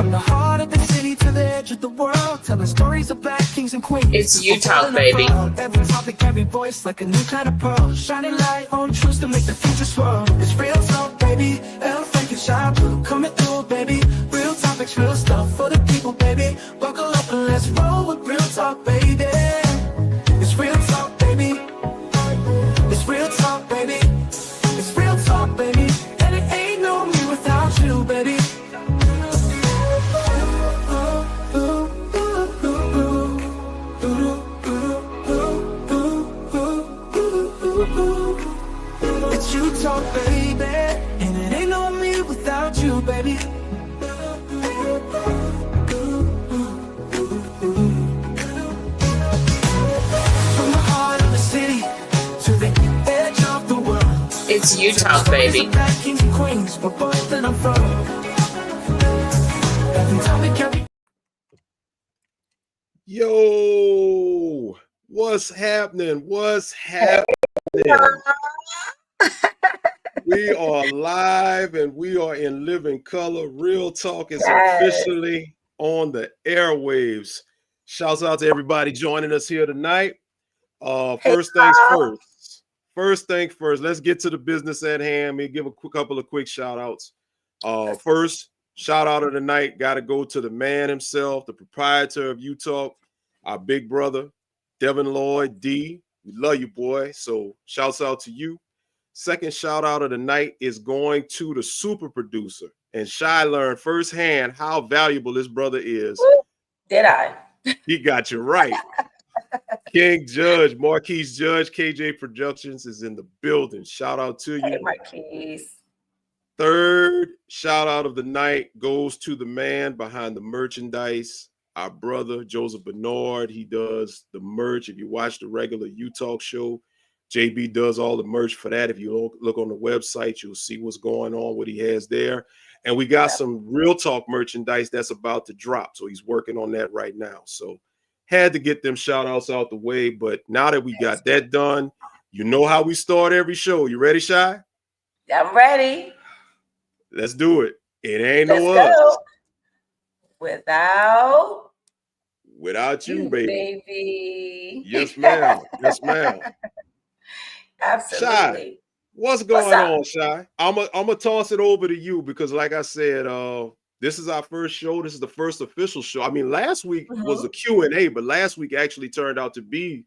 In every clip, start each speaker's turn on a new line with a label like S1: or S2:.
S1: From the heart of the city to the edge of the world, telling stories of black kings and queens.
S2: It's Utah, baby.
S1: Every topic, every voice, like a new kind of pearl. Shining light on truths to make the future swirl. It's real talk, baby. El Frank and Shy Blue coming through, baby. Real topics, real stuff for the people, baby. Buckle up and let's roll with real talk, baby. It's real talk, baby. It's real talk, baby. It's real talk, baby. And it ain't no me without you, baby. It's you talk, baby. And it ain't no me without you, baby. From the heart of the city to the edge of the world.
S2: It's Utah, baby.
S1: Kings and queens, we're both in a fro. Every time we carry.
S3: Yo, what's happening? What's happening? We are live and we are in living color. Real Talk is officially on the airwaves. Shouts out to everybody joining us here tonight. First things first. First thing first, let's get to the business at hand. Let me give a couple of quick shout outs. First, shout out of the night got to go to the man himself, the proprietor of Utah, our big brother, Devin Lloyd D. We love you, boy. So shouts out to you. Second shout out of the night is going to the super producer. And Shy learned firsthand how valuable this brother is.
S2: Did I?
S3: He got you right. King Judge, Marquise Judge, KJ Productions is in the building. Shout out to you.
S2: Hey, Marquise.
S3: Third shout out of the night goes to the man behind the merchandise, our brother, Joseph Bernard. He does the merch. If you watch the regular Utah show, JB does all the merch for that. If you look on the website, you'll see what's going on, what he has there. And we got some Real Talk merchandise that's about to drop. So he's working on that right now. So had to get them shout outs out the way. But now that we got that done, you know how we start every show. You ready, Shy?
S2: I'm ready.
S3: Let's do it. It ain't
S2: Let's
S3: no
S2: go.
S3: us. Without you, baby. Yes, ma'am. Yes, ma'am.
S2: Absolutely.
S3: Shy, what's going on, Shy? I'm gonna toss it over to you because, like I said, this is our first show. This is the first official show. I mean, last week was a Q&A, but last week actually turned out to be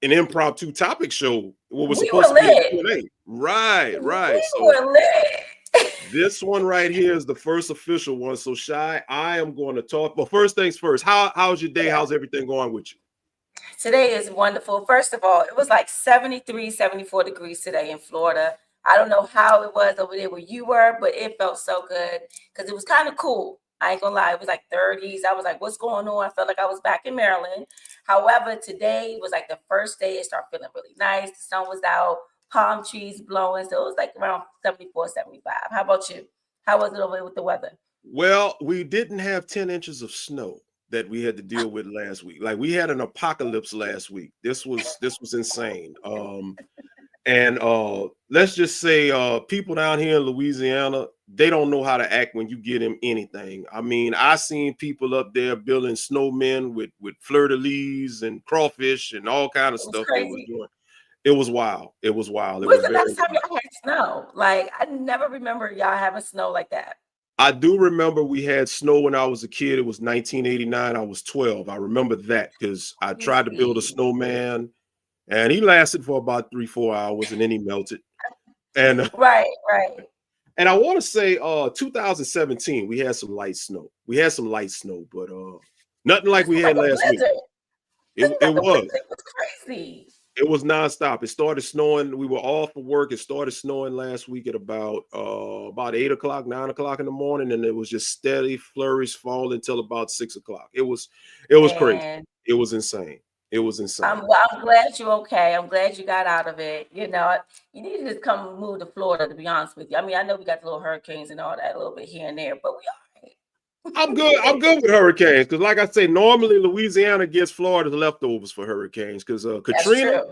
S3: an impromptu topic show. What was supposed to be a Q&A. Right.
S2: We were lit.
S3: This one right here is the first official one. So, Shy, I am going to talk. Well, first things first. How's your day? How's everything going with you?
S2: Today is wonderful. First of all, it was like 73, 74 degrees today in Florida. I don't know how it was over there where you were, but it felt so good because it was kind of cool. I ain't gonna lie. It was like 30s. I was like, what's going on? I felt like I was back in Maryland. However, today was like the first day it started feeling really nice. The sun was out, palm trees blowing. So it was like around 74, 75. How about you? How was it over there with the weather?
S3: Well, we didn't have 10 inches of snow that we had to deal with last week. Like we had an apocalypse last week. This was insane. And let's just say people down here in Louisiana, they don't know how to act when you get them anything. I mean, I seen people up there building snowmen with fleur-de-lis and crawfish and all kind of stuff they was doing. It was wild. It was wild.
S2: When was the last time y'all had snow? Like, I never remember y'all having snow like that.
S3: I do remember we had snow when I was a kid. It was 1989. I was 12. I remember that because I tried to build a snowman and he lasted for about 3-4 hours and then he melted. And
S2: right.
S3: And I want to say 2017, we had some light snow. But nothing like we had last week. It was
S2: crazy.
S3: It was nonstop. It started snowing. We were off for work. It started snowing last week at about 8 o'clock, 9 o'clock in the morning, and it was just steady flurries falling until about 6 o'clock. It was crazy. It was insane. I'm
S2: glad you're okay. I'm glad you got out of it. You know, you need to just come move to Florida, to be honest with you. I mean, I know we got the little hurricanes and all that a little bit here and there, but we all right.
S3: I'm good with hurricanes because, like I say, normally Louisiana gets Florida's leftovers for hurricanes because Katrina.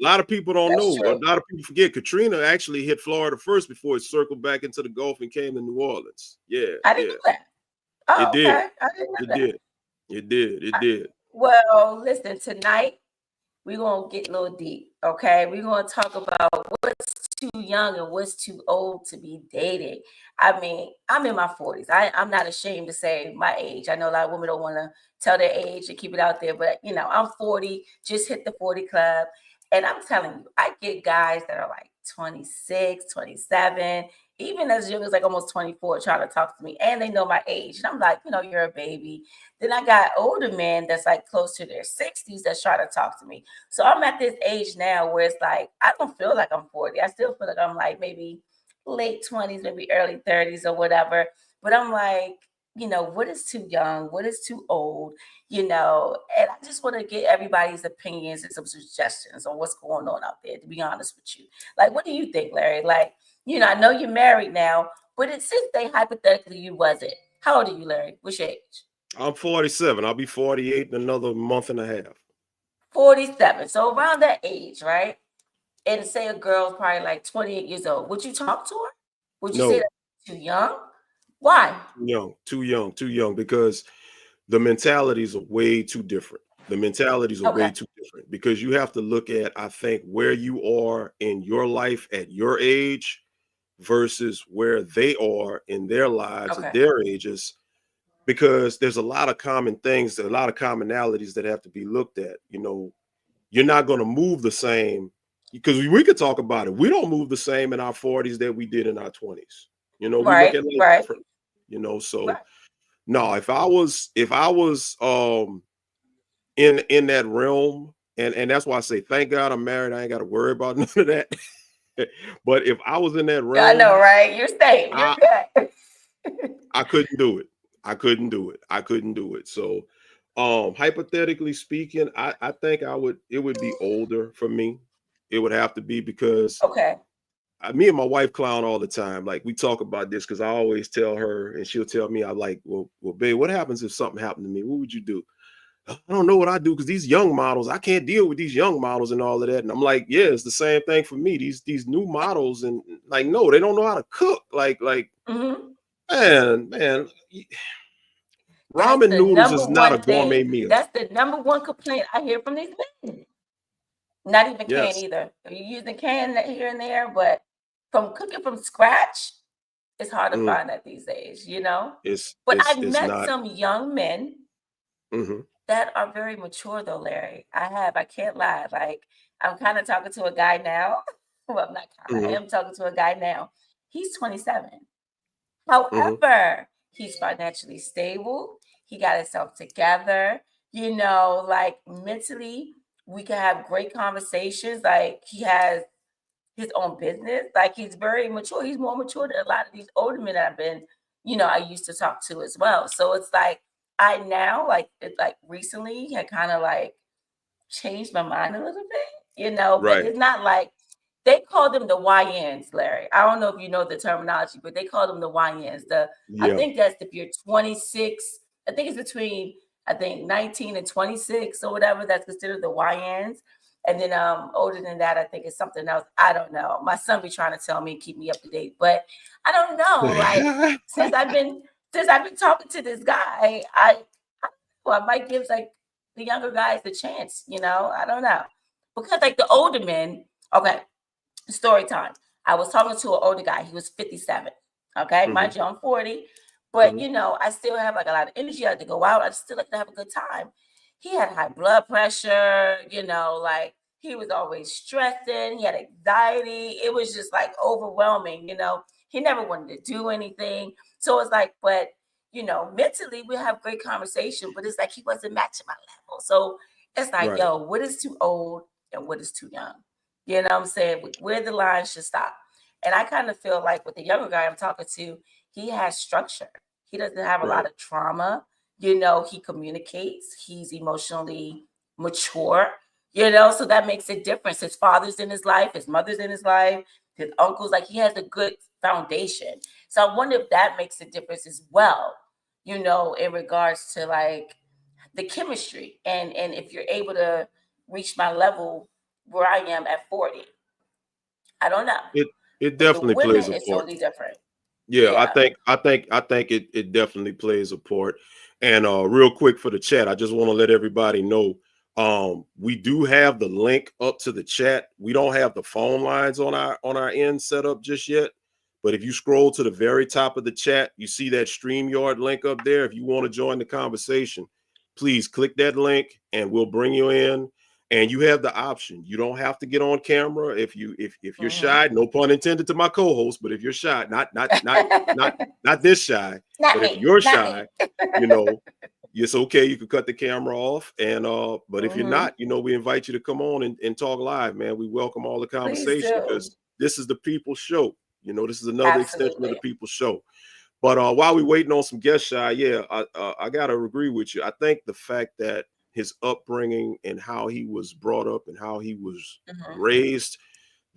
S3: A lot of people don't know. True. A lot of people forget Katrina actually hit Florida first before it circled back into the Gulf and came to New Orleans. Yeah,
S2: I didn't know that.
S3: It
S2: Oh,
S3: did.
S2: okay. I didn't know
S3: It
S2: that.
S3: did. It did. It did.
S2: Well, listen, tonight we're gonna get a little deep, okay? We're gonna talk about what's too young and what's too old to be dating. I mean, I'm in my 40s. I'm not ashamed to say my age. I know a lot of women don't want to tell their age and keep it out there, but I'm 40, just hit the 40 club. And I'm telling you, I get guys that are like 26, 27, even as young as like almost 24 trying to talk to me, and they know my age. And I'm like, you're a baby. Then I got older men that's like close to their 60s that's trying to talk to me. So I'm at this age now where it's like, I don't feel like I'm 40. I still feel like I'm like maybe late 20s, maybe early 30s or whatever. But I'm like, what is too young? What is too old? And I just want to get everybody's opinions and some suggestions on what's going on out there, to be honest with you. Like, what do you think, Larry? Like, I know you're married now, but it's since they hypothetically you wasn't. How old are you, Larry? What's your age?
S3: I'm 47. I'll be 48 in another month and a half.
S2: 47. So around that age, right? And say a girl's probably like 28 years old. Would you talk to her? Would you say
S3: No,
S2: that's too young? Why?
S3: too young, because the mentalities are way too different. The mentalities are way
S2: Okay.
S3: too different because you have to look at, I think, where you are in your life at your age versus where they are in their lives at
S2: Okay.
S3: their ages, because there's a lot of common things, a lot of commonalities that have to be looked at. You're not going to move the same, because we could talk about it. We don't move the same in our 40s that we did in our 20s. We look
S2: Right.
S3: at life
S2: Right.
S3: different. So
S2: Right.
S3: no, if I was in that realm, and that's why I say thank God I'm married. I ain't got to worry about none of that. But if I was in that
S2: I know,
S3: realm,
S2: right? You're safe. You're
S3: I
S2: good.
S3: I couldn't do it. I couldn't do it. I couldn't do it. So hypothetically speaking, I think it would be older for me. It would have to be, because
S2: Okay.
S3: me and my wife clown all the time. Like, we talk about this because I always tell her and she'll tell me, I'm like, well, babe, what happens if something happened to me? What would you do? I don't know what I do, because these young models, I can't deal with these young models and all of that. And I'm like, yeah, it's the same thing for me. These new models, and like, no, they don't know how to cook. Like,
S2: Mm-hmm.
S3: man,
S2: That's
S3: ramen
S2: the
S3: noodles
S2: number
S3: is not a
S2: one
S3: gourmet
S2: thing.
S3: meal.
S2: That's the number one complaint I hear from these men. Not even can
S3: Yes.
S2: either. You're using can here and there, but from cooking from scratch, it's hard to
S3: Mm,
S2: find that these days,
S3: it's
S2: But
S3: it's
S2: I've
S3: it's
S2: met
S3: not.
S2: some young men
S3: Mhm,
S2: that are very mature though, Larry. I can't lie. Like, I'm kind of talking to a guy now. Well, I'm not kind of, I
S3: mhm,
S2: am talking to a guy now. He's 27.
S3: mhm.
S2: However, he's financially stable. He got himself together. Like mentally, we can have great conversations. Like, he has his own business. Like, he's very mature. He's more mature than a lot of these older men that I've been, I used to talk to as well. So it's like I now like it like recently had kind of like changed my mind a little bit, but
S3: Right.
S2: it's not like they call them the YNs, Larry. I don't know if you know the terminology, but they call them the YNs. I
S3: Yeah.
S2: think that's if you're 26, I think it's between I think 19 and 26 or whatever, that's considered the YNs. And then older than that, I think it's something else. I don't know. My son be trying to tell me, keep me up to date, but I don't know. Like since I've been talking to this guy, I might give like the younger guys the chance, I don't know. Because like the older men, okay, story time. I was talking to an older guy, he was 57. Okay,
S3: Mhm,
S2: mind you, I'm 40, but
S3: mhm.
S2: I still have like a lot of energy. I like to go out, I still like to have a good time. He had high blood pressure, like he was always stressing, he had anxiety. It was just like overwhelming, he never wanted to do anything. So it's like, but mentally we have great conversation, but it's like he wasn't matching my level. So it's like,
S3: Right.
S2: yo, what is too old and what is too young? You know what I'm saying? Where the line should stop. And I kind of feel like with the younger guy I'm talking to, he has structure. He doesn't have a lot
S3: Right.
S2: of trauma. He communicates. He's emotionally mature, so that makes a difference. His father's in his life, his mother's in his life, his uncles, like he has a good foundation. So I wonder if that makes a difference as well, in regards to like the chemistry and if you're able to reach my level where I am at 40. I don't know.
S3: It
S2: With the
S3: definitely plays
S2: women,
S3: a
S2: it's
S3: part.
S2: totally different.
S3: Yeah,
S2: Yeah.
S3: I think it definitely plays a part. And real quick for the chat, I just want to let everybody know we do have the link up to the chat. We don't have the phone lines on our end set up just yet. But if you scroll to the very top of the chat, you see that StreamYard link up there. If you want to join the conversation, please click that link and we'll bring you in. And you have the option. You don't have to get on camera if you're shy. No pun intended to my co-host, but if you're shy, not this shy,
S2: Not
S3: but if
S2: me.
S3: you're
S2: Not me.
S3: shy, you know, it's okay. You can cut the camera off. And but if you're not, we invite you to come on and talk live, man. We welcome all the
S2: Please
S3: conversation
S2: do.
S3: because this is the people's show. This is another extension of the
S2: Absolutely.
S3: people's show. But while we're waiting on some guest shy, yeah, I gotta agree with you. I think the fact that his upbringing and how he was brought up and how he was raised,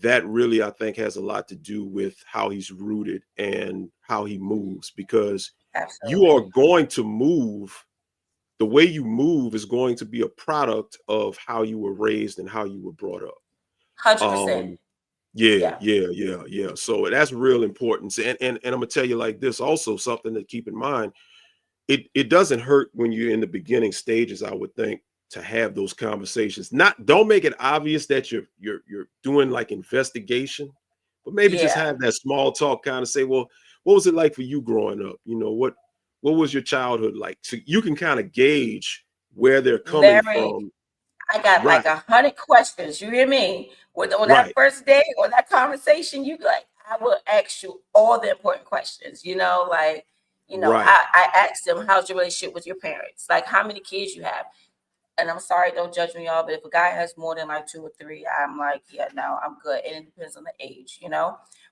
S3: that really I think has a lot to do with how he's rooted and how he moves, because you are
S2: Absolutely.
S3: going to move. The way you move is going to be a product of how you were raised and how you were brought up.
S2: 100%.
S3: Yeah. So that's real important. And I'm gonna tell you like this, also something to keep in mind. It doesn't hurt when you're in the beginning stages, I would think, to have those conversations. Don't make it obvious that you're doing like investigation, but maybe just
S2: Yeah.
S3: have that small talk, kind of say, well, what was it like for you growing up? What was your childhood like? So you can kind of gauge where they're coming
S2: Very.
S3: from.
S2: I got like
S3: Right,
S2: 100 questions. You hear me? On that
S3: right.
S2: first day or that conversation, I will ask you all the important questions.
S3: Right.
S2: I asked them, how's your relationship with your parents? Like, how many kids you have? And I'm sorry, don't judge me, y'all, but if a guy has more than like 2 or 3, I'm like, yeah, no, I'm good. And it depends on the age.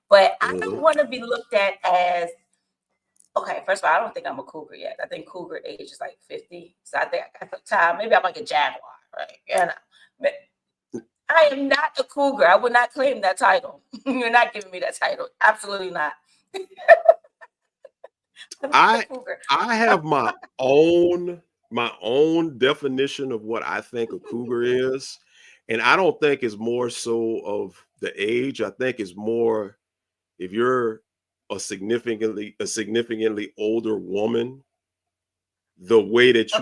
S2: But I don't
S3: Mhm.
S2: want to be looked at as, okay, first of all, I don't think I'm a cougar yet. I think cougar age is like 50. So I think I got some time. Maybe I'm like a jaguar, right? But I am not a cougar. I would not claim that title. You're not giving me that title. Absolutely not. I'm not a
S3: I
S2: cougar.
S3: I have my own definition of what I think a cougar is, and I don't think it's more so of the age. I think it's more if you're a significantly older woman,
S2: Okay.
S3: the way that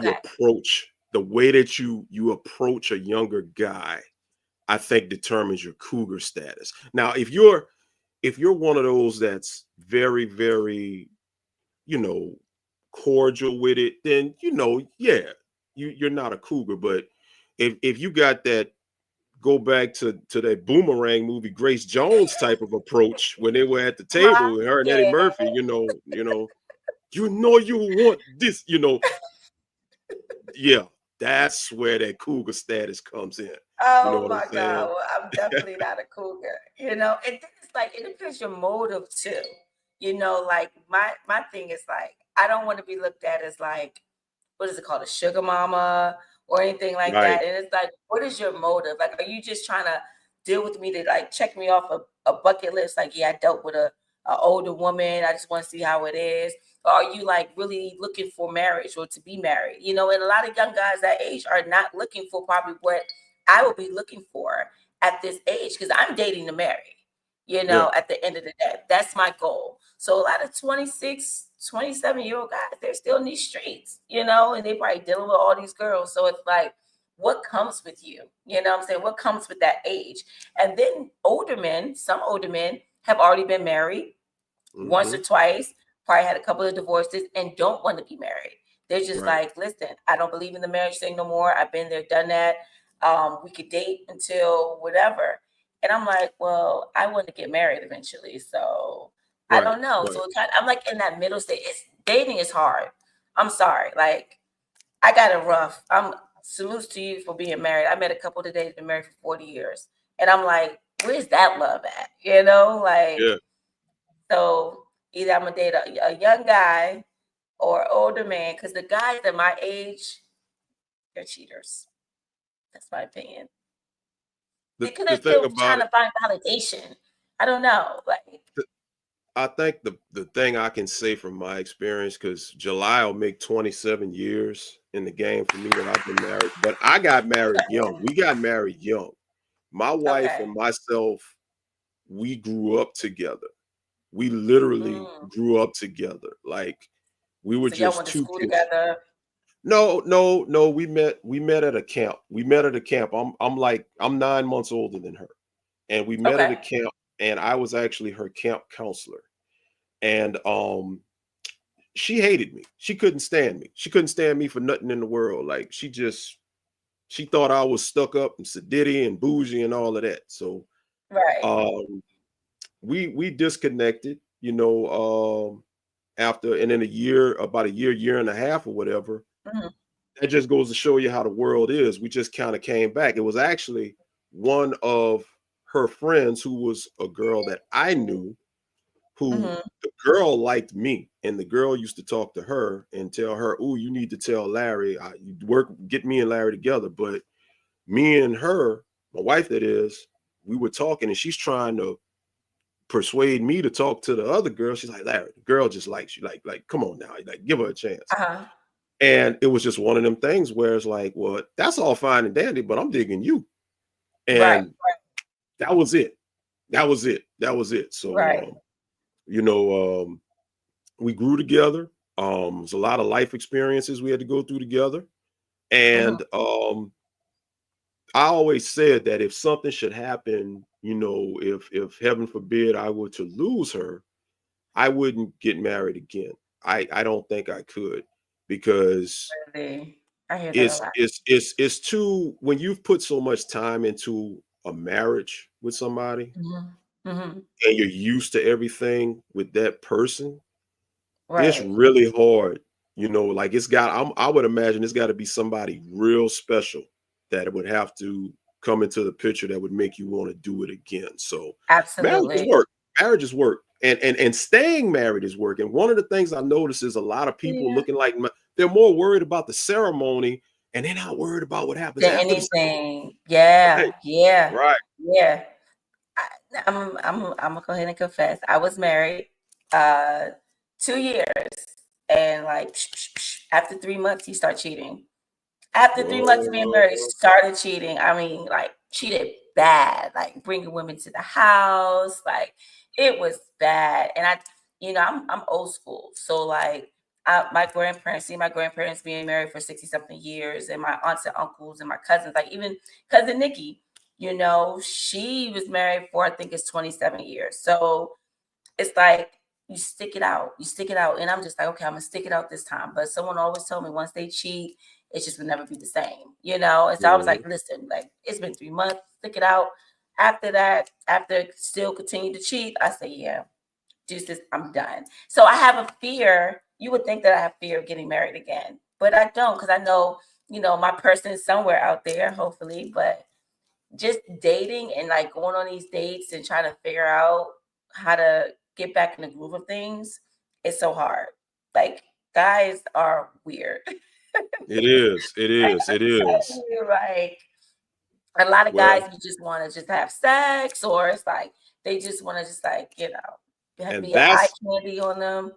S3: you approach a younger guy, I think determines your cougar status. Now, if you're one of those that's very, very, you know, cordial with it, then yeah, you're not a cougar. But if you got that, go back to that Boomerang movie, Grace Jones type of approach when they were at the
S2: My,
S3: table with her and Eddie
S2: yeah.
S3: Murphy, you want this, yeah, that's where that cougar status comes in. You know
S2: Oh
S3: what I'm
S2: my God.
S3: saying?
S2: Well, I'm definitely not a cougar. And then it's like it depends your motive too. Like my thing is like I don't want to be looked at as like what is it called, a sugar mama or anything like
S3: Right.
S2: that. And it's like, what is your motive? Like, are you just trying to deal with me to like check me off a bucket list? Like, yeah, I dealt with a older woman. I just want to see how it is. Or are you like really looking for marriage or to be married? And a lot of young guys that age are not looking for probably what I would be looking for at this age because I'm dating to marry.
S3: Yeah.
S2: At the end of the day, that's my goal. So a lot of 26, 27-year-old guys, they're still in these streets, and they probably dealing with all these girls. So it's like, what comes with you? You know what I'm saying? What comes with that age? And then some older men have already been married once
S3: Hmm.
S2: or twice, probably had a couple of divorces and don't want to be married. They're just
S3: Right.
S2: like, listen, I don't believe in the marriage thing no more. I've been there, done that. We could date until whatever. And I'm like, well, I want to get married eventually. So I
S3: Right.
S2: don't know.
S3: Right.
S2: So I'm like in that middle stage. Dating is hard. I'm sorry. Like I got it rough. Salutes to you for being married. I met a couple today that's been married for 40 years. And I'm like, where's that love at? Like
S3: Yeah.
S2: so either I'm gonna date a young guy or older man, because the guys at my age, they're cheaters. That's my opinion.
S3: The
S2: Because
S3: the
S2: they're
S3: thing
S2: still
S3: about
S2: trying
S3: it,
S2: to find validation. I don't know. Like,
S3: I think the thing I can say from my experience, because July will make 27 years in the game for me that I've been married, but I got married young. We got married young. My wife
S2: okay.
S3: and myself, we grew up together. We literally
S2: Mm.
S3: grew up together. Like we were
S2: So y'all
S3: just
S2: went to
S3: two
S2: school
S3: kids.
S2: together.
S3: No. We met at a camp. We met at a camp. I'm 9 months older than her. And we met at a
S2: Okay.
S3: camp, and I was actually her camp counselor. And she hated me. She couldn't stand me. She couldn't stand me for nothing in the world. Like she thought I was stuck up and sedity and bougie and all of that. So
S2: Right.
S3: we disconnected, after, and in about a year and a half or whatever.
S2: Mhm.
S3: That just goes to show you how the world is. We just kind of came back. It was actually one of her friends who was a girl that I knew, who
S2: Mhm.
S3: the girl liked me, and the girl used to talk to her and tell her, "Oh, you need to tell Larry, get me and Larry together." But me and her, my wife that is, we were talking, and she's trying to persuade me to talk to the other girl. She's like, "Larry, the girl just likes you. Like, come on now, like, give her a chance."
S2: Uh-huh.
S3: And it was just one of them things where it's like, well, that's all fine and dandy, but I'm digging you.
S2: Right.
S3: And that was it. That was it. That was it. So,
S2: Right.
S3: we grew together. There's a lot of life experiences we had to go through together.
S2: Mhm.
S3: And I always said that if something should happen, if heaven forbid I were to lose her, I wouldn't get married again. I don't think I could, because
S2: Really. I hear that a
S3: it's
S2: lot.
S3: it's it's it's too, when you've put so much time into a marriage with somebody
S2: Mhm. Mhm.
S3: and you're used to everything with that person, it's
S2: Right.
S3: really hard. Like I would imagine it's got to be somebody real special that would have to come into the picture that would make you want to do it again. So marriages
S2: Absolutely.
S3: work. Marriages work. And staying married is work. And one of the things I notice is a lot of people
S2: Yeah.
S3: looking like they're more worried about the ceremony, and they're not worried about what happens
S2: Than
S3: after the
S2: anything.
S3: ceremony.
S2: Yeah. Yeah.
S3: Right.
S2: Yeah. I, I'm gonna go ahead and confess. I was married 2 years, and like after 3 months, he started cheating. After 3 months of being married, he
S3: Whoa.
S2: started cheating. I mean, like cheated bad, like bringing women to the house. Like it was bad. And I'm old school, so like my grandparents, see my grandparents being married for 60 something years, and my aunts and uncles and my cousins, like even cousin Nikki, she was married for, I think it's 27 years. So it's like you stick it out. And I'm just like, okay, I'm gonna stick it out this time. But someone always told me once they cheat, it just would never be the same. And so I was
S3: Mhm.
S2: like, listen, like it's been 3 months, stick it out. After that, after it still continue to cheat, I say, yeah, deuces, I'm done. So I have a fear. You would think that I have fear of getting married again, but I don't, because I know, my person is somewhere out there, hopefully. But just dating and like going on these dates and trying to figure out how to get back in the groove of things, it's so hard. Like guys are weird.
S3: It is. It is. It is.
S2: You're like a lot of guys
S3: Well,
S2: you just want to just have sex, or it's like they just want to just like,
S3: and
S2: be an eye
S3: that's
S2: candy on them.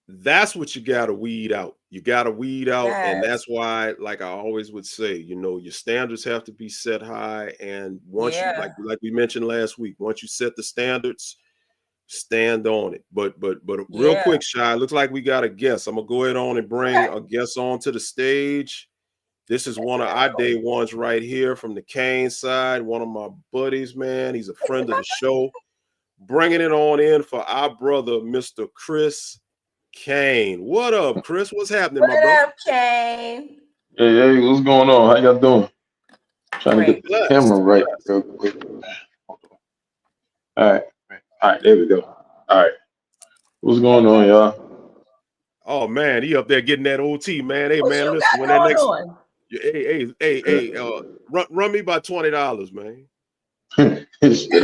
S3: that's what you got to weed out. You got to weed out. And
S2: Yes.
S3: that's why, like I always would say, your standards have to be set high. And once you,
S2: Yeah.
S3: like we mentioned last week, once you set the standards, stand on it. But real
S2: Yeah.
S3: quick, Shy, looks like we got a guest. I'm gonna go ahead on and bring
S2: Okay.
S3: a guest on to the stage. This is
S2: Let's
S3: one of our
S2: go.
S3: day ones right here from the Kane side. One of my buddies, man. He's a friend of the show. Bringing it on in for our brother, Mr. Chris Kane. What up, Chris? What's happening, my
S2: What
S3: brother?
S2: up, Kane?
S4: Hey, what's going on? How y'all doing? Trying to get
S2: Great.
S4: the camera
S3: Blessed.
S4: right real quick. All right. All right, there we go. All right. What's going on, y'all?
S3: Oh man, he up there getting that OT, man. Hey
S2: What
S3: man,
S2: you
S3: listen,
S2: got
S3: when that
S2: going
S3: next,
S2: on?
S3: hey, run me by $20, man.
S4: Shit,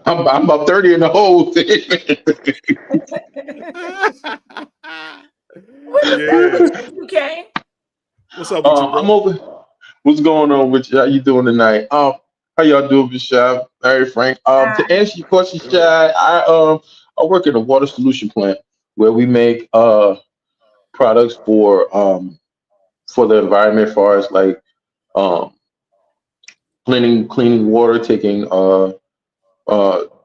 S4: I'm about 30 in the hole.
S2: What is up
S3: Yeah.
S2: with you, Kane?
S3: What's up with you, bro?
S4: I'm over. What's going on with you? How you doing tonight? How y'all doing, Bishop? Larry Frank.
S2: Hi.
S4: To answer your question,
S3: Good.
S4: Shad, I work in a water solution plant where we make products for the environment, as far as like um cleaning water, taking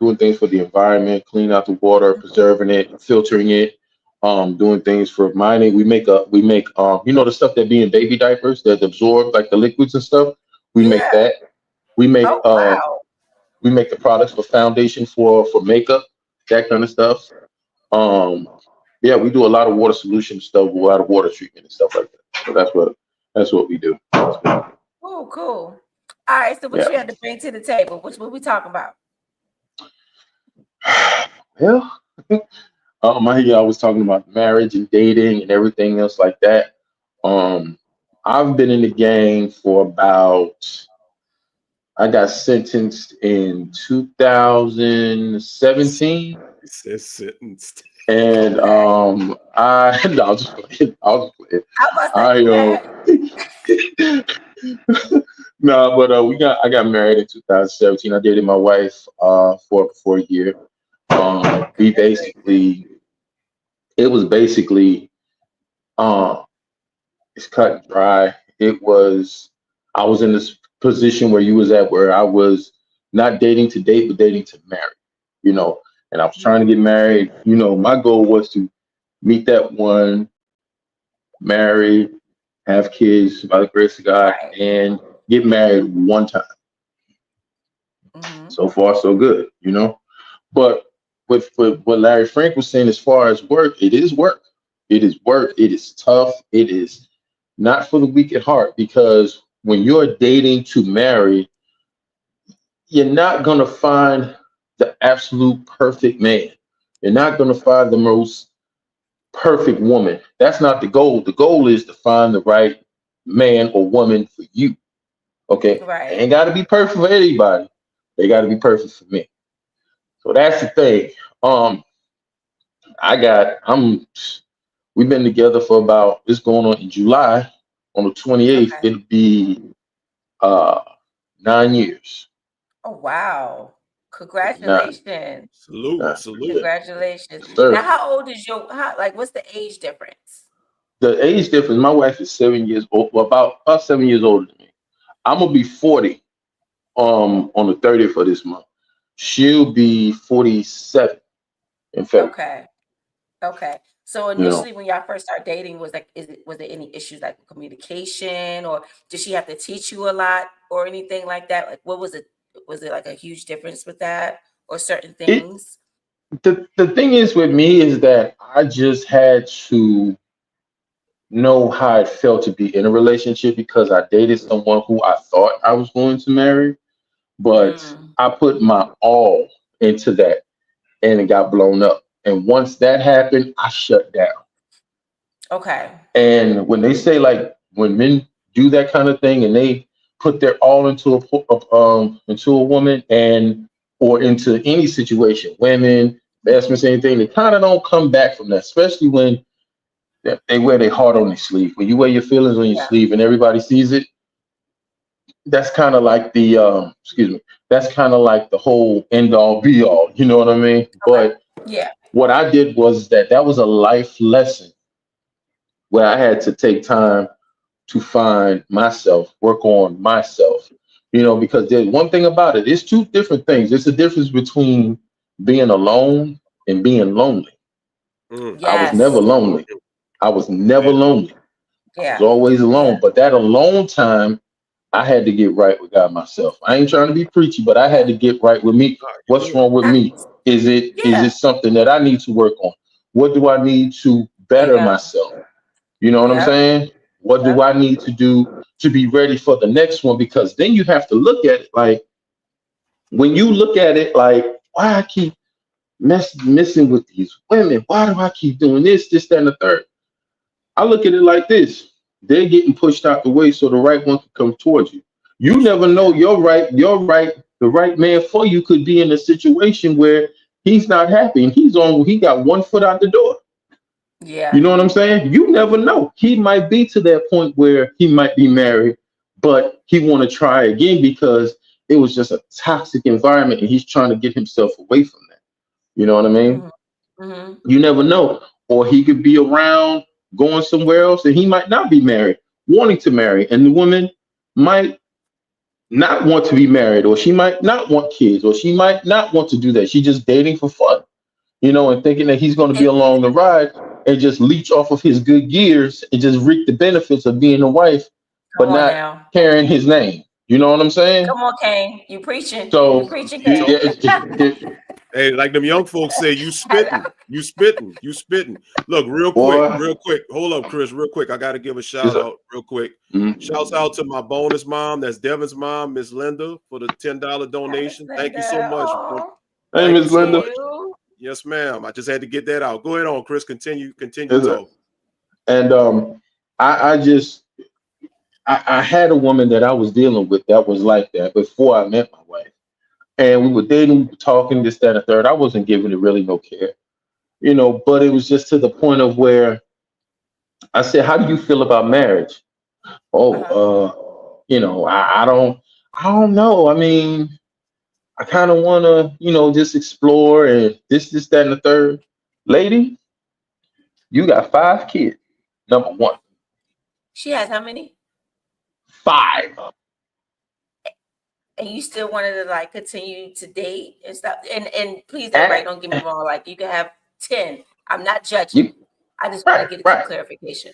S4: doing things for the environment, cleaning out the water, preserving it, filtering it, doing things for mining. We make you know the stuff that be in baby diapers that absorb like the liquids and stuff. We make
S2: Yeah.
S4: that. We make
S2: Oh wow.
S4: we make the products for foundation for makeup, that kind of stuff. Um, yeah, we do a lot of water solution stuff, a lot of water treatment and stuff like that. So that's what we do.
S2: Oh, cool. All right. So what
S4: Yeah.
S2: you had to bring to the table? What we talking about?
S4: Well, I was talking about marriage and dating and everything else like that. Um, I've been in the game for about. I got sentenced in 2017,
S3: He says sentenced.
S4: and
S2: Okay.
S4: I no, I'll just play. I'll just play.
S2: I was like,
S4: I
S2: yeah.
S4: no, but I got married in 2017. I dated my wife for a year. We basically it was basically it's cut and dry. It was I was in this position where you was at where I was not dating to date but dating to marry, you know, and I was trying to get married. You know, my goal was to meet that one, marry, have kids by the grace of God,
S2: Right.
S4: and get married one time.
S2: Mm-hmm.
S4: So far, so good, you know. But with what Larry Frank was saying as far as work, it is work. It is work. It is tough. It is not for the weak at heart because when you're dating to marry, you're not going to find the absolute perfect man. You're not going to find the most perfect woman. That's not the goal. The goal is to find the right man or woman for you. Okay. They
S2: Right.
S4: ain't got to be perfect for anybody. They got to be perfect for me. So that's the thing. Um, I'm, we've been together for about, it's going on in July on the 28th.
S2: Okay.
S4: It'll be uh 9 years.
S2: Oh wow.
S4: Nine.
S2: Congratulations.
S3: Salute, salute.
S2: Congratulations.
S4: Yes,
S2: Now,
S4: sir.
S2: how old is like what's the age difference?
S4: The age difference, my wife is 7 years old, well, about 7 years older than me. I'm gonna be 40 on the 30th of this month. She'll be 47 in February.
S2: Okay. Okay. So
S4: You know,
S2: initially when y'all first started dating, was there any issues like with communication or did she have to teach you a lot or anything like that? Like what was it? Was it like a huge difference with that or certain
S4: it
S2: things?
S4: the thing is with me is that I just had to know how it felt to be in a relationship because I dated someone who I thought I was going to marry, but
S2: Mm,
S4: I put my all into that and it got blown up. And once that happened, I shut down.
S2: okay.
S4: And when they say like when men do that kind of thing and they put their all into a woman and or into any situation, women, investments, anything, they kind of don't come back from that, especially when they wear their heart on their sleeve. When you wear your feelings on your
S2: Yeah.
S4: sleeve and everybody sees it, that's kind of like the excuse me, that's kind of like the whole end all be all. You know what I mean?
S2: Okay.
S4: But
S2: Yeah.
S4: what I did was that was a life lesson where I had to take time to find myself, work on myself, you know, because there's one thing about it, it's two different things. It's a difference between being alone and being lonely.
S3: Mm,
S4: I was never
S2: Yes.
S4: lonely. I was never
S3: man.
S4: lonely. I was
S2: Yeah.
S4: always
S2: Yeah.
S4: alone. But that alone time, I had to get right with God myself. I ain't trying to be preachy, but I had
S2: Yeah.
S4: to get right with me.
S3: All right,
S4: What's
S3: good.
S4: wrong with
S2: I,
S4: me? Is
S2: yeah.
S4: it something that I need to work on? What do I need to
S2: There you
S4: better
S2: go.
S4: myself? You know what I'm
S2: Yep.
S4: saying? What do
S2: Yep.
S4: I need to do to be ready for the next one? Because then you have to look at it like when you look at it like, why I keep missing with these women? Why do I keep doing this, that, and the third? I look at it like this. They're getting pushed out the way so the right one can come towards you. You never know
S2: Yeah.
S4: the right man for you could be in a situation where he's not happy and he got one foot out the door. You
S2: Yeah.
S4: know what I'm saying? You never know. He might be to that point where he might be married, but he want to try again because it was just a toxic environment and he's trying to get himself away from that. You know what I mean?
S2: Hmm. Hmm.
S4: You never know. Or he could be around going somewhere else and he might not be married, wanting to marry, and the woman might not want to be married, or she might not want kids, or she might not want to do that. She's just dating for fun, and thinking that he's going to be
S2: And
S4: along the ride and just leech off of his good years and just reap the benefits of being a wife,
S2: come
S4: but
S2: on
S4: not
S2: now.
S4: carrying his name. You know what I'm saying?
S2: Come on, Kane. You preaching. You
S4: So,
S2: preaching,
S4: you-
S2: Kane.
S3: Hey, like them young folks say, you spitting, you spitting, you spitting. Look, real
S4: boy,
S3: quick. Hold up, Chris, real quick. I got to give a shout
S4: Yes, sir.
S3: out real quick.
S4: Mhm.
S3: Shouts out to my bonus mom. That's Devin's mom, Miss Linda, for the $10 donation. Thank you so much.
S2: Oh,
S4: Hey,
S3: Thank
S4: Miss
S3: you so
S4: Linda.
S3: much. Yes, ma'am. I just had to get that out. Go ahead on, Chris. Continue
S4: Yes, sir.
S3: talk.
S4: And I had a woman that I was dealing with that was like that before I met my wife. And we were dating, we were talking, this, that, and the third. I wasn't giving it really no care, but it was just to the point of where I said, "How do you feel about marriage?" Oh, I don't know. I mean, I kind of want to, just explore and this, that, and the third. Lady, you got 5 kids. Number one,
S2: she has how many?
S4: 5.
S2: And you still wanted to like continue to date and stuff. And please,
S4: And,
S2: everybody, don't get me wrong. Like you can have 10. I'm not judging.
S4: you,
S2: I just want to get a
S4: right.
S2: clarification.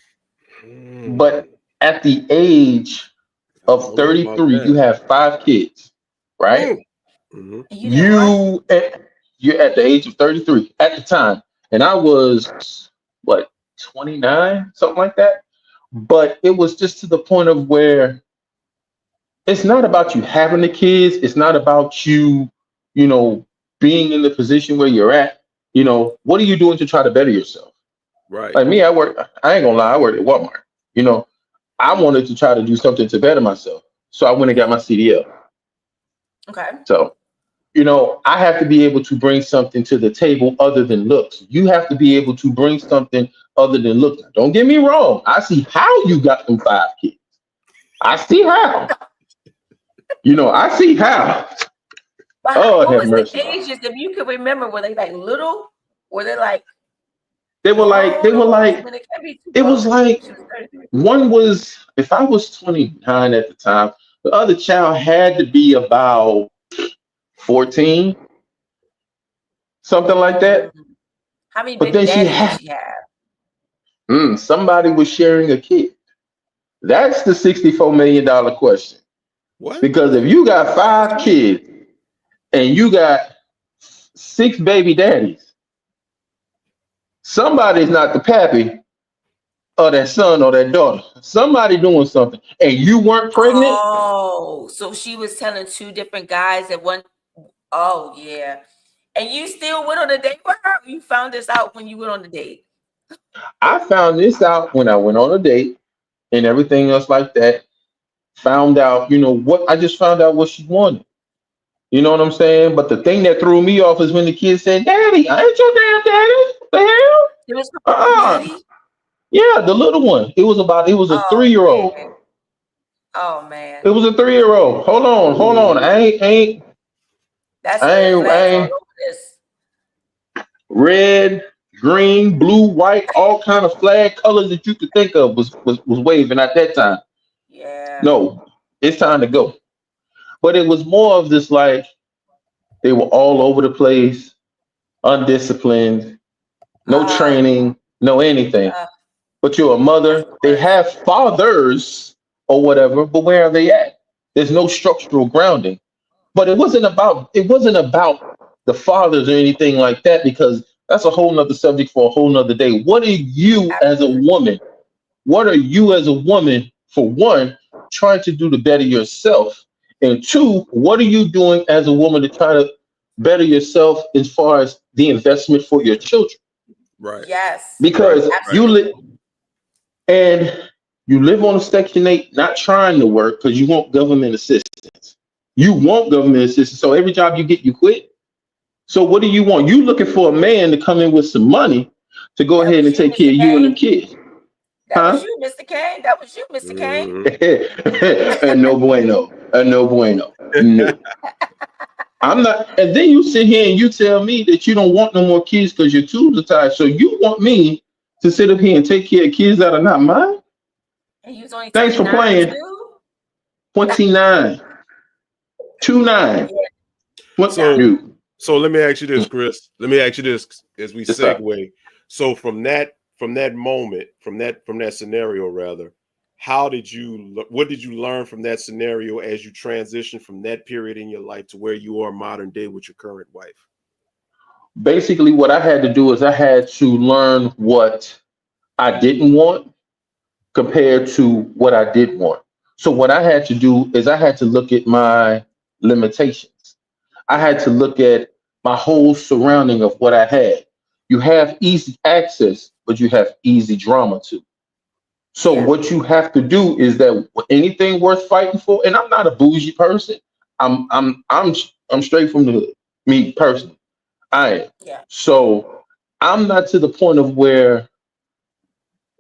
S4: But at the age
S3: I
S4: of
S3: don't know about
S4: 33, you
S3: that.
S4: have 5 kids, right?
S3: Mhm.
S2: And you didn't what?
S4: You're at the age of 33 at the time, and I was what 29, something like that. But it was just to the point of where it's not about you having the kids. It's not about you, you know, being in the position where you're at. What are you doing to try to better yourself?
S3: Right.
S4: Like me, I ain't gonna lie, I worked at Walmart. I wanted to try to do something to better myself. So I went and got my CDL.
S2: Okay.
S4: So, I have to be able to bring something to the table other than looks. You have to be able to bring something other than looks. Don't get me wrong. I see how you got them 5 kids. I see how. I see how.
S2: But
S4: Oh,
S2: what
S4: have
S2: was
S4: mercy.
S2: the ages? If you can remember, were they like little? Were they like
S4: They were like,
S2: when it can't be too
S4: it was
S2: close.
S4: like,
S2: She was 33.
S4: one was, if I was 29 at the time, the other child had to be about 14, something like that.
S2: How many
S4: But
S2: baby
S4: then she
S2: daddies did
S4: had,
S2: she have?
S4: somebody was sharing a kid. That's the $64 million question.
S3: What?
S4: Because if you got 5 kids and you got 6 baby daddies, somebody's not the pappy or that son or that daughter. Somebody doing something. And you weren't pregnant?
S2: Oh, so she was telling 2 different guys at one. Oh yeah. And you still went on a date with her? Or you found this out when you went on the date?
S4: I found this out when I went on a date and everything else like that. Found out, what I just found out what she wanted. You know what I'm saying? But the thing that threw me off is when the kid said, "Daddy, I ain't your damn daddy." What the hell?
S2: It was her daddy?
S4: Yeah, the little one. It was a
S2: Oh
S4: 3-year-old.
S2: man. Oh man.
S4: It was a 3-year-old. Hold on.
S2: That's
S4: I
S2: red
S4: ain't, I
S2: flags all
S4: ain't
S2: over this.
S4: red, green, blue, white, all kind of flag colors that you could think of was waving at that time.
S2: Yeah.
S4: No, it's time to go. But it was more of this like they were all over the place, undisciplined, no training, no anything.
S2: Uh,
S4: But you're a
S2: that's
S4: mother.
S2: the
S4: They
S2: worst.
S4: have fathers or whatever, but where are they at? There's no structural grounding. But it wasn't about the fathers or anything like that, because that's a whole nother subject for a whole nother day. What are you as a
S2: Absolutely.
S4: woman? What are you as a woman, for one, trying to do to better yourself? And 2, what are you doing as a woman to try to better yourself as far as the investment for your children?
S3: Right.
S2: Yes.
S4: Because
S2: Absolutely.
S4: you live on a Section 8, not trying to work because you want government assistance. You want government assistance. So every job you get, you quit. So what do you want? You looking for a man to come in with some money to go
S2: That
S4: ahead
S2: was
S4: and
S2: you,
S4: take care of
S2: Mr.
S4: you and them
S2: Kane.
S4: kids.
S2: That was
S4: Huh?
S2: you, Mr. Kane. That was you, Mr. Kane.
S3: Mhm.
S4: No bueno. No bueno. No. I'm not. And then you sit here and you tell me that you don't want no more kids because your tubes are tied. So you want me to sit up here and take care of kids that are not mine?
S2: And you was only
S4: Thanks for
S2: 29
S4: playing.
S2: too?
S4: 29. 2-9. What
S3: So-
S4: you?
S3: So let me ask you this, Chris. Let me ask you this as we
S4: Yes, sir.
S3: segue. So from that moment, from that scenario rather, what did you learn from that scenario as you transition from that period in your life to where you are modern day with your current wife?
S4: Basically, what I had to do is I had to learn what I didn't want compared to what I did want. So what I had to do is I had to look at my limitations. I had to look at my whole surrounding of what I had. You have easy access, but you have easy drama too. So
S2: Yeah.
S4: what you have to do is that anything worth fighting for, and I'm not a bougie person. I'm straight from the hood. Me personally, I am.
S2: Yeah.
S4: So I'm not to the point of where,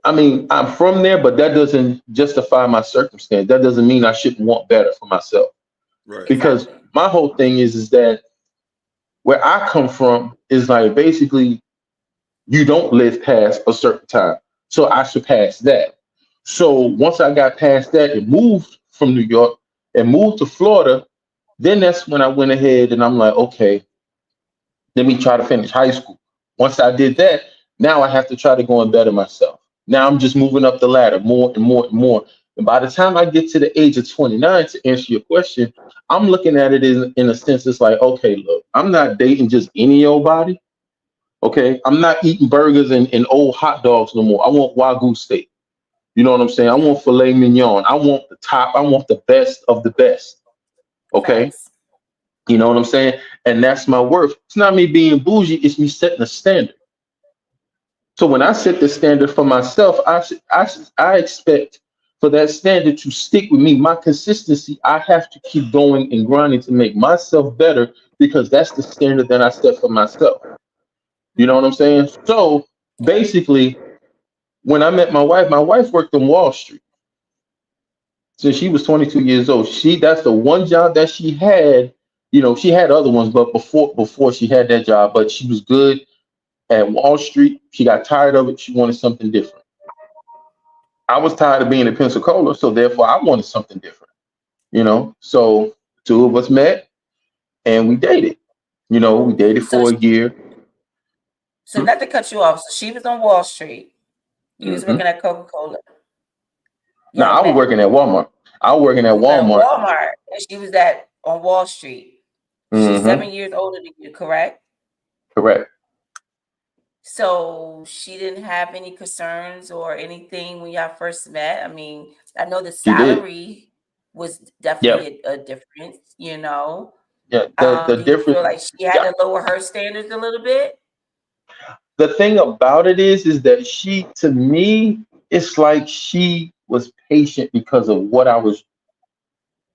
S4: I mean, I'm from there, but that doesn't justify my circumstance. That doesn't mean I shouldn't want better for myself.
S3: Right.
S4: Because
S2: Exactly.
S4: my whole thing is that where I come from is like basically you don't live past a certain time. So I surpassed that. So once I got past that and moved from New York and moved to Florida, then that's when I went ahead and I'm like, okay, let me try to finish high school. Once I did that, now I have to try to go and better myself. Now I'm just moving up the ladder more and more and more. And by the time I get to the age of 29, to answer your question, I'm looking at it in a sense, it's like, okay, look, I'm not dating just any old body. Okay. I'm not eating burgers and old hot dogs no more. I want Wagyu steak. You know what I'm saying? I want filet mignon. I want the top. I want the best of the best. Okay.
S2: Facts.
S4: You know what I'm saying? And that's my worth. It's not me being bougie, it's me setting a standard. So when I set the standard for myself, I expect for that standard to stick with me. My consistency, I have to keep going and grinding to make myself better because that's the standard that I set for myself. You know what I'm saying? So
S2: Yeah.
S4: basically, when I met my wife worked on Wall Street since she was 22 years old. That's the one job that she had. You know, she had other ones, but before she had that job, but she was good at Wall Street. She got tired of it. She wanted something different. I was tired of being in Pensacola, so therefore I wanted something different. You know, so two of us met and we dated. You know, we dated
S2: So,
S4: for a year.
S2: so not to cut you off. So she was on Wall Street. You was
S4: Hmm.
S2: working at Coca-Cola.
S4: No,
S2: Y'all
S4: I was
S2: met.
S4: working at Walmart. I was working at
S2: You was at
S4: Walmart.
S2: Walmart, and she was at on Wall Street. She's
S4: Hmm.
S2: 7 years older than you, correct?
S4: Correct.
S2: So she didn't have any concerns or anything when y'all first met. I mean, I know the
S4: She did.
S2: salary was
S4: Yeah.
S2: definitely a difference, you know.
S4: Yeah. The
S2: Do you feel
S4: difference.
S2: like she had
S4: Yeah.
S2: to lower her standards a little bit?
S4: The thing about it is that she, to me, it's like she was patient because of what I was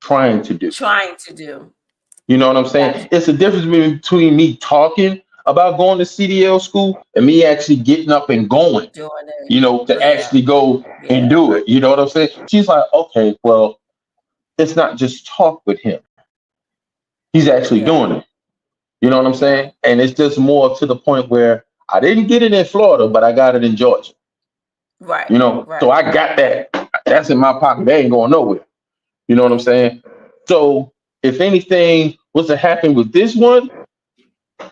S4: trying to do.
S2: Trying to do.
S4: You know what I'm saying?
S2: Gotcha.
S4: It's a difference between me talking about going to CDL school and me actually getting up and going,
S2: Doing it.
S4: you know, to
S2: Yeah.
S4: actually go and
S2: Yeah.
S4: do it. You know what I'm saying? She's like, okay, well, it's not just talk with him. He's actually
S2: Yeah.
S4: doing it. You know what I'm
S2: Yeah.
S4: saying? And it's just more to the point where I didn't get it in Florida, but I got it in Georgia.
S2: Right.
S4: You know, so
S2: Right.
S4: I got that. That's in my pocket. They ain't going nowhere. You know what I'm saying? So if anything was to happen with this one,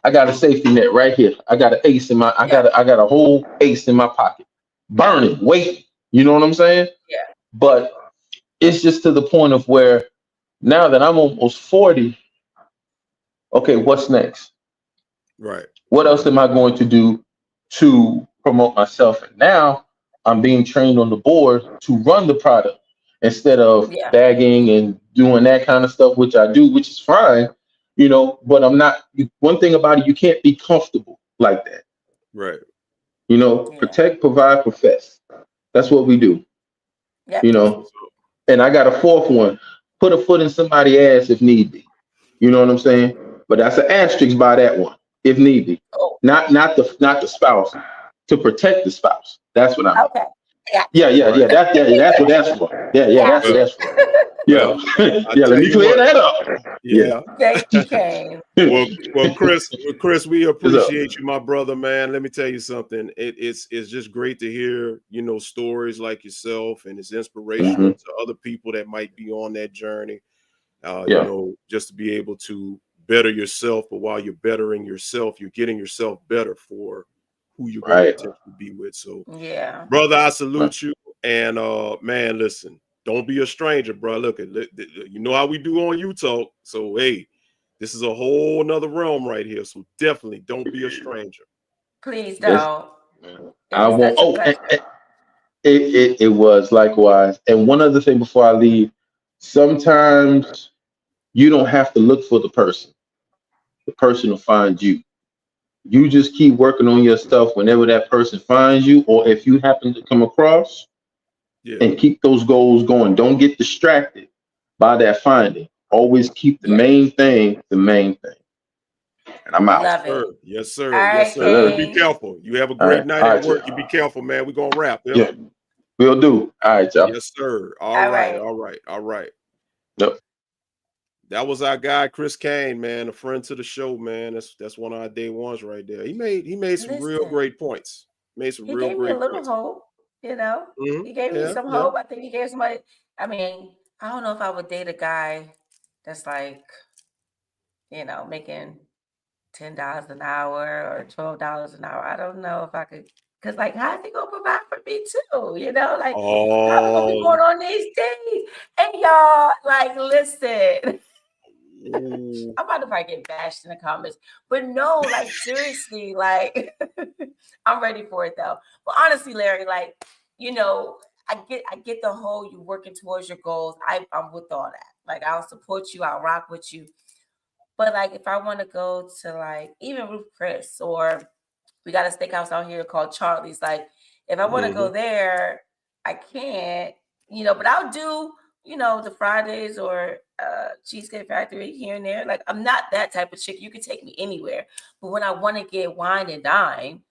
S4: I got a safety net right here. I got an ace in my.
S2: Yeah.
S4: I got a whole ace in my pocket, burning, waiting. You know what I'm saying?
S2: Yeah.
S4: But it's just to the point of where now that I'm almost 40, okay, what's next?
S3: Right.
S4: What else am I going to do to promote myself? And now I'm being trained on the board to run the product instead of
S2: Yeah.
S4: bagging and doing that kind of stuff, which I do, which is fine, you know, but I'm not. One thing about it, you can't be comfortable like that.
S3: Right.
S4: You know,
S2: Yeah.
S4: protect, provide, profess. That's what we do,
S2: Yep.
S4: you
S3: That's
S4: know.
S3: what's up.
S4: And I got a fourth one, put a foot in somebody's ass if need be. You know what I'm saying? But that's an asterisk by that one, if need be.
S2: Oh,
S4: Not the spouse, to protect the spouse. That's what I mean.
S2: okay. Yeah.
S4: Yeah.
S3: Right.
S4: That's what that's for. Yeah, that's what
S3: Well,
S4: that's for. Yeah.
S3: well, I
S4: Yeah, let
S3: tell
S4: me
S3: you
S4: clear
S3: what.
S4: that up. Yeah.
S3: Yeah.
S2: Thank you, Kane.
S3: Well, Chris, we
S4: What's up?
S3: appreciate you, my brother, man. Let me tell you something. It's just great to hear, stories like yourself, and it's inspirational
S4: Mhm.
S3: to other people that might be on that journey. Just to be able to better yourself. But while you're bettering yourself, you're getting yourself better for who you're going to potentially be with. So,
S2: yeah,
S3: brother, I salute you. And man, listen, don't be a stranger, bro. Look, you know how we do on You Talk. So, hey, this is a whole nother realm right here. So definitely don't be a stranger.
S2: please don't.
S4: I won't. Oh, it was likewise. And one other thing before I leave, sometimes you don't have to look for the person. The person will find you. You just keep working on your stuff whenever that person finds you, or if you happen to come across, and keep those goals going. Don't get distracted by that finding. Always keep the main thing the main thing. And I'm out.
S2: Love it.
S3: Yes, sir.
S2: All
S3: Yes,
S2: right,
S3: sir. You be careful. You have a great night at work. You be careful, man. We're gonna wrap.
S4: Yeah, we'll do. All right, y'all.
S3: Yes, sir. All right.
S4: Yep.
S3: That was our guy, Chris Kane, man, a friend to the show, man. That's one of our day ones right there. He made some real great points. Made some real great points.
S2: Hope, He gave me some hope. I think he gave somebody. I mean, I don't know if I would date a guy that's like, making $10 an hour or $12 an hour. I don't know if I could, because like, how's he gonna provide for me too? Like, how we gonna be going on these days? And y'all, like, listen. I'm about to probably get bashed in the comments, but no, like seriously, like I'm ready for it though. But honestly, Larry, like, I get the whole you working towards your goals. I'm with all that. Like, I'll support you, I'll rock with you. But like, if I want to go to like even Ruth Chris, or we got a steakhouse out here called Charlie's, like if I want to go there, I can't, but I'll do, the Fridays or Cheesecake Factory here and there. Like, I'm not that type of chick. You can take me anywhere. But when I want to get wine and dine,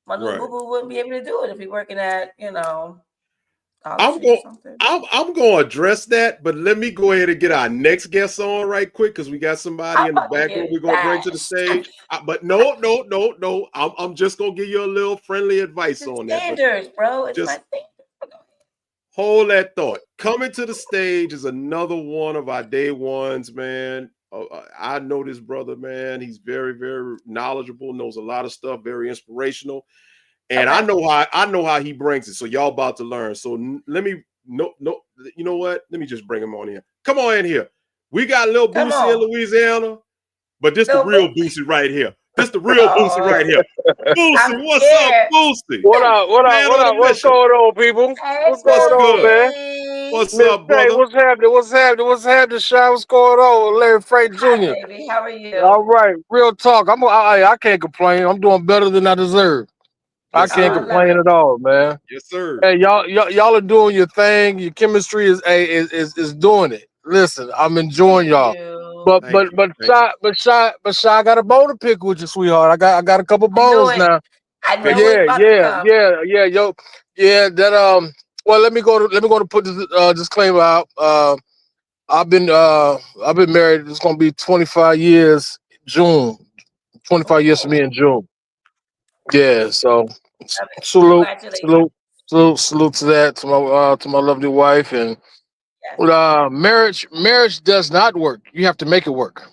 S2: my little boo-boo wouldn't be able to do it if he's working at,
S3: I'm going to address that, but let me go ahead and get our next guest on right quick, because we got somebody in the back room we're going to bring to the stage. But no. I'm just going to give you a little friendly advice on that.
S2: Standards, bro. It's my thing.
S3: Hold that thought. Coming to the stage is another one of our day ones, man. I know this brother, man. He's very, very knowledgeable, knows a lot of stuff, very inspirational. And I know how he brings it. So y'all about to learn. So let me you know what? Let me just bring him on here. Come on in here. We got Lil Boosie in Louisiana, but this the real Boosie right here. This the real Boosie right here. Boosie, what's up, Boosie?
S5: What up? What's going on, people? What's going on, man?
S3: What's up, brother?
S5: What's happening, Sean? What's going on? Larry Frank Jr.
S2: Hi, baby. How are you?
S5: All right, real talk. I can't complain. I'm doing better than I deserve. I can't complain at all, man.
S3: Yes, sir.
S5: Hey, y'all are doing your thing. Your chemistry is doing it. Listen, I'm enjoying y'all. But Shy, I got a bone to pick with you, sweetheart. I got a couple bones now.
S2: I know.
S5: Yeah. That Well, let me go to put this disclaimer out. I've been married. It's gonna be 25 years June. 25 years for me in June. Yeah. So salute to that, to my lovely wife. And marriage does not work. You have to make it work.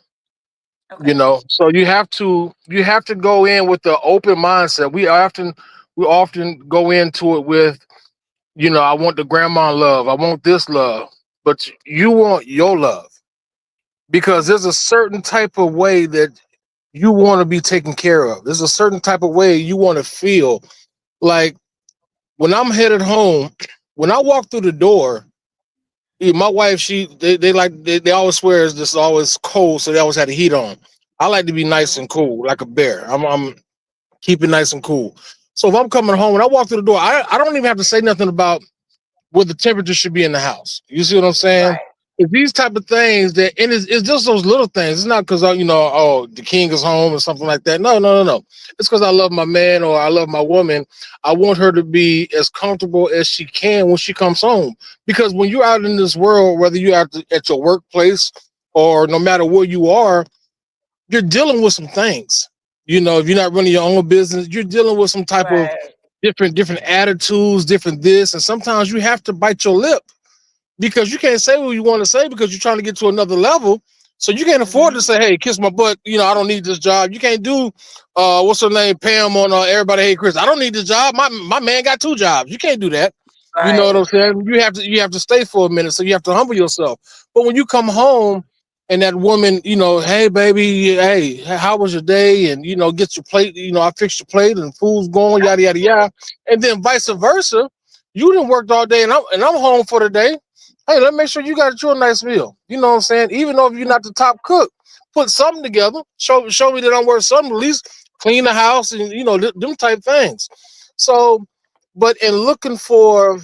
S5: Okay. So you have to go in with the open mindset. We often go into it with, I want the grandma love, I want this love, but you want your love, because there's a certain type of way that you want to be taken care of. There's a certain type of way you want to feel. Like when I'm headed home, when I walk through the door, my wife, they always swear it's just always cold, so they always had the heat on. I like to be nice and cool, like a bear. I'm keep it nice and cool. So if I'm coming home, when I walk through the door, I don't even have to say nothing about what the temperature should be in the house. You see what I'm saying? Right. It's these type of things and it's just those little things. It's not because the king is home or something like that. No. It's because I love my man or I love my woman. I want her to be as comfortable as she can when she comes home. Because when you're out in this world, whether you're at your workplace or no matter where you are, you're dealing with some things. If you're not running your own business, you're dealing with some type of different attitudes, different this, and sometimes you have to bite your lip because you can't say what you want to say because you're trying to get to another level. So you can't afford to say, "Hey, kiss my butt." I don't need this job. You can't do, what's her name, Pam on Everybody Hate Chris. I don't need this job. My man got 2 jobs. You can't do that. You know what I'm saying? You have to stay for a minute. So you have to humble yourself. But when you come home and that woman, hey baby, hey, how was your day? And get your plate. I fixed your plate and food's going, yada yada yada. And then vice versa. You didn't work all day and I'm home for the day. Hey, let me make sure you got you a nice meal. You know what I'm saying? Even though if you're not the top cook, put something together. Show me that I'm worth something. At least clean the house and them type things. So, but in looking for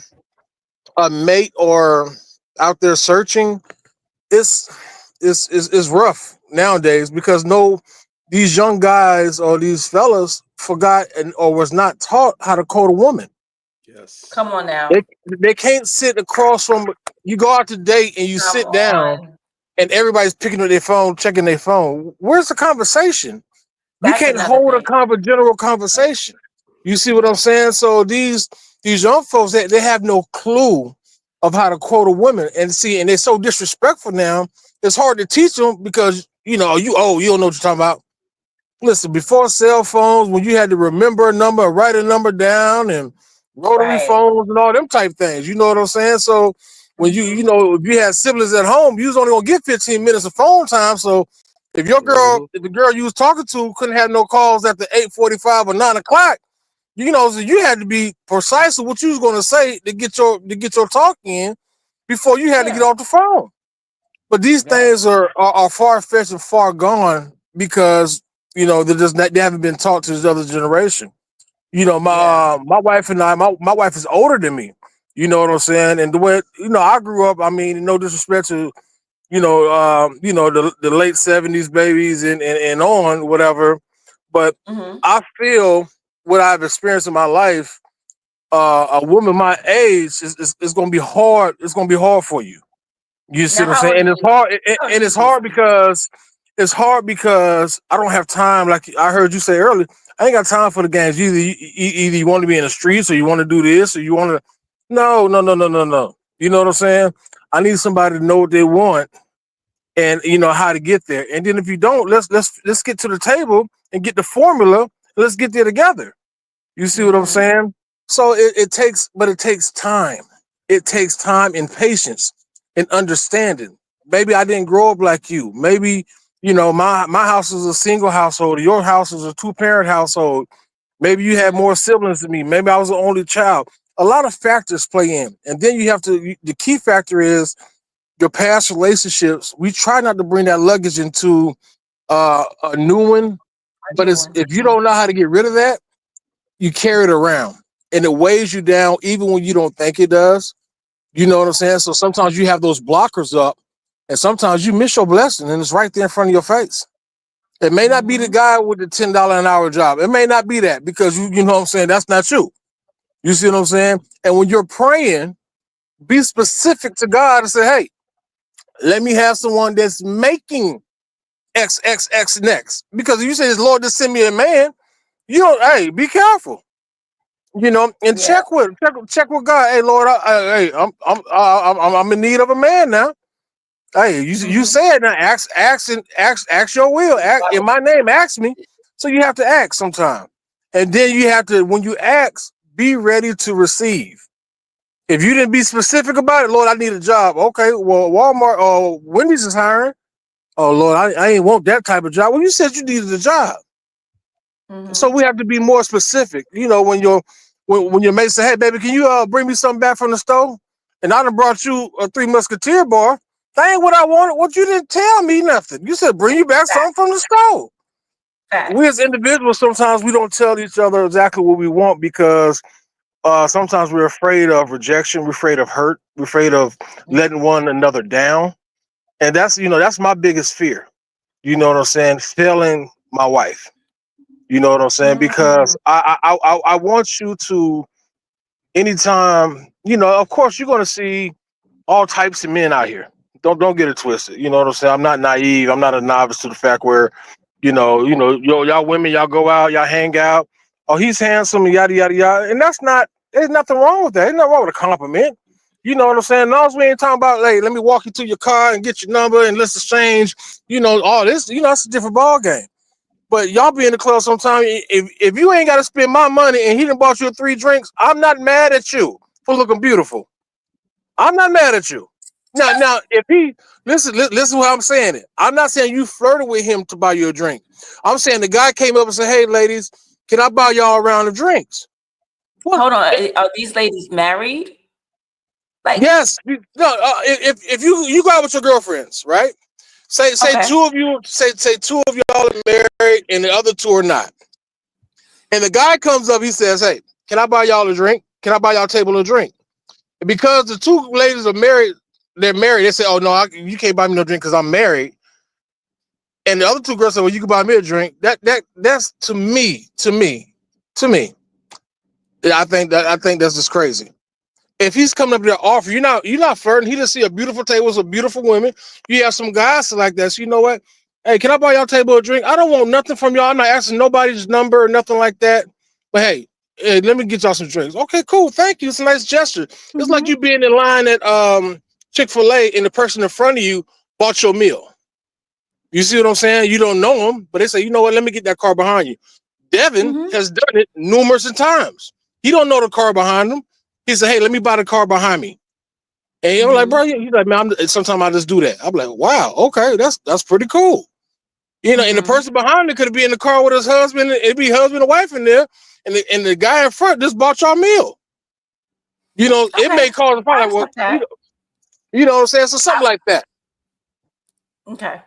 S5: a mate or out there searching, it's rough nowadays because these young guys or these fellas forgot or was not taught how to court a woman.
S3: Yes.
S2: Come on now.
S5: They can't sit across from. You go out to date and you sit down and everybody's picking up their phone, checking their phone. Where's the conversation? You can't hold a general conversation. You see what I'm saying? So these young folks, they have no clue of how to quote a woman and they're so disrespectful now. It's hard to teach them because you don't know what you're talking about. Listen, before cell phones, when you had to remember a number, write a number down, and rotary phones and all them type things, you know what I'm saying? So when if you had siblings at home, you was only gonna get 15 minutes of phone time. So if if the girl you was talking to couldn't have no calls after 8:45 or 9 o'clock, so you had to be precise with what you was gonna say to get your talk in before you had to get off the phone. But these things are far fetched and far gone because they haven't been taught to this other generation. My wife and my wife is older than me. You know what I'm saying? And the way I grew up, I mean, no disrespect to the late 70s babies and on whatever, but I feel what I've experienced in my life, a woman my age is going to be hard. It's going to be hard for you. You see what I'm saying? And it's hard. And it's hard because I don't have time. Like I heard you say earlier, I ain't got time for the games. Either you want to be in the streets or you want to do this or you want to. No. You know what I'm saying? I need somebody to know what they want and how to get there. And then if you don't, let's get to the table and get the formula. Let's get there together. You see what I'm saying? So it takes time. It takes time and patience and understanding. Maybe I didn't grow up like you. Maybe my house is a single household. Your house is a 2-parent household. Maybe you had more siblings than me. Maybe I was the only child. A lot of factors play in, and then you have to. The key factor is your past relationships. We try not to bring that luggage into a new one, but if you don't know how to get rid of that, you carry it around, and it weighs you down even when you don't think it does. You know what I'm saying? So sometimes you have those blockers up, and sometimes you miss your blessing, and it's right there in front of your face. It may not be the guy with the $10 an hour job. It may not be that because you know what I'm saying? That's not you. You see what I'm saying? And when you're praying, be specific to God and say, hey, let me have someone that's making XXX next. Because if you say, Lord, just send me a man, hey, be careful. And check with God. Hey, Lord, I'm in need of a man now. Hey, you said now, ask your will. In my name, ask me. So you have to ask sometime. And then you have to, when you ask, be ready to receive. If you didn't be specific about it, Lord, I need a job. Okay, well, Walmart or Wendy's is hiring. Oh, Lord, I ain't want that type of job. Well, you said you needed a job. So we have to be more specific. When your mate say, hey, baby, can you bring me something back from the store? And I done brought you a 3 Musketeer bar. That ain't what I wanted. What you didn't tell me nothing. You said bring you back something from the store. We as individuals, sometimes we don't tell each other exactly what we want because sometimes we're afraid of rejection. We're afraid of hurt. We're afraid of letting one another down. And that's my biggest fear. You know what I'm saying? Failing my wife. You know what I'm saying? Because I want you to, anytime, of course you're going to see all types of men out here. Don't get it twisted. You know what I'm saying? I'm not naive. I'm not a novice to the fact where, y'all women, y'all go out, y'all hang out. Oh, he's handsome and yada, yada, yada. And there's nothing wrong with that. There's nothing wrong with a compliment. You know what I'm saying? No, we ain't talking about, like, let me walk you to your car and get your number and let's exchange, all this, it's a different ball game. But y'all be in the club sometime. If you ain't got to spend my money and he done bought you 3 drinks, I'm not mad at you for looking beautiful. I'm not mad at you. Now, if he listen what I'm saying. I'm not saying you flirted with him to buy you a drink. I'm saying the guy came up and said, "Hey, ladies, can I buy y'all a round of drinks?" What?
S2: Hold on, are these ladies married? Like,
S5: Yes. If you go out with your girlfriends, right? Say
S2: okay.
S5: two of you, say 2 of y'all are married and the other 2 are not. And the guy comes up, he says, "Hey, can I buy y'all a drink? Can I buy y'all a table a drink?" And because the 2 ladies are married, they're married. They say, "Oh no, you can't buy me no drink because I'm married." And the other 2 girls say, "Well, you can buy me a drink." That's to me. I think that's just crazy. If he's coming up there offer, you're not flirting. He just see a beautiful table with some beautiful women. You have some guys like that. So you know what? Hey, can I buy y'all table a drink? I don't want nothing from y'all. I'm not asking nobody's number or nothing like that. But hey, let me get y'all some drinks. Okay, cool. Thank you. It's a nice gesture. It's like you being in line at Chick-fil-A and the person in front of you bought your meal. You see what I'm saying? You don't know them, but they say, you know what? Let me get that car behind you. Devin has done it numerous times. He don't know the car behind him. He said, "Hey, let me buy the car behind me." And I'm like, "Bro," he's like, "Man, sometimes I just do that." I'm like, "Wow, okay, that's pretty cool." And the person behind it could be in the car with his husband. It'd be husband and wife in there, and the guy in front just bought y'all meal. It may cause a problem. Well, you know what I'm saying? So something like that.
S2: Okay.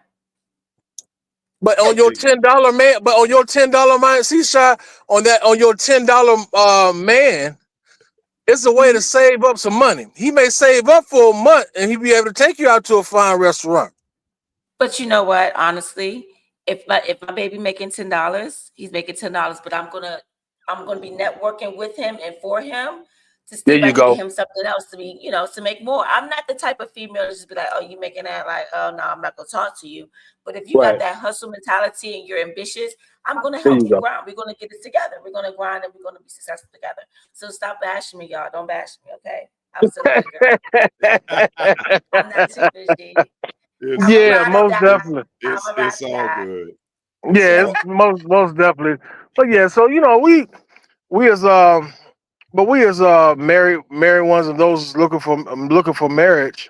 S5: But on your $10 man, man, see, Shy, on your $10 man, it's a way to save up some money. He may save up for a month and he'll be able to take you out to a fine restaurant.
S2: But you know what? Honestly, if my baby making $10, he's making $10. But I'm gonna be networking with him and for him to see if I can get him something else to be, to make more. I'm not the type of female to just be like, "Oh, you making that?" Like, "Oh no, I'm not gonna talk to you." But if you got that hustle mentality and you're ambitious, I'm gonna help you grind. We're gonna get it together. We're gonna grind and we're gonna be successful together. So stop bashing me, y'all. Don't bash me, okay? I'm still a girl. I'm not too busy.
S5: Yeah, most definitely.
S3: It's all good.
S5: Yeah, it's most definitely. But yeah, so we as married ones and those looking for marriage,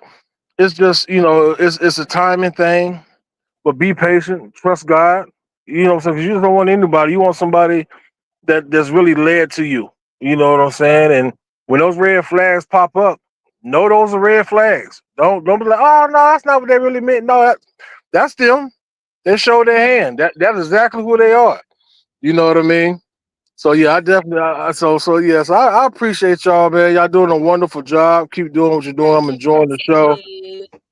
S5: it's just it's a timing thing. But be patient, trust God. You know what I'm saying? 'Cause you just don't want anybody. You want somebody that's really led to you. You know what I'm saying? And when those red flags pop up, know those are red flags. Don't be like, "Oh no, that's not what they really meant." No, that's them. They show their hand. That's exactly who they are. You know what I mean? So yeah, I definitely so yes, I appreciate y'all, man. Y'all doing a wonderful job. Keep doing what you're doing. I'm enjoying the show.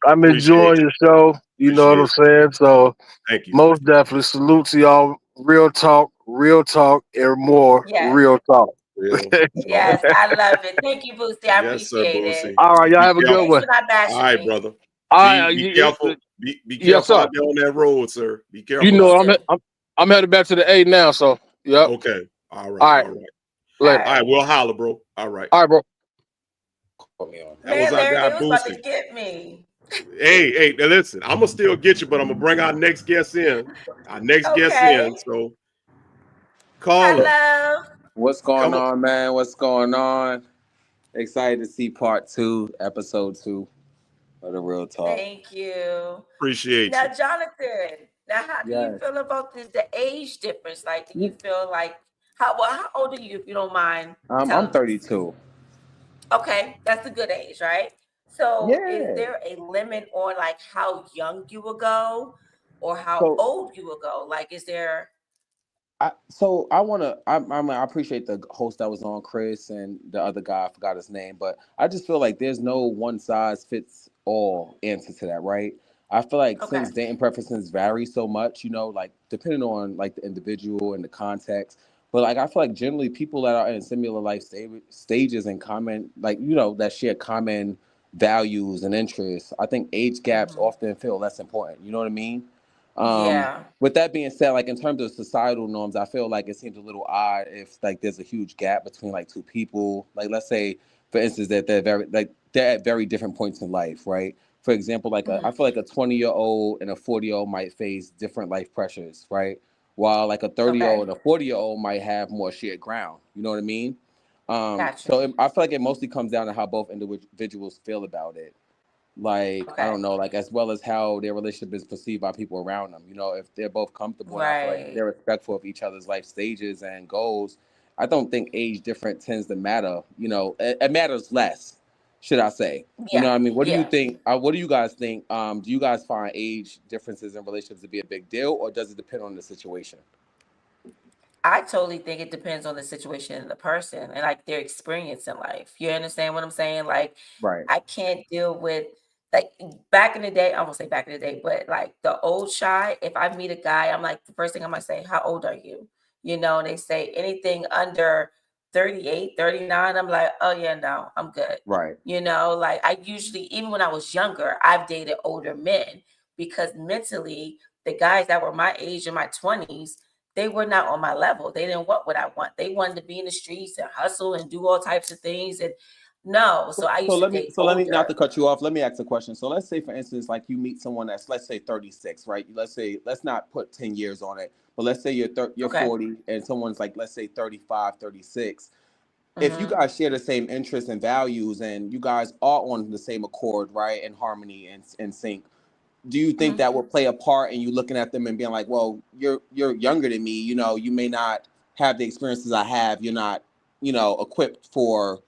S5: I'm enjoying your show. You know what I'm saying? So
S3: thank you.
S5: Most definitely salute to y'all. Real talk, and more real talk.
S2: Yes, I love it. Thank you, Boosie. I appreciate it.
S5: All right, y'all have a good one.
S3: All right, brother.
S5: All right,
S3: be careful. Be
S5: yes,
S3: careful out there on that road, sir. Be careful.
S5: You know, I'm headed back to the A now, so yep.
S3: Okay. All right.
S5: All right.
S3: Later. All right, we'll holler, bro. All right.
S5: All right, bro.
S3: That was our guy,
S2: Boosie. About to get me.
S3: Hey, now listen, I'm gonna still get you, but I'm gonna bring our next guest in. So caller.
S2: Hello.
S6: What's going on, man? What's going on? Excited to see part 2, episode 2 of the Real Talk.
S2: Thank you.
S3: Appreciate
S2: now,
S3: you.
S2: Now, Jonathan, how do you feel about the age difference? Like, do you feel like how old are you, if you don't mind?
S6: I'm 32.
S2: Okay, that's a good age, right? So, is there a limit on like how young you will go, or how old you will go? Like, is there?
S6: I appreciate the host that was on, Chris, and the other guy, I forgot his name, but I just feel like there's no one size fits all answer to that, right? I feel like since dating preferences vary so much, like depending on like the individual and the context, but like I feel like generally people that are in similar life stages and common, like that share common values and interests, I think age gaps often feel less important. You know what I mean? With that being said, like in terms of societal norms, I feel like it seems a little odd if like there's a huge gap between like 2 people. Like let's say, for instance, that they're very like they're at very different points in life, right? For example, like I feel like a 20-year-old and a 40-year-old might face different life pressures, right? While like a 30-year-old and a 40-year-old might have more shared ground. You know what I mean?
S2: Gotcha.
S6: So I feel like it mostly comes down to how both individuals feel about it. Like, I
S2: Okay.
S6: don't know, like as well as how their relationship is perceived by people around them. You know, if they're both comfortable and I feel like
S2: Right.
S6: they're respectful of each other's life stages and goals, I don't think age difference tends to matter. You know, it matters less, should I say. You know
S2: Yeah.
S6: what I mean? What do you
S2: Yeah.
S6: think? What do you guys think? Do you guys find age differences in relationships to be a big deal, or does it depend on the situation?
S2: I totally think it depends on the situation and the person and like their experience in life. You understand what I'm saying? Like,
S6: Right.
S2: I can't deal with like back in the day. I won't say back in the day, but like the old shy. If I meet a guy, I'm like the first thing I'm gonna say, "How old are you?" You know, and they say anything under 38, 39. I'm like, "Oh yeah, no, I'm good."
S6: Right.
S2: You know, like I usually, even when I was younger, I've dated older men because mentally, the guys that were my age in my 20s, they were not on my level. They didn't want what I want. They wanted to be in the streets and hustle and do all types of things. And no, so I
S6: So
S2: used to
S6: let me
S2: date
S6: so let me not
S2: older.
S6: to cut you off. Let me ask a question. So let's say for instance, like you meet someone that's let's say 36, right? Let's not put 10 years on it, but let's say you're
S2: Okay.
S6: 40 and someone's like let's say 35, 36. If you
S2: Hmm.
S6: guys share the same interests and values and you guys are on the same accord, right, in harmony and in sync, do you think
S2: Hmm.
S6: that will play a part in you looking at them and being like, well, you're younger than me, you know, you may not have the experiences I have, you're not, you know, equipped for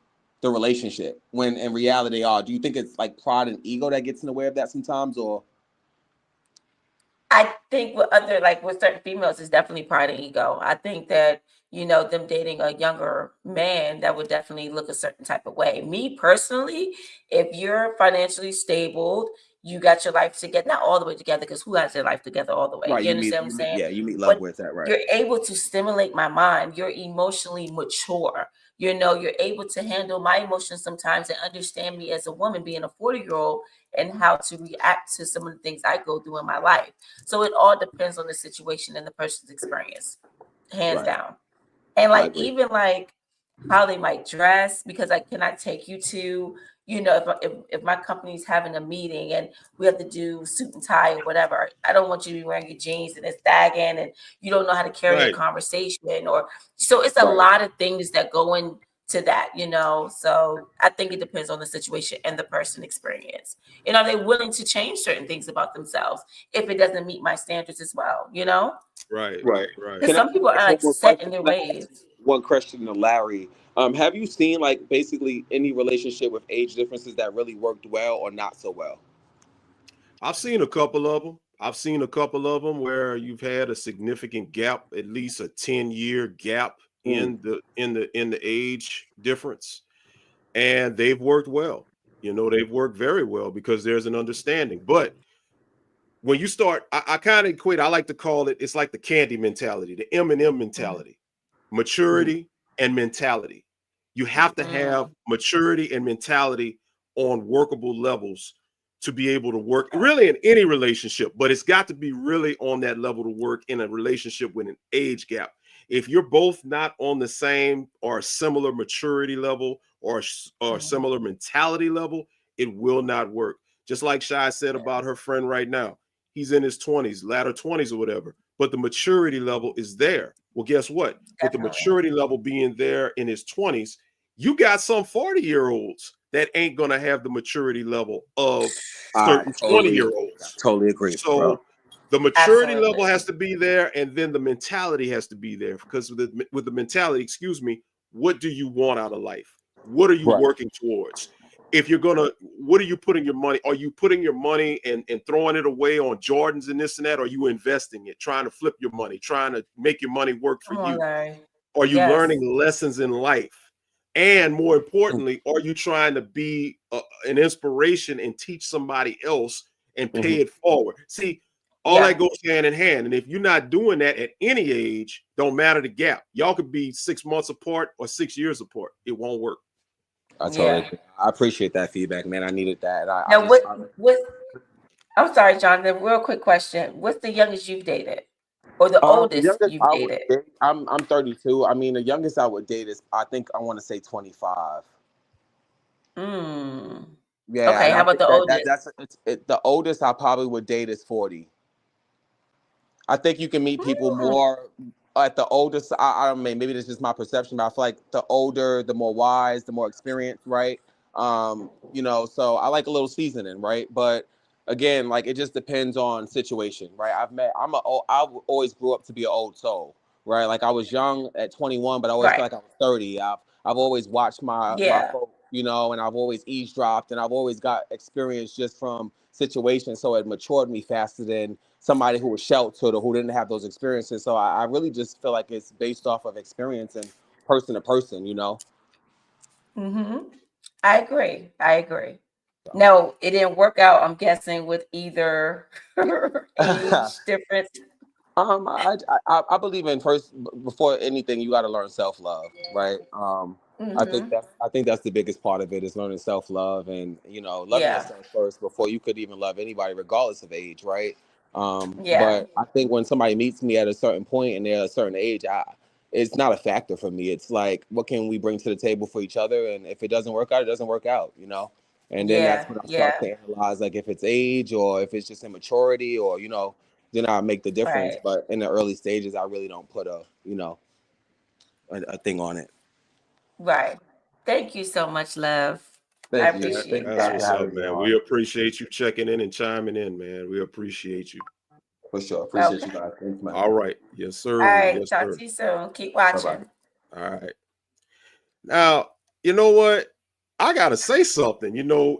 S6: the relationship, when in reality they are? Do you think it's like pride and ego that gets in the way of that sometimes, or?
S2: I think with other, like with certain females, it's definitely pride and ego. I think that, you know, them dating a younger man, that would definitely look a certain type of way. Me personally, if you're financially stable, you got your life together, not all the way together, because who has their life together all the way?
S6: Right,
S2: You understand what I'm saying?
S6: yeah, you meet love
S2: But
S6: with that, right?
S2: you're able to stimulate my mind. You're emotionally mature. You know, you're able to handle my emotions sometimes and understand me as a woman, being a 40-year-old, and how to react to some of the things I go through in my life. So it all depends on the situation and the person's experience, hands
S6: Right,
S2: down. And
S6: I
S2: like
S6: agree.
S2: even like how they might dress, because I cannot take you to, you know, if my company's having a meeting and we have to do suit and tie or whatever, I don't want you to be wearing your jeans and it's sagging and you don't know how to carry a
S3: Right.
S2: conversation, or so it's a
S6: Right.
S2: lot of things that go into that, you know. So I think it depends on the situation and the person experience. And are they willing to change certain things about themselves if it doesn't meet my standards as well, you know?
S3: Right.
S6: Right.
S3: Right.
S2: Because
S6: Can I
S2: some people are
S6: ask one
S2: like
S6: more
S2: set
S6: question?
S2: in their
S6: Can I ask
S2: ways.
S6: one question to Larry? Have you seen like basically any relationship with age differences that really worked well or not so well?
S3: I've seen a couple of them. I've seen a couple of them where you've had a significant gap, at least a 10-year gap
S6: Mm.
S3: in the age difference, and they've worked well. You know, they've worked very well because there's an understanding. But when you start, I kind of equate, I like to call it, it's like the candy mentality, the M&M
S2: Mhm.
S3: mentality,
S6: Mm.
S3: maturity and mentality. You have to have
S2: Mm.
S3: maturity and mentality on workable levels to be able to work really in any relationship, but it's got to be really on that level to work in a relationship with an age gap. If you're both not on the same or similar maturity level or
S2: Mhm.
S3: similar mentality level, it will not work. Just like Shai said about her friend right now, he's in his 20s, latter 20s or whatever, but the maturity level is there. Well, guess what? With the
S2: Definitely.
S3: maturity level being there in his 20s, you got some 40-year-olds that ain't going to have the maturity level of
S6: I
S3: certain
S6: totally agree. I
S3: 20-year-olds.
S6: totally agree, bro.
S3: So the maturity level
S2: Absolutely.
S3: has to be there, and then the mentality has to be there, because with the mentality, excuse me, what do you want out of life? What are you
S6: Right.
S3: working towards? If you're gonna, what are you putting your money? Are you putting your money and throwing it away on Jordans and this and that? Or are you investing it, trying to flip your money, trying to make your money work for
S2: Come on,
S3: you?
S2: Larry.
S3: Are you
S2: Yes.
S3: learning lessons in life? And more importantly, are you trying to be an inspiration and teach somebody else and
S6: Mm-hmm.
S3: pay it forward? See, all
S2: Yeah.
S3: that goes hand in hand. And if you're not doing that at any age, don't matter the gap. Y'all could be 6 months apart or 6 years apart. It won't work.
S6: I totally
S2: Yeah.
S6: agree. I appreciate that feedback, man. I needed that. And I
S2: Now,
S6: just
S2: what? I'm sorry, Jonathan. Real quick question: what's the youngest you've dated, or the
S6: the
S2: oldest
S6: youngest
S2: you've
S6: I would
S2: dated?
S6: date, I'm 32. I mean, the youngest I would date is I think I want to say 25.
S2: Mm.
S6: Yeah,
S2: Okay,
S6: and
S2: how
S6: I
S2: about
S6: think
S2: the
S6: that,
S2: oldest?
S6: the oldest I probably would date is 40. I think you can meet people
S2: Mm.
S6: more at the oldest. I don't mean, maybe that's just my perception, but I feel like the older, the more wise, the more experienced, right? So I like a little seasoning, right? But again, like it just depends on situation, right? I always grew up to be an old soul, right? Like I was young at 21, but I always felt
S2: Right.
S6: like I was 30. I've always watched my
S2: Yeah.
S6: folk, and I've always eavesdropped, and I've always got experience just from situations, so it matured me faster than somebody who was sheltered or who didn't have those experiences. So I really just feel like it's based off of experience and person to person.
S2: Mm-hmm. I agree. I agree. No, it didn't work out, I'm guessing, with either age difference.
S6: I believe in first before anything you got to learn self love, right?
S2: Mm-hmm.
S6: I think that's the biggest part of it is learning self love and loving
S2: Yeah.
S6: yourself first before you could even love anybody, regardless of age, right?
S2: Yeah.
S6: But I think when somebody meets me at a certain point and they're a certain age, it's not a factor for me. It's like what can we bring to the table for each other, and if it doesn't work out, it doesn't work out. And then that's
S2: Yeah.
S6: when I start
S2: Yeah.
S6: to analyze like if it's age or if it's just immaturity or then I make the difference.
S2: Right.
S6: But in the early stages, I really don't put a thing on it.
S2: Right. Thank you so much, love. I
S6: Thank you. Thank
S2: appreciate
S6: you
S3: That's
S6: guys
S2: that.
S6: for
S3: what's up,
S6: having me
S3: man.
S6: on.
S3: We appreciate you checking in and chiming in, man. We appreciate you.
S6: For sure. Appreciate
S2: Okay.
S6: you guys. Thanks, man.
S3: All right. Yes,
S2: All
S3: sir.
S2: right.
S3: Yes,
S2: Talk
S3: sir.
S2: to you soon. Keep
S6: Bye bye.
S2: watching.
S3: All right. Now, you know what? I got to say something.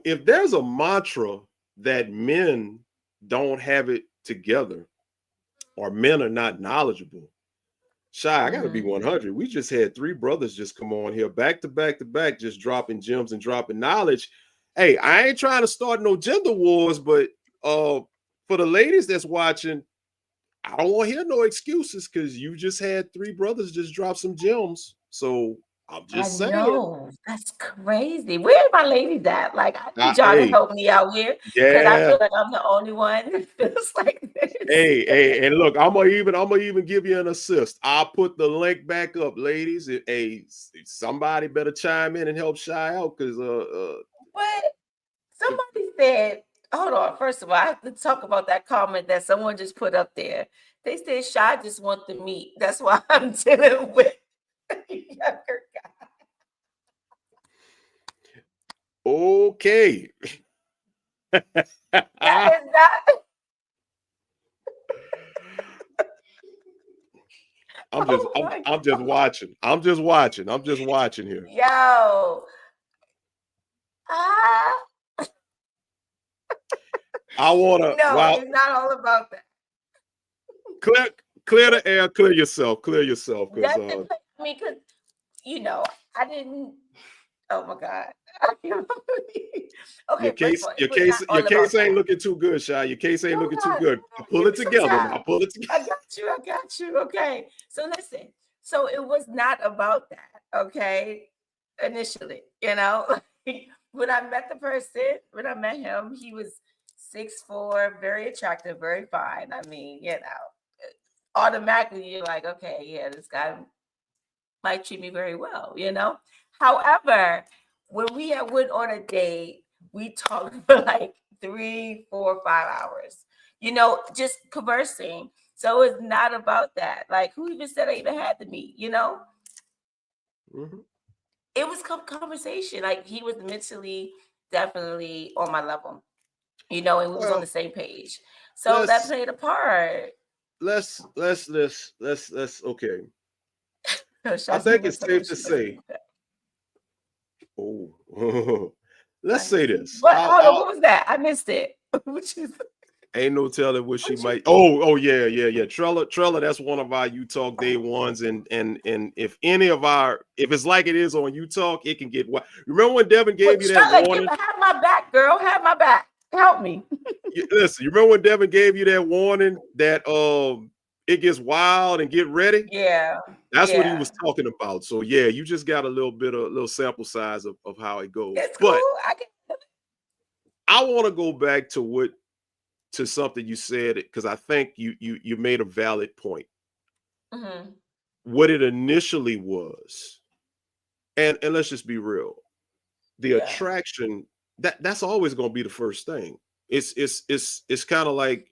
S3: If there's a mantra that men don't have it together or men are not knowledgeable, Shy, I got to be
S2: Mm-hmm.
S3: 100. We just had three brothers just come on here back to back to back, just dropping gems and dropping knowledge. Hey, I ain't trying to start no gender wars, but for the ladies that's watching, I don't want to hear no excuses because you just had three brothers just drop some gems. So I'm
S2: I
S3: just saying.
S2: know. That's crazy. Where my ladies at? Like, I need y'all to
S3: Hey,
S2: help me out here because I
S3: yeah.
S2: feel like I'm the only one that feels like this.
S3: Hey, and look, I'm gonna even give you an assist. I'll put the link back up, ladies. Somebody better chime in and help Shy out because
S2: But somebody said, hold on. First of all, I have to talk about that comment that someone just put up there. They said Shy just want the meat. That's why I'm dealing with a younger guy.
S3: okay.
S2: That is not.
S3: I'm just
S2: Oh
S3: I'm,
S2: my
S3: I'm just watching. I'm just watching here.
S2: Yo. Ah.
S3: I wanna
S2: No, it's not all about that.
S3: clear the air, clear yourself, because
S2: That's the I mean, because I didn't. Oh my God.
S3: your
S2: Okay, first of
S3: case,
S2: all, it
S3: your
S2: was not
S3: case, your
S2: all about
S3: case ain't
S2: that.
S3: looking too good, Shy. Your case ain't
S2: No,
S3: looking too
S2: God,
S3: good. I'll pull
S2: give
S3: it
S2: me some
S3: together
S2: time.
S3: now. Pull it together.
S2: I got you. I got you. Okay. So listen. So it was not about that. Okay. Initially, when I met the person, when I met him, he was 6'4", very attractive, very fine. I mean, automatically you're like, okay, yeah, this guy might treat me very well. However, when we had went on a date, we talked for like 3, 4, 5 hours, just conversing. So it's not about that. Like, who even said I even had to meet?
S3: Mhm.
S2: It was conversation. Like, he was mentally definitely on my level, and we was on the
S3: Well,
S2: same page. So that
S3: let's
S2: played a part.
S3: let's okay. I
S2: Shots
S3: think
S2: moving
S3: it's safe
S2: toes.
S3: to
S2: She doesn't
S3: say.
S2: know that.
S3: Oh, let's
S2: Like,
S3: say this.
S2: what?
S3: I'll,
S2: Hold on, what
S3: I'll
S2: was that? I missed it. Which is
S3: ain't no telling what she
S2: what you
S3: might. Oh, yeah. Trella, that's one of our U Talk day ones, and if if it's like it is on U Talk, it can get what. Remember when Devin
S2: what
S3: gave you that
S2: Charlotte,
S3: warning?
S2: have my back, girl. Have my back. Help me.
S3: Listen, you remember when Devin gave you that warning that it gets wild and get ready?
S2: Yeah.
S3: That's what he
S2: Yeah.
S3: was talking about. So yeah, you just got a little sample size of how it goes.
S2: It's cool.
S3: But
S2: I can
S3: I want to go back to something you said because I think you made a valid point.
S2: hmm
S3: What it initially was, and let's just be real. the attraction, that's always going to be the first thing. It's kind of like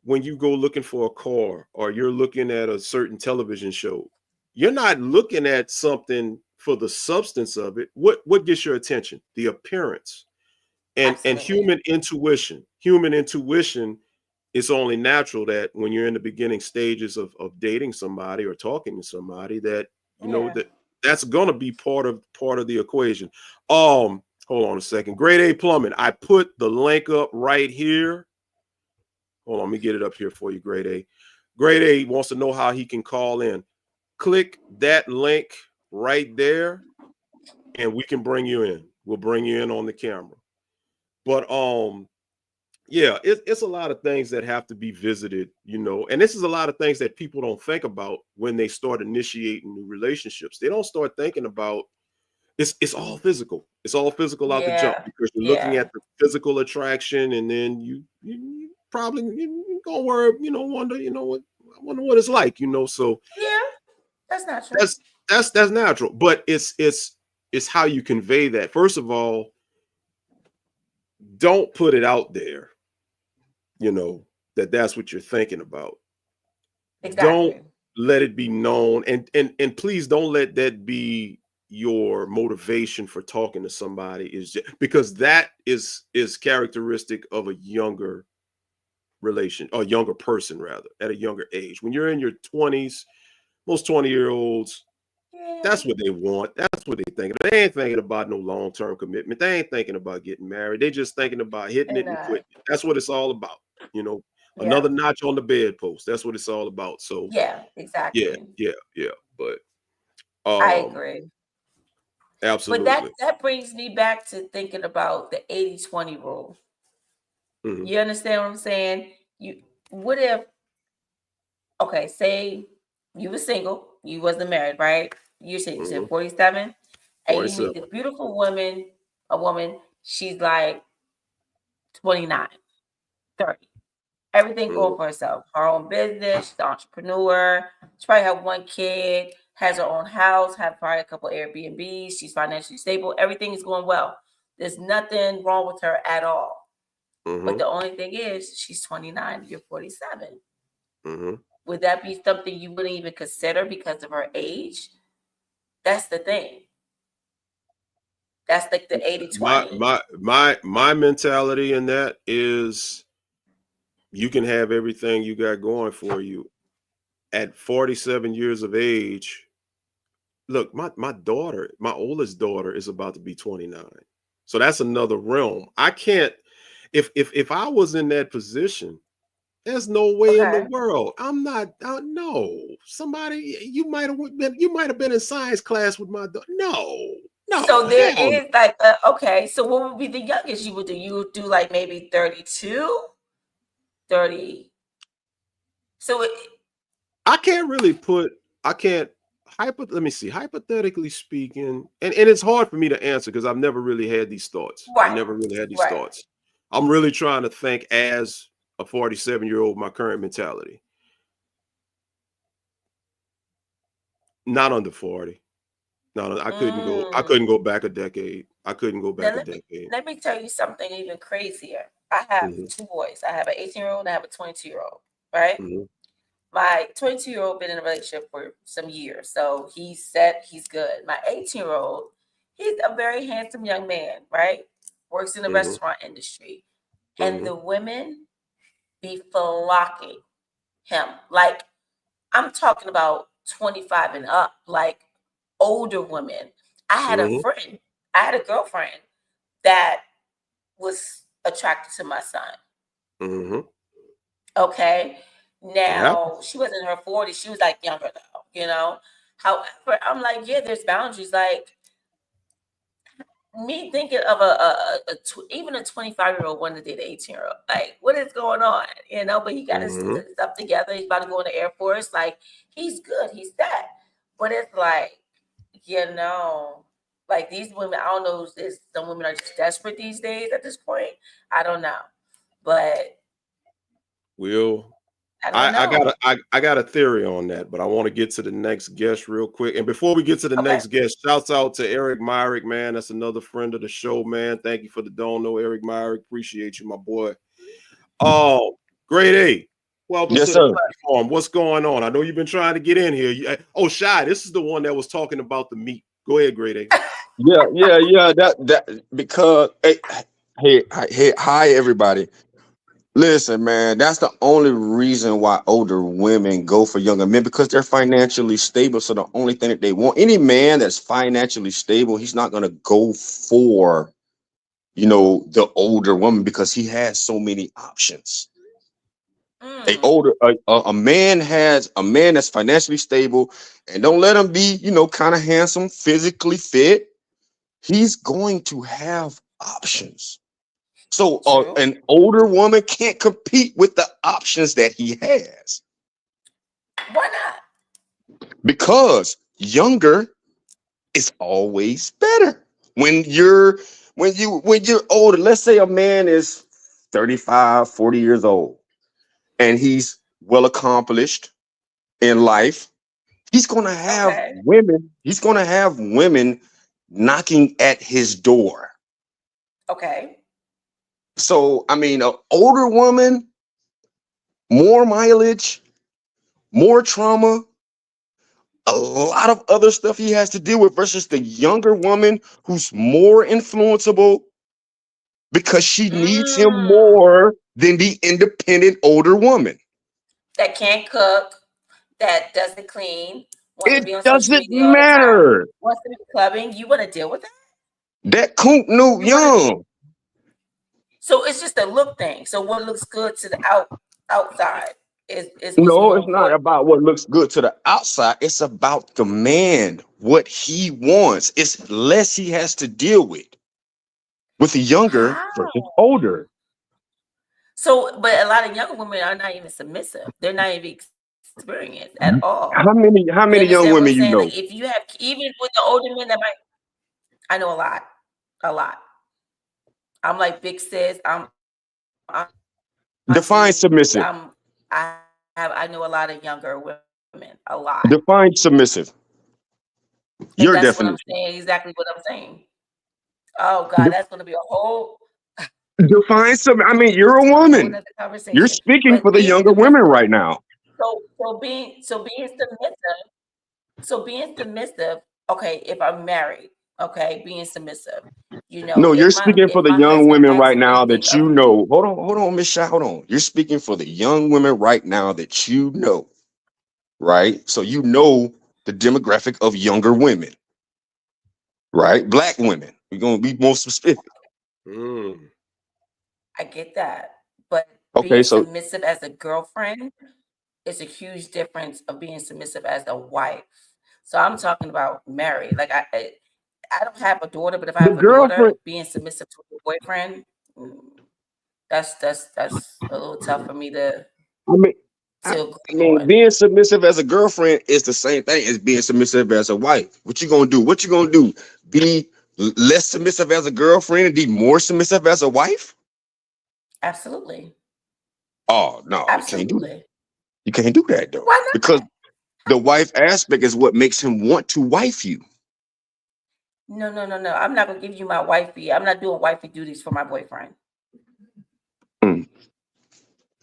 S3: when you go looking for a car or you're looking at a certain television show. You're not looking at something for the substance of it. What gets your attention? The appearance. And human intuition. Human intuition, it's only natural that when you're in the beginning stages of dating somebody or talking to somebody, that you know that's gonna be part of the equation. Hold on a second. Grade A plumbing. I put the link up right here. Hold on, let me get it up here for you, Grade A. Grade A wants to know how he can call in. Click that link right there, and we can bring you in. We'll bring you in on the camera. But yeah, it's a lot of things that have to be visited, you know, and this is a lot of things that people don't think about when they start initiating new relationships. They don't start thinking about it's all physical. It's all physical out the jump because you're looking at the physical attraction, and then you probably gonna worry, wonder, I wonder what it's like, So
S2: that's natural.
S3: That's natural, but it's how you convey that. First of all, don't put it out there, that's what you're thinking about. Exactly. Don't let it be known, and please don't let that be your motivation for talking to somebody, is just because that is characteristic of a younger relation, or younger person rather, at a younger age. When you're in your 20s, most 20-year-olds, that's what they want. That's what they think. They ain't thinking about no long-term commitment. They ain't thinking about getting married. They just thinking about hitting it and quitting. That's what it's all about. Another notch on the bedpost. That's what it's all about. So
S2: exactly.
S3: Yeah. But
S2: I agree.
S3: Absolutely.
S2: But that brings me back to thinking about the 80-20 rule. Mm-hmm. You understand what I'm saying? What if, okay, say you were single, you wasn't married, right? You said 47, and you meet the beautiful woman, a woman, she's like 29, 30. Everything going for herself. Her own business, she's an entrepreneur. She probably have one kid, has her own house, have probably a couple Airbnbs. She's financially stable. Everything is going well. There's nothing wrong with her at all. But the only thing is, she's 29, you're 47. Would that be something you wouldn't even consider because of her age? That's the thing. That's like the 80-20.
S3: My mentality in that is, you can have everything you got going for you at 47 years of age. Look, my daughter, my oldest daughter, is about to be 29. So that's another realm. I can't, if I was in that position, there's no way in the world. I'm not. No, somebody, you might have been in science class with my daughter. No.
S2: So there is like, okay. So what would be the youngest you would do? You would do like maybe 32, 30. So
S3: I can't really put. I can't. Let me see. Hypothetically speaking, and it's hard for me to answer because I've never really had these thoughts.
S2: Right.
S3: I never really had these thoughts. I'm really trying to think as a 47-year-old, my current mentality. Not under 40. No, I couldn't go. I couldn't go back a decade. Let
S2: me tell you something even crazier. I have two boys. I have an 18-year-old and I have a 22-year-old. Right. My 22-year-old been in a relationship for some years, so he's set. He's good. My 18-year-old, he's a very handsome young man. Right. Works in the restaurant industry, and the women be flocking him. Like, I'm talking about 25 and up, like older women. I had a girlfriend that was attracted to my son. Okay. Now, she was in her 40s. She was like younger though, However, I'm like, there's boundaries. Like, me thinking of even a 25-year-old wanting to date an 18-year-old. Like, what is going on? But he got his stuff together. He's about to go in the Air Force. Like, he's good. He's that. But it's like, like these women, I don't know if some women are just desperate these days at this point. I don't know. But
S3: I got a theory on that, but I want to get to the next guest real quick. And before we get to the next guest, shouts out to Eric Myrick, man. That's another friend of the show, man. Thank you for the dono, Eric Myrick. Appreciate you, my boy. Oh, Grade A. Welcome to the platform. What's going on? I know you've been trying to get in here. Shy, this is the one that was talking about the meat. Go ahead, Grade A.
S7: Yeah. That because hey, hi everybody. Listen, man, that's the only reason why older women go for younger men, because they're financially stable. So the only thing that they want, any man that's financially stable, he's not going to go for, the older woman, because he has so many options. A man that's financially stable, and don't let him be, kind of handsome, physically fit. He's going to have options. So an older woman can't compete with the options that he has.
S2: Why not?
S7: Because younger is always better. When you're older, let's say a man is 35, 40 years old, and he's well accomplished in life, he's gonna have women knocking at his door.
S2: Okay.
S7: So, I mean, an older woman, more mileage, more trauma, a lot of other stuff he has to deal with, versus the younger woman who's more influenceable because she needs him more than the independent older woman.
S2: That can't cook, that doesn't clean,
S7: wants to be on social media all the time,
S2: wants to be clubbing. You want to deal with that?
S7: That coot knew young.
S2: So it's just a look thing. So what looks good to the outside is
S7: no, it's not about what looks good to the outside. It's about the man, what he wants. It's less he has to deal with the younger versus older.
S2: So, but a lot of younger women are not even submissive. They're not even experienced at all.
S7: How many young women you know?
S2: Like if you have, even with the older men I know a lot. I'm like big sis. I'm
S7: define submissive.
S2: I know a lot of younger women. A lot.
S7: Define submissive. Your
S2: that's
S7: definition.
S2: What I'm saying. Exactly what I'm saying. Oh God, that's going to be a whole.
S7: Define some. I mean, you're a woman. You're speaking for the younger women right now.
S2: So being submissive. Okay, if I'm married. Okay, being submissive.
S7: No, you're speaking for the young women right now that you know. Hold on, Miss Shy. Hold on. You're speaking for the young women right now that you know, right? So you know the demographic of younger women, right? Black women. We're gonna be more specific.
S2: I get that, but being submissive as a girlfriend is a huge difference of being submissive as a wife. So I'm talking about married. Like I don't have a daughter, but if I have a daughter, being submissive to a boyfriend, that's a little tough for me to.
S7: I mean, being submissive as a girlfriend is the same thing as being submissive as a wife. What you gonna do? Be less submissive as a girlfriend and be more submissive as a wife?
S2: Absolutely.
S7: Oh no,
S2: absolutely.
S7: You can't do that though.
S2: Why not?
S7: Because the wife aspect is what makes him want to wife you.
S2: No. I'm not gonna give you my wifey. I'm not doing wifey duties for my boyfriend.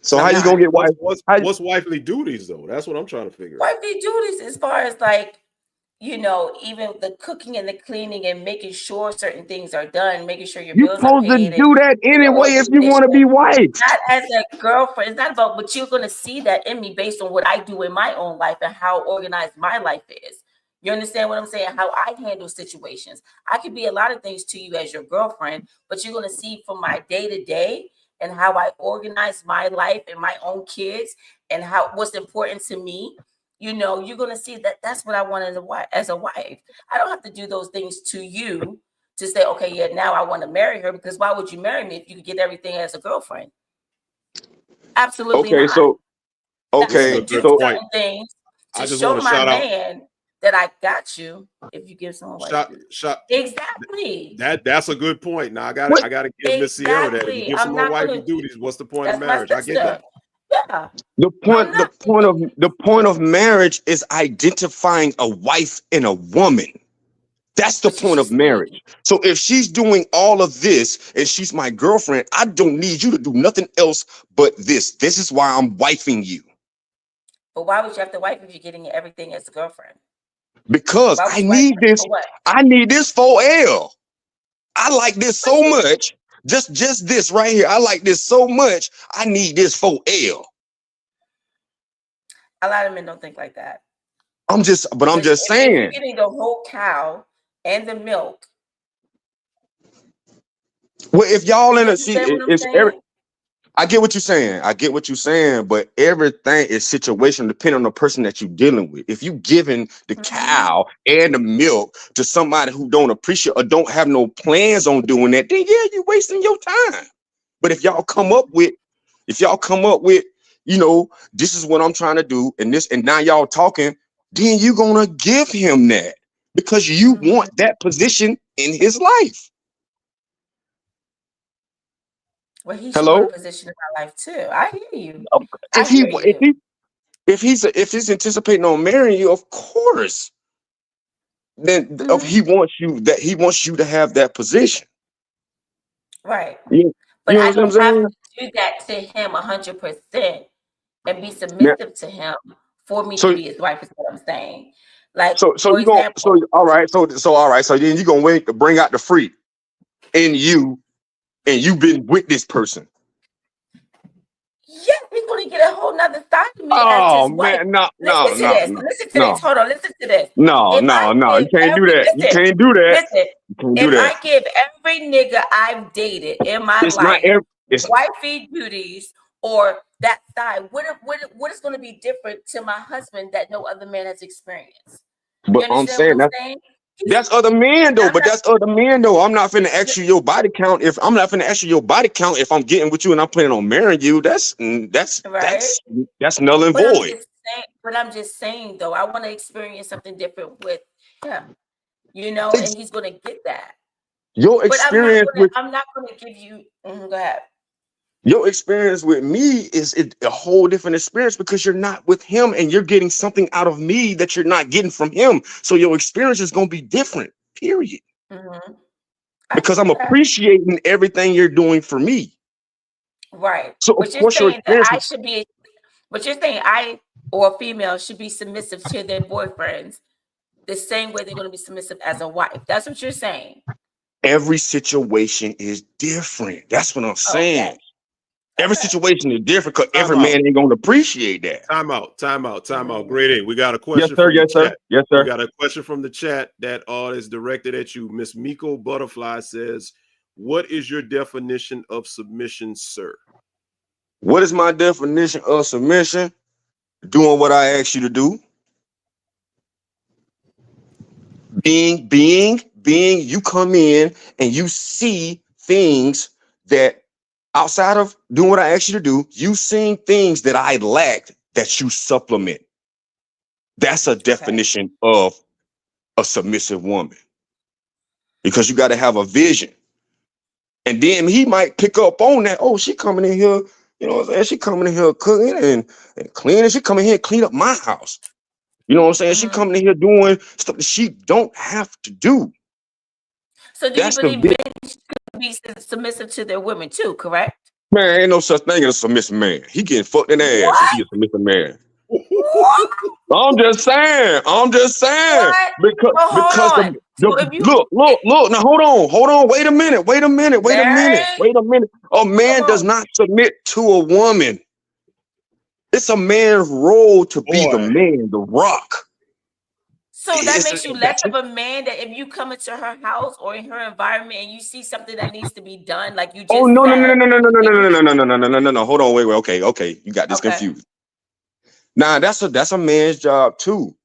S7: So how you gonna get wife?
S3: What's wifely duties though? That's what I'm trying to figure out.
S2: Wifely duties, as far as like, even the cooking and the cleaning and making sure certain things are done, making sure your bills are paid.
S7: You're supposed to do that anyway if you want to be wife.
S2: Not as a girlfriend. It's not about, but you're gonna see that in me based on what I do in my own life and how organized my life is. You understand what I'm saying? How I handle situations. I could be a lot of things to you as your girlfriend, but you're going to see from my day-to-day and how I organize my life and my own kids and what's important to me. You're going to see that that's what I want as a wife. I don't have to do those things to you to say, okay, yeah, now I want to marry her, because why would you marry me if you could get everything as a girlfriend? Absolutely not.
S7: So
S2: certain things to show my man that I got you. If you give someone exactly.
S3: That's a good point. Now I gotta give Miss Sierra that. If you give someone wifey duties, what's the point of marriage? I get that.
S2: Yeah.
S7: The
S2: I'm
S7: point, the
S2: not.
S7: point of the point of marriage is identifying a wife and a woman. That's the
S2: But you
S7: point of
S2: should see.
S7: marriage. So if she's doing all of this and she's my girlfriend, I don't need you to do nothing else but this. This is why I'm wifing you.
S2: But why would you have to wife if you're getting everything as a girlfriend?
S7: Because
S2: Why would
S7: I
S2: you wife
S7: need this.
S2: for what?
S7: I need this for L. I like this
S2: But
S7: so
S2: see,
S7: much. Just this right here. I like this so much. I need this for L.
S2: a lot of men don't think like that.
S7: I'm just
S2: If you're
S7: saying.
S2: getting the whole cow and the milk,
S7: Well, if y'all
S2: you
S7: in a
S2: understand what I'm
S7: it's every.
S2: saying?
S7: I get what you're saying. I get what you're saying, but everything is situational depending on the person that you're dealing with. If you giving the
S2: Mm-hmm.
S7: cow and the milk to somebody who don't appreciate or don't have no plans on doing that, then yeah, you're wasting your time. But if y'all come up with, this is what I'm trying to do, and now y'all talking, then you're gonna give him that because you
S2: Mm-hmm.
S7: want that position in his life.
S2: Well, he should want
S7: Hello?
S2: a position in my life too. I hear you. I
S7: If he
S2: hear you.
S7: if he's anticipating on marrying you, of course, then
S2: Mm-hmm.
S7: he wants you to have that position.
S2: Right.
S7: You,
S2: But
S7: you
S2: I
S7: understand
S2: don't
S7: what I'm
S2: have
S7: saying?
S2: to do that to him 100% and be
S7: Now,
S2: submissive to him for me to
S7: so
S2: be his wife, is what I'm saying. Like,
S7: so
S2: for
S7: you going so
S2: example,
S7: all right, so all right, so then you're gonna wait to bring out the freak in you, and you've been with this person.
S2: yes, he's going to get a whole nother side of me as
S7: Oh
S2: his wife.
S7: man, no, no,
S2: Listen to
S7: no,
S2: this.
S7: no,
S2: Listen to this.
S7: no,
S2: Hold on. Listen to this.
S7: no,
S2: If I
S7: no, no. You
S2: give
S7: can't do
S2: every,
S7: that. You
S2: listen,
S7: can't do that.
S2: listen.
S7: You can't do
S2: If
S7: that.
S2: I give every nigga I've dated in my
S7: It's not
S2: life
S7: it's
S2: wifey duties or that side, what is going to be different to my husband that no other man has experienced? You
S7: but I'm
S2: understand what
S7: saying
S2: I'm
S7: that
S2: saying?
S7: that's other men though,
S2: I'm
S7: but
S2: not
S7: that's other men though. I'm not finna ask you your body count if I'm not finna ask you your body count if I'm getting with you and I'm planning on marrying you. That's
S2: right.
S7: null and
S2: But
S7: void.
S2: I'm just saying though, I want to experience something different with him, and he's going to get that.
S7: Your
S2: But
S7: experience with
S2: I'm not going to give you. Go ahead.
S7: your experience with me is a whole different experience because you're not with him and you're getting something out of me that you're not getting from him. So your experience is gonna be different, period.
S2: I
S7: Because
S2: get
S7: I'm
S2: that.
S7: appreciating everything you're doing for me.
S2: Right.
S7: So of
S2: But you're
S7: course your
S2: saying that
S7: experience
S2: I
S7: is
S2: should be, but you're saying I or a female should be submissive to their boyfriends the same way they're going to be submissive as a wife. That's what you're saying.
S7: every situation is different. That's what I'm saying.
S2: Okay.
S7: Every
S2: Okay.
S7: situation is different because
S3: Time
S7: every
S3: out.
S7: man ain't gonna appreciate that.
S3: Time out.
S2: Mm.
S3: Grade A. We got a
S7: Yes,
S3: question
S7: sir.
S3: from the
S7: Yes, sir.
S3: chat.
S7: Yes,
S3: We
S7: sir.
S3: got a question from the chat that is directed at you. Miss Miko Butterfly says, "What is your definition of submission, sir?"
S7: What is my definition of submission? Doing what I ask you to do. Being, you come in and you see things that outside of doing what I asked you to do, you seeing things that I lacked that you supplement. That's a definition of a submissive woman because you got to have a vision. And then he might pick up on that. Oh, she coming in here, you know what I'm saying? She coming in here cooking and cleaning. She coming here and clean up my house. You know what I'm saying? She coming in here doing stuff that she don't have to do.
S2: So do you
S7: That's the
S2: believe men should be submissive to their women too, correct?
S7: man, ain't no such thing as a submissive man. He getting fucked in the ass if
S2: What?
S7: he a submissive man.
S2: What?
S7: I'm just saying.
S2: What?
S7: Because
S2: Well, hold on. So if you
S7: look. Now hold on. Wait a minute.
S2: Larry,
S7: A
S2: come
S7: man does
S2: on.
S7: not submit to a woman. It's a man's role to be the
S3: Boy,
S7: man, the rock.
S2: So that makes you less of a man that if you come into her house or in her environment and you see something that needs to be done, like you
S7: Oh
S2: just
S7: no.
S2: said.
S7: No. Hold on, wait. Okay. You got this
S2: Okay.
S7: confused. Now that's a man's job too.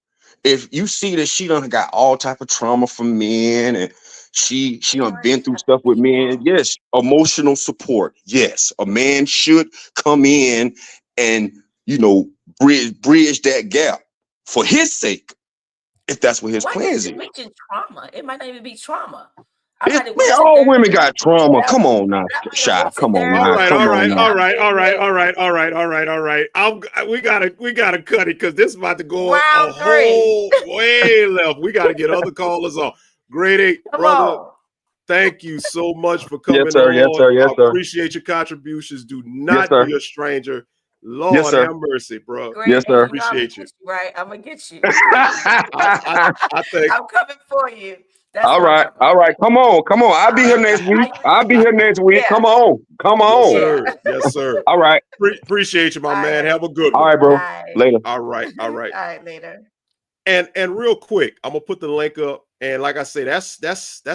S7: If you see that she done got all type of trauma from men and she done been through stuff with men, yes, emotional support. Yes, a man should come in and bridge that gap for his sake, if that's what his
S2: Why did
S7: plans is.
S2: you mention trauma? It might not even be trauma. might have went
S7: Man,
S2: to
S7: all
S2: therapy.
S7: women got trauma.
S2: Yeah,
S7: Come on now,
S2: I might have
S7: Shy.
S2: went to
S7: Come on
S2: therapy.
S3: All
S7: now.
S3: right,
S7: Come
S3: all
S7: on
S3: right,
S7: now.
S3: all right, all right, all right, all right, all right, all right. We gotta cut it because this is about to go a
S2: Round 3.
S3: whole way left. We gotta get other callers on. Grady,
S2: Come
S3: brother,
S2: on.
S3: thank you so much for
S7: Yes,
S3: coming
S7: sir. Yes,
S3: on.
S7: sir. Yes,
S3: I
S7: sir.
S3: appreciate your contributions. Do
S7: Yes,
S3: not
S7: sir.
S3: be a stranger.
S7: Yes,
S3: Lord
S7: sir.
S3: have mercy, bro.
S2: Great.
S7: Yes,
S2: And
S7: sir.
S2: you know I'm gonna
S3: Appreciate you.
S2: get you, right? I'm gonna get you.
S3: I think
S2: I'm coming for you. That's
S7: All
S2: what I'm
S7: right.
S2: talking
S7: All
S2: about.
S7: right. Come on. Come on. I'll be here next week. I'll be here next week.
S2: Yeah.
S7: Come on. Come
S3: yes,
S7: on.
S3: sir.
S2: Yeah.
S3: Yes, sir.
S7: All right.
S3: Appreciate you, my
S2: All
S3: man.
S2: right.
S3: Have a good
S7: All
S3: one.
S7: right, bro.
S2: Bye.
S7: Later.
S3: All right, all
S2: All
S3: right.
S2: right, later.
S3: And real quick, I'm gonna put the link up. And like I say, that's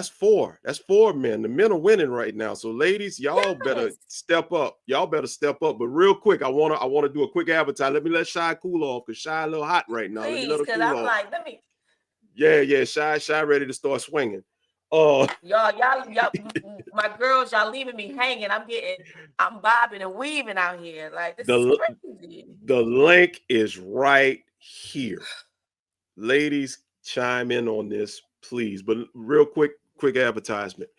S3: 4. That's 4 men. The men are winning right now. So ladies, y'all better
S2: Yes.
S3: step up. Y'all better step up. But real quick, I wanna do a quick advertise. Let me let Shy cool off because Shy a little hot right now. Let me
S2: Please,
S3: let her
S2: because
S3: cool
S2: I'm
S3: off.
S2: like, let me.
S3: Yeah, Shy ready to start swinging.
S2: Y'all, my girls, y'all leaving me hanging. I'm bobbing and weaving out here. Like, this is crazy.
S3: The link is right here. Ladies, chime in on this, please. But real quick advertisement.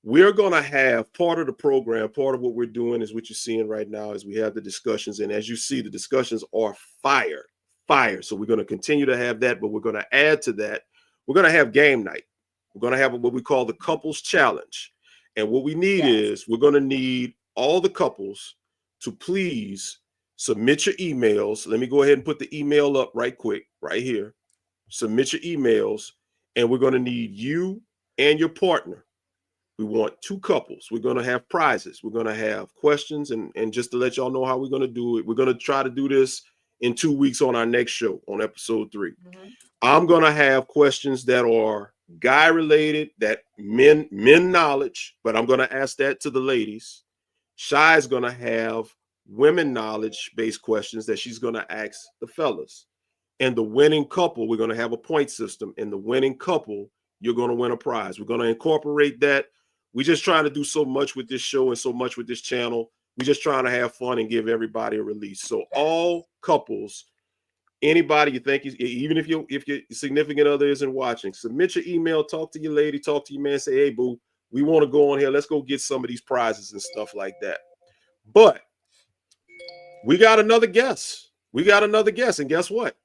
S3: We're going to have part of the program, part of what we're doing is what you're seeing right now is we have the discussions. And as you see, the discussions are fire. So we're going to continue to have that, but we're going to add to that. We're going to have game night. We're going to have what we call the couples challenge. And what we need is we're going to need all the couples to please submit your emails. Let me go ahead and put the email up right quick, right here. Submit your emails, and we're going to need you and your partner. We want 2 couples. We're going to have prizes. We're going to have questions, and just to let y'all know how we're going to do it, we're going to try to do this in 2 weeks on our next show, on episode 3. Mm-hmm. I'm going to have questions that are guy related, that men knowledge, but I'm going to ask that to the ladies. Shy is going to have women knowledge based questions that she's going to ask the fellas. And the winning couple, we're going to have a point system. And the winning couple, you're going to win a prize. We're going to incorporate that. We're just trying to do so much with this show and so much with this channel. We're just trying to have fun and give everybody a release. So all couples, anybody you think, even if your significant other isn't watching, submit your email, talk to your lady, talk to your man, say, hey, boo, we want to go on here. Let's go get some of these prizes and stuff like that. But we got another guest. And guess what?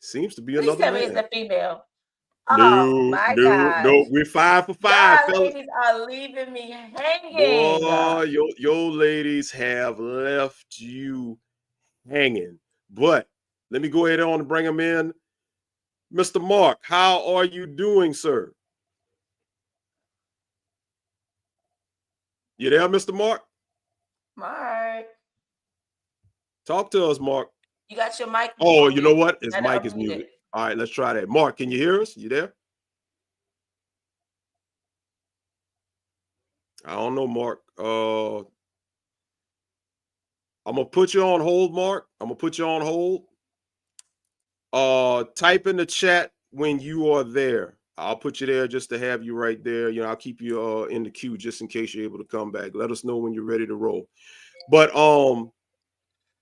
S3: Seems to be
S2: Please
S3: another
S2: tell
S3: man.
S2: me it's a female. Oh my God.
S3: No. We're 5 for 5,
S2: y'all
S3: fellas.
S2: ladies are leaving me hanging.
S3: Boy, your ladies have left you hanging. But let me go ahead on and bring them in. Mr. Mark, how are you doing, sir? You there, Mr. Mark?
S2: Mark.
S3: Talk to us, Mark.
S2: You got your mic.
S3: Oh, you know what? His
S2: Gotta
S3: mic is
S2: unmute
S3: muted.
S2: it.
S3: All right, let's try that. Mark, can you hear us? You there? I don't know, Mark. I'm gonna put you on hold, Mark. I'm gonna put you on hold. Type in the chat when you are there. I'll put you there just to have you right there. You know, I'll keep you in the queue just in case you're able to come back. Let us know when you're ready to roll. But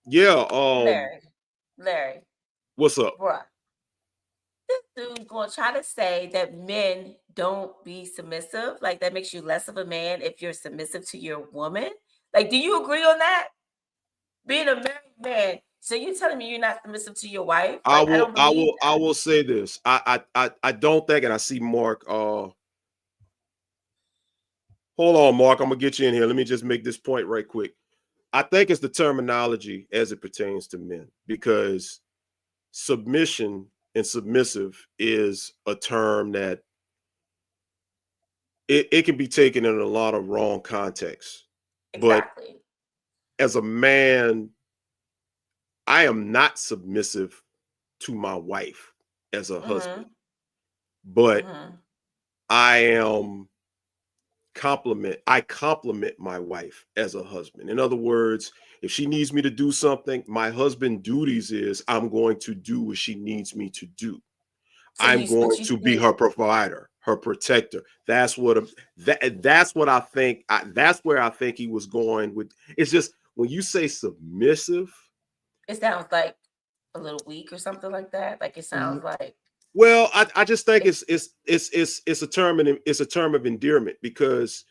S3: yeah,
S2: Larry.
S3: What's up?
S2: Bruh. This dude's gonna try to say that men don't be submissive. Like that makes you less of a man if you're submissive to your woman. Like, do you agree on that? Being a married man, so you're telling me you're not submissive to your wife? Like,
S3: I will say this. I don't think, and I see Mark. Hold on, Mark. I'm gonna get you in here. Let me just make this point right quick. I think it's the terminology as it pertains to men, because submission and submissive is a term that it can be taken in a lot of wrong contexts.
S2: Exactly.
S3: But as a man, I am not submissive to my wife as a husband, but I compliment my wife as a husband. In other words, if she needs me to do something, my husband duties is I'm going to do what she needs me to do. So I'm going to be her provider, her protector. That's what I think. That's where I think he was going with. It's just when you say submissive,
S2: it sounds like a little weak or something like that. Like it sounds like
S3: Well, I just think it's a term, and it's a term of endearment, because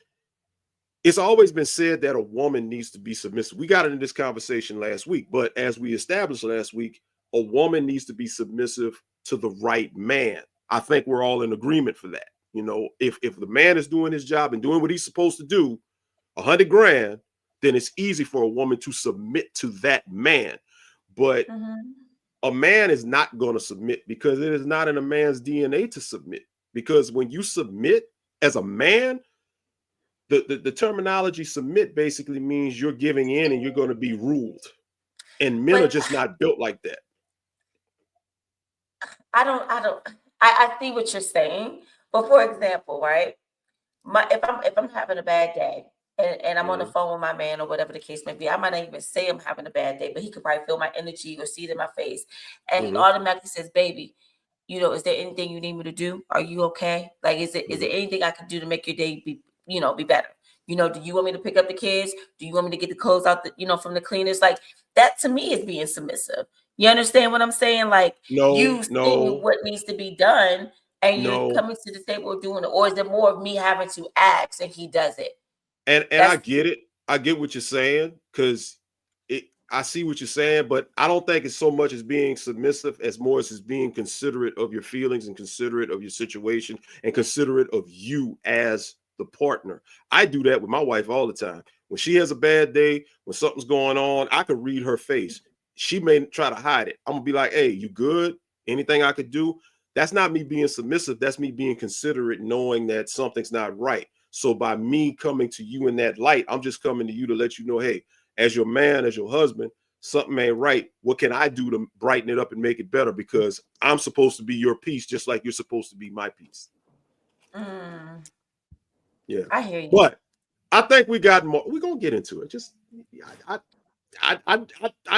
S3: it's always been said that a woman needs to be submissive. We got into this conversation last week, but as we established last week, a woman needs to be submissive to the right man. I think we're all in agreement for that. You know, if the man is doing his job and doing what he's supposed to do, $100 grand, then it's easy for a woman to submit to that man. But a man is not going to submit, because it is not in a man's DNA to submit. Because when you submit as a man, the terminology submit basically means you're giving in and you're going to be ruled. And men are just not built like that.
S2: I see what you're saying. But for example, right? If I'm having a bad day and I'm on the phone with my man or whatever the case may be, I might not even say I'm having a bad day, but he could probably feel my energy or see it in my face. And he automatically says, baby, you know, is there anything you need me to do? Are you okay? Like, is there anything I can do to make your day be better? You know, do you want me to pick up the kids? Do you want me to get the clothes out from the cleaners? Like, that to me is being submissive. You understand what I'm saying? Like, you seeing what needs to be done and you're coming to the table doing it. Or is it more of me having to ask and he does it?
S3: And I get it. I get what you're saying, because I see what you're saying, but I don't think it's so much as being submissive as more as being considerate of your feelings and considerate of your situation and considerate of you as the partner. I do that with my wife all the time. When she has a bad day, when something's going on, I could read her face. She may try to hide it. I'm gonna be like, hey, you good? Anything I could do? That's not me being submissive. That's me being considerate, knowing that something's not right. So by me coming to you in that light, I'm just coming to you to let you know, hey, as your man, as your husband, something ain't right. What can I do to brighten it up and make it better? Because I'm supposed to be your peace, just like you're supposed to be my peace. Yeah,
S2: I hear you.
S3: But I think we got more. We're gonna get into it. Just I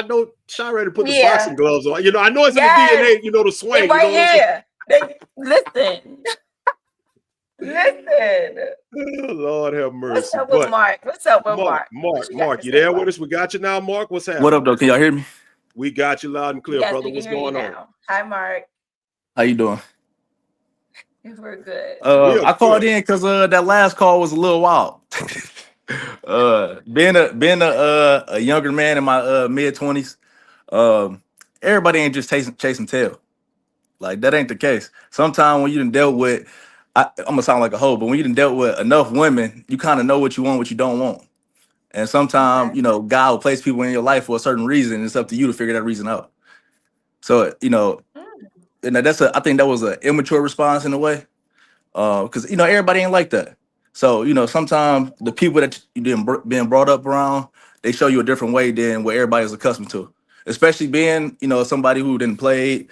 S3: know Shy ready to put the boxing gloves on. You know, I know it's in the DNA. You know, the swing.
S2: Right here. Listen.
S3: Oh, Lord have mercy.
S2: What's up with Mark? What's up with Mark?
S3: Mark, you there with us? We got you now, Mark. What's happening?
S8: What up, though? Can y'all hear me?
S3: We got you loud and clear, brother. What's going on?
S2: Hi, Mark.
S8: How you doing?
S2: We're good.
S8: I called in because that last call was a little wild. Being a younger man in my mid-20s, everybody ain't just chasing tail. Like, that ain't the case. Sometimes when you done dealt with, I'm gonna sound like a hoe, but when you done dealt with enough women, you kind of know what you want, what you don't want. And sometimes, God will place people in your life for a certain reason, and it's up to you to figure that reason out. So, and I think that was an immature response in a way. Because everybody ain't like that. So sometimes the people that you been brought up around, they show you a different way than what everybody's accustomed to. Especially being somebody who didn't play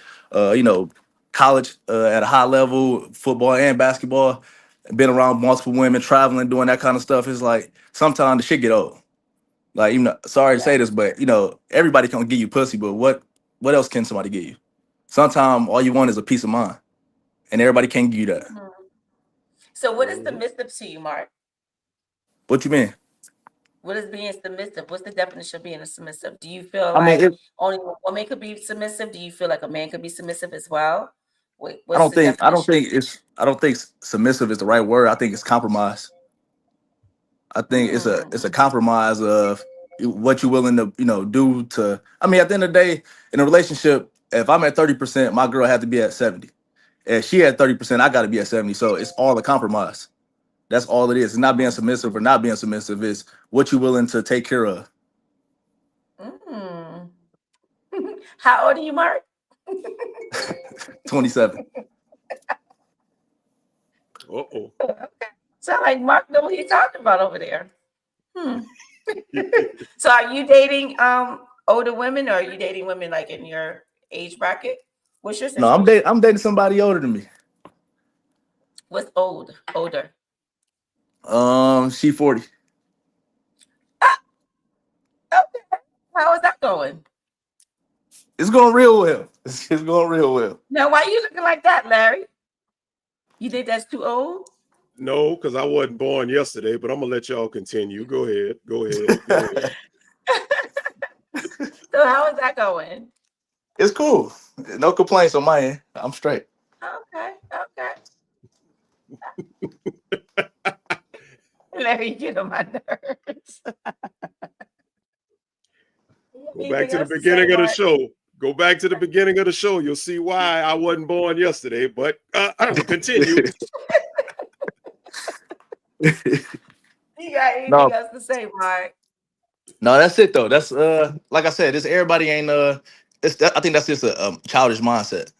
S8: college at a high level, football and basketball, been around multiple women, traveling, doing that kind of stuff. It's like sometimes the shit get old. Like, sorry to say this, but everybody can give you pussy, but what else can somebody give you? Sometimes all you want is a peace of mind, and everybody can't give you that.
S2: So what is submissive to you, Mark?
S8: What you mean?
S2: What is being submissive? What's the definition of being a submissive? Do you feel like only a woman could be submissive? Do you feel like a man could be submissive as well? I don't
S8: think submissive is the right word. I think it's compromise. I think it's a compromise of what you're willing to do to. I mean, at the end of the day, in a relationship, if I'm at 30%, my girl had to be at 70. If she had 30%, I got to be at 70. So it's all a compromise. That's all it is. It's not being submissive or not being submissive. It's what you're willing to take care of.
S2: How old are you, Mark?
S8: 27.
S2: Okay. Sound like Mark know what he's talking about over there. So are you dating older women, or are you dating women like in your age bracket? What's your situation?
S8: No, I'm dating somebody older than me.
S2: What's older?
S8: She 40.
S2: Okay. How is that going?
S8: It's going real well. It's going real well.
S2: Now, why are you looking like that, Larry? You think that's too old?
S3: No, because I wasn't born yesterday, but I'm gonna let y'all continue. Go ahead.
S2: So how is that going?
S8: It's cool. No complaints on my end. I'm straight.
S2: Larry, you get on my nerves.
S3: Go back to the beginning of the show. Go back to the beginning of the show. You'll see why I wasn't born yesterday. But continue.
S2: You got anything
S8: No,
S2: else to say, Mark?
S8: no, that's it though. That's like I said, this everybody ain't I think that's just a childish mindset.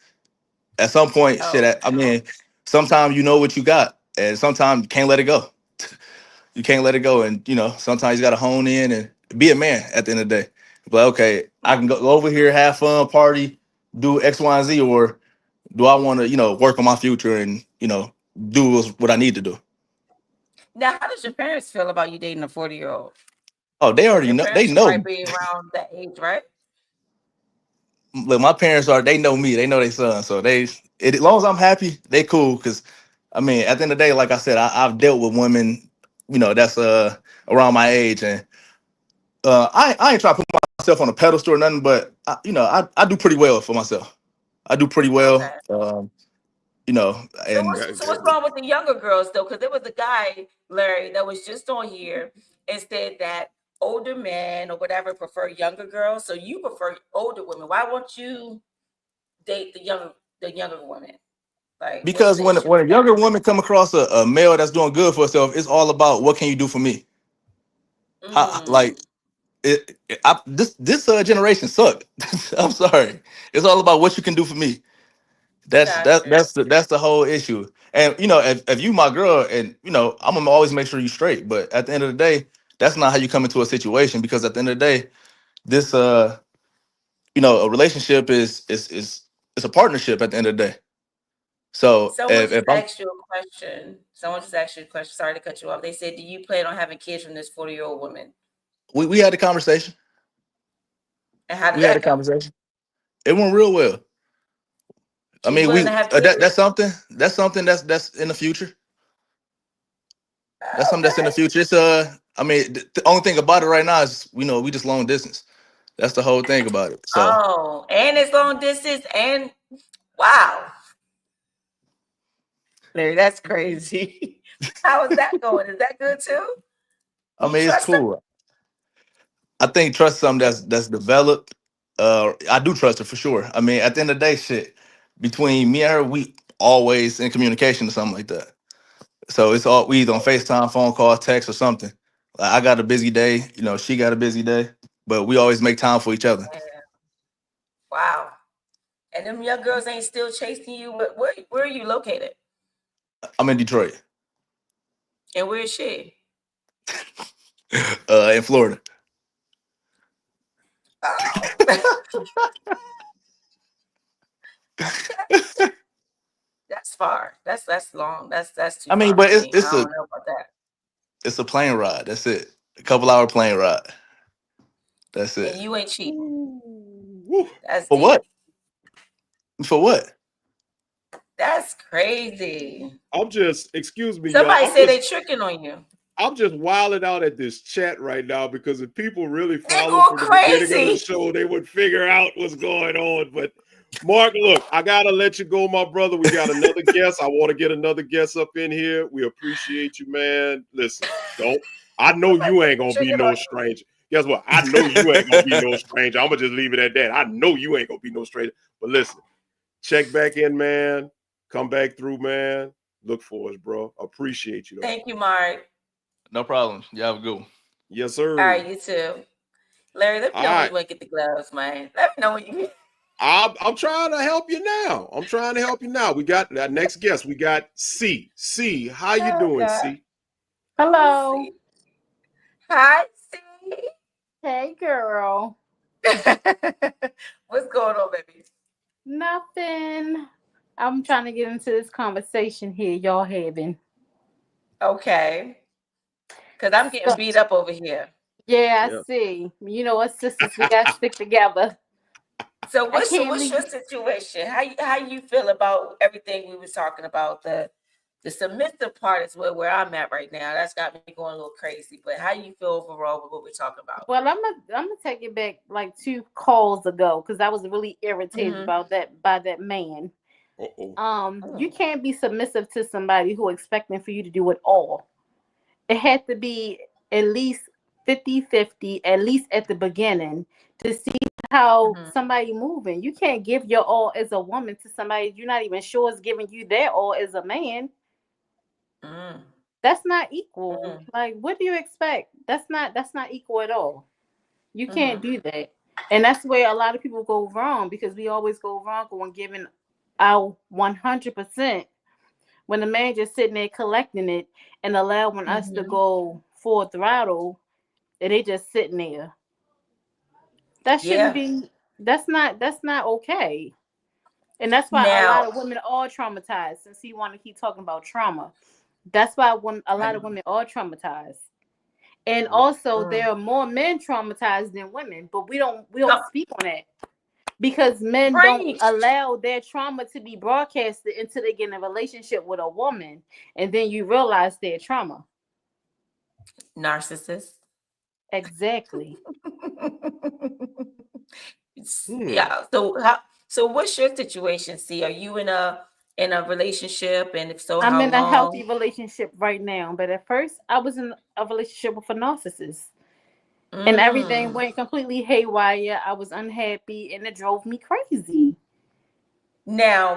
S8: At some point,
S2: Oh,
S8: I mean, sometimes you know what you got, and sometimes you can't let it go. You can't let it go, and sometimes you got to hone in and be a man at the end of the day. But okay, I can go over here, have fun, party, do X, Y, and Z, or do I want to work on my future and do what I need to do?
S2: now how does your parents feel about you dating a 40-year-old?
S8: Oh, they already
S2: Your
S8: know.
S2: parents
S8: They
S2: should
S8: know.
S2: probably be around that age, right?
S8: Look, my parents they know me. They know their son. So as long as I'm happy, they cool. Because I mean, at the end of the day, like I said, I've dealt with women, that's around my age, and I ain't trying to put myself on a pedestal or nothing, but I do pretty well for myself. I do pretty well.
S2: Okay.
S8: And
S2: So what's wrong with the younger girls though? Because there was a guy, Larry, that was just on here and said that older men or whatever prefer younger girls. So you prefer older women. Why won't you date the younger women? Like, what's
S8: because
S2: the
S8: when
S2: issue
S8: when a
S2: with that?
S8: younger woman come across a male that's doing good for herself, it's all about what can you do for me. Like this generation suck. I'm sorry. It's all about what you can do for me. That's that
S2: Gotcha.
S8: that's the whole issue. And if you my girl, and I'm gonna always make sure you straight. But at the end of the day, that's not how you come into a situation, because at the end of the day, this a relationship is it's a partnership at the end of the day. So
S2: Someone just
S8: if I'm
S2: asked you a question. Someone just asked you a question. Sorry to cut you off. They said, "Do you plan on having kids from this 40-year-old woman?"
S8: we had a conversation.
S2: And how did
S8: We had a
S2: that go?
S8: conversation. It went real well. I
S2: She's
S8: mean,
S2: willing to have
S8: that
S2: kids.
S8: that's something that's in the future. That's something that's in the
S2: Okay.
S8: future. It's I mean, the only thing about it right now is we just long distance. That's the whole thing about it. So
S2: Oh, and it's long distance. And wow, Larry, that's crazy. How is that going? Is that good too?
S8: I
S2: You
S8: mean, it's
S2: trust her?
S8: cool. I think trust something that's developed. I do trust her for sure. I mean, at the end of the day, shit, between me and her, we always in communication or something like that. So it's all we either on FaceTime, phone call, text, or something. Like, I got a busy day, she got a busy day, but we always make time for each other.
S2: Yeah. Wow. And them young girls ain't still chasing you. Where are you located?
S8: I'm in Detroit,
S2: And where is she?
S8: in Florida.
S2: Oh. That's far. That's long. That's too
S8: I mean,
S2: far
S8: but
S2: for
S8: it's
S2: me. I
S8: it's a
S2: don't know about that.
S8: it's a plane ride. That's it. A couple hour plane ride. That's
S2: And
S8: it.
S2: you ain't cheap.
S3: Woo.
S2: That's
S8: For
S2: deep.
S8: what? For what?
S2: That's crazy.
S3: Excuse me, y'all.
S2: Somebody say they tricking on you.
S3: I'm just wilding out at this chat right now, because if people really
S2: They're
S3: follow
S2: going
S3: from the beginning of the
S2: crazy.
S3: show, they would figure out what's going on. But Mark, look, I gotta let you go, my brother. We got another guest. I want to get another guest up in here. We appreciate you, man. Listen, I know
S2: Somebody
S3: you
S2: say
S3: ain't
S2: they
S3: gonna be
S2: tricking
S3: no
S2: on you.
S3: stranger. Guess what? I know you ain't gonna be no stranger. I'm gonna just leave it at that. I know you ain't gonna be no stranger. But listen, check back in, man. Come back through, man. Look for us, bro. Appreciate you, though.
S2: Thank you, Mark.
S8: No problem. You have a good one.
S3: Yes,
S2: All
S3: sir.
S2: right, you too. Larry, let me
S3: All
S2: know when
S3: right.
S2: you want to get the gloves, man. Let me know when you.
S3: I'm trying to help you now. We got that next guest. We got C. C, how you
S2: Oh
S3: doing,
S2: God.
S3: C?
S2: Let's
S9: Hello.
S2: see. Hi,
S9: Hey, girl.
S2: C. What's going on, baby?
S9: Nothing. I'm trying to get into this conversation here y'all having.
S2: Okay. Because I'm getting
S9: So,
S2: beat up over here.
S9: yeah, I
S3: Yeah.
S9: see. You know, us sisters, we got to stick together.
S2: So
S9: I
S2: what's
S9: can't
S2: your
S9: leave.
S2: situation? How you feel about everything we was talking about? The submissive part is where I'm at right now. That's got me going a little crazy. But how you feel overall with what we're talking about?
S9: Well, I'm gonna take it back like 2 calls ago because I was really irritated
S2: Mm-hmm.
S9: about that by that man.
S3: Uh-oh.
S9: You can't be submissive to somebody who expecting for you to do it all. it had to be at least 50-50, at least at the beginning, to see how somebody moving. You can't give your all as a woman to somebody you're not even sure is giving you their all as a man. That's not equal. Like, what do you expect? That's not equal at all. You can't do that. And that's where a lot of people go wrong, because we always go wrong when giving our 100% when the man just sitting there collecting it and allowing us to go full throttle, and they just sitting there. That shouldn't be. That's not okay. And that's why a
S2: Now,
S9: lot of women are traumatized. Since you want to keep talking about trauma, that's why a lot of women are traumatized. And also, there are more men traumatized than women, but we don't speak on that, because men don't
S2: preach.
S9: allow their trauma to be broadcasted until they get in a relationship with a woman, and then you realize their trauma.
S2: Narcissist.
S9: Exactly.
S2: Yeah. So what's your situation? See, are you in a relationship, and if so,
S9: I'm
S2: how
S9: in a healthy
S2: long?
S9: relationship right now, but at first I was in a relationship with a narcissist, and everything went completely haywire. I was unhappy, and it drove me crazy.
S2: Now,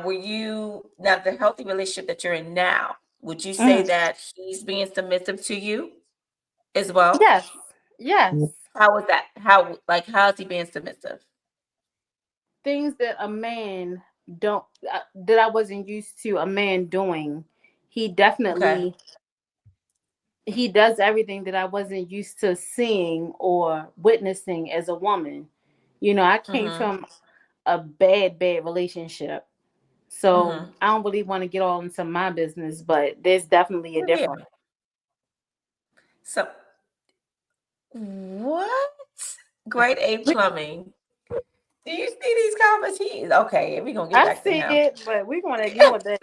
S2: now the healthy relationship that you're in now, would you say
S9: Mhm.
S2: that he's being submissive to you as well?
S9: Yes, yes.
S2: How is that? How is he being submissive?
S9: Things that a man don't that I wasn't used to a man doing. He
S2: Okay.
S9: definitely he does everything that I wasn't used to seeing or witnessing as a woman. I came
S2: Mm-hmm.
S9: from a bad relationship. So
S2: Mm-hmm.
S9: I don't really want to get all into my business, but there's definitely a
S2: Oh, yeah.
S9: difference.
S2: So what? Grade A plumbing. Do you see these comments? Okay. We're gonna get
S9: I
S2: back to
S9: see
S2: him.
S9: it, but we're going to ignore that.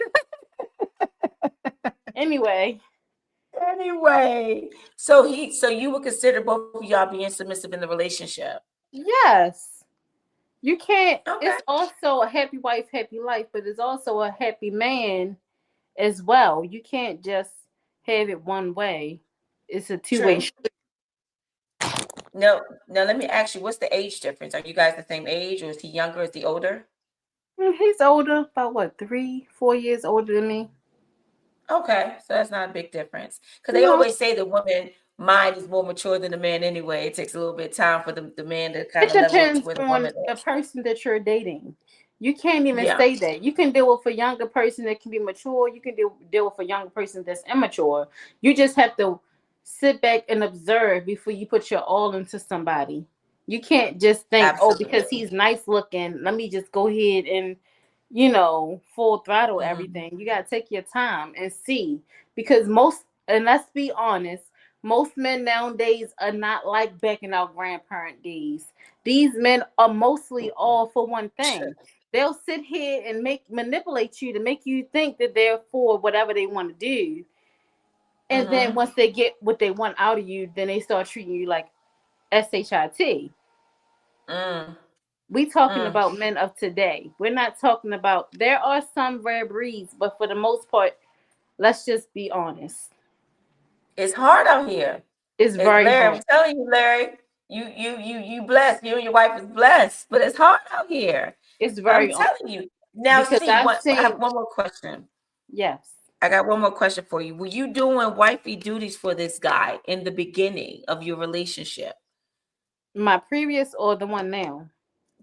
S9: Anyway,
S2: Anyway, so you would consider both of y'all being submissive in the relationship?
S9: yes, you can't.
S2: Okay.
S9: It's also a happy wife, happy life, but it's also a happy man as well. You can't just have it one way. It's a two-way
S2: True.
S9: street.
S2: No, now let me ask you, what's the age difference? Are you guys the same age, or is he younger? Is he older?
S9: He's older, about what, 3-4 years older than me.
S2: Okay, so that's not a big difference. Because they
S9: No,
S2: always say the woman mind is more mature than the man anyway. It takes a little bit of time for the man to kind
S9: it
S2: of level up to
S9: depends
S2: where the
S9: on
S2: woman
S9: the
S2: is.
S9: person that you're dating. You can't even
S2: Yeah.
S9: say that. You can deal with a younger person that can be mature. You can deal with a younger person that's immature. You just have to sit back and observe before you put your all into somebody. You can't just think, oh, because
S2: Absolutely.
S9: he's nice looking, let me just go ahead and, full throttle
S2: Mhm.
S9: everything. You got to take your time and see. Because and let's be honest, most men nowadays are not like back in our grandparent days. These men are mostly all for one thing. They'll sit here and manipulate you to make you think that they're for whatever they want to do. And then
S2: Mhm.
S9: once they get what they want out of you, then they start treating you like SHIT.
S2: Mm.
S9: We talking
S2: Mm.
S9: about men of today. We're not talking about, there are some rare breeds, but for the most part, let's just be honest.
S2: It's hard out here.
S9: It's
S2: It's
S9: very
S2: Larry.
S9: hard.
S2: I'm telling you, Larry. You blessed. You and your wife is blessed, but it's hard out here.
S9: It's
S2: I'm
S9: very hard
S2: telling you. Now,
S9: because
S2: see,
S9: I've
S2: I have
S9: seen,
S2: one more question.
S9: yes,
S2: I got one more question for you. Were you doing wifey duties for this guy in the beginning of your relationship?
S9: my previous or the one now.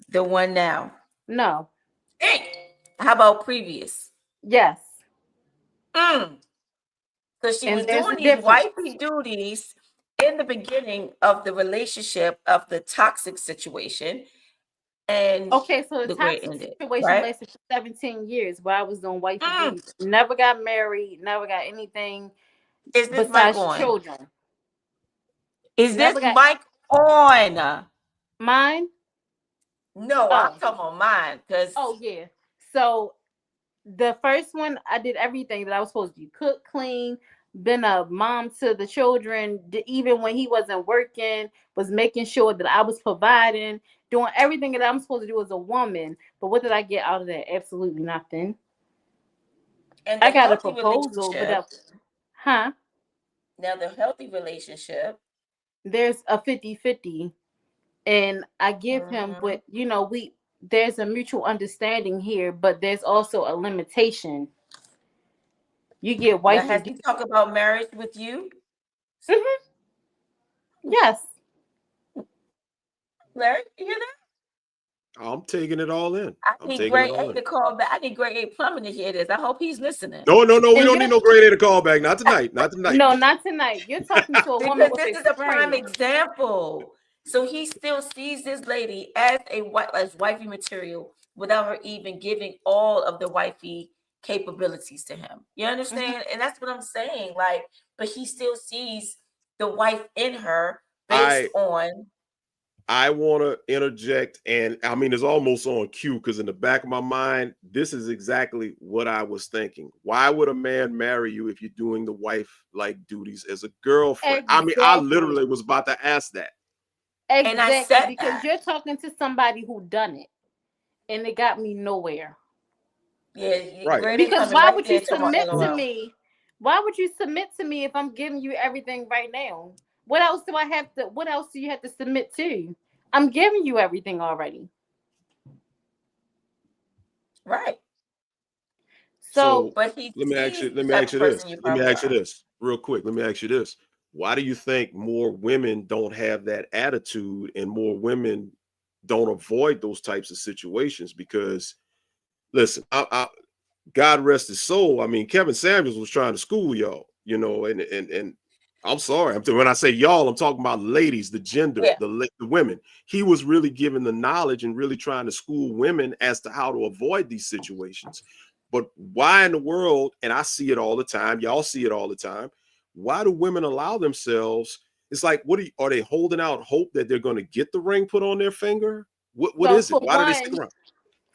S2: The one now.
S9: No.
S2: Hey, how about previous?
S9: Yes.
S2: Mm. So she
S9: And
S2: was
S9: there's
S2: doing
S9: a
S2: these
S9: difference.
S2: wifey duties in the beginning of the relationship of the toxic situation, and
S9: Okay, so the
S2: look where it
S9: toxic
S2: ended,
S9: situation
S2: right?
S9: lasted for 17 years where I was doing wifey
S2: Mm.
S9: duties. Never got married, never got anything
S2: Is this mic
S9: besides
S2: on?
S9: children.
S2: Is this
S9: Never got
S2: mic on?
S9: mine.
S2: No, I'm
S9: Oh,
S2: talking about mine because
S9: yeah. So the first one, I did everything that I was supposed to do: cook, clean, been a mom to the children. Even when he wasn't working, was making sure that I was providing, doing everything that I'm supposed to do as a woman. But what did I get out of that? Absolutely nothing.
S2: in
S9: I
S2: the
S9: got a
S2: healthy
S9: proposal, but
S2: relationship,
S9: huh?
S2: Now the healthy relationship.
S9: There's a 50-50, and I give him, but there's a mutual understanding here, but there's also a limitation. You get
S2: Now,
S9: wifey.
S2: has he talked about marriage with you?
S9: Yes.
S2: Larry, you hear that?
S3: I'm taking it all in.
S2: I need grade A to call back. I need grade A plumbing to hear this. I hope he's listening.
S3: No. We don't need no grade A to call back. Not tonight. Not tonight.
S9: No, not tonight. You're talking to a woman
S2: Because
S9: with
S2: this is a prime
S9: experience.
S2: example. So he still sees this lady as as wifey material without her even giving all of the wifey capabilities to him. You understand? And that's what I'm saying. Like, but he still sees the wife in her based on.
S3: I want to interject, and I mean, it's almost on cue because in the back of my mind, this is exactly what I was thinking. Why would a man marry you if you're doing the wife-like duties as a girlfriend?
S9: Exactly.
S3: I mean, I literally was about to ask that.
S9: Exactly,
S2: and I said
S9: because
S2: that.
S9: you're talking to somebody who done it, and it got me nowhere.
S2: Yeah,
S3: right.
S9: Because why would you submit to me? Why would you submit to me if I'm giving you everything right now? What else do I have to? What else do you have to submit to? I'm giving you everything already.
S2: Right.
S9: So
S3: let me ask you this real quick. Let me ask you this. Why do you think more women don't have that attitude and more women don't avoid those types of situations? Because listen, God rest his soul. I mean, Kevin Samuels was trying to school y'all, and I'm sorry. When I say y'all, I'm talking about ladies, the gender, the women. He was really giving the knowledge and really trying to school women as to how to avoid these situations. But why in the world, and I see it all the time, y'all see it all the time, why do women allow themselves? It's like, are they holding out hope that they're going to get the ring put on their finger? What is it? Why do they stick around?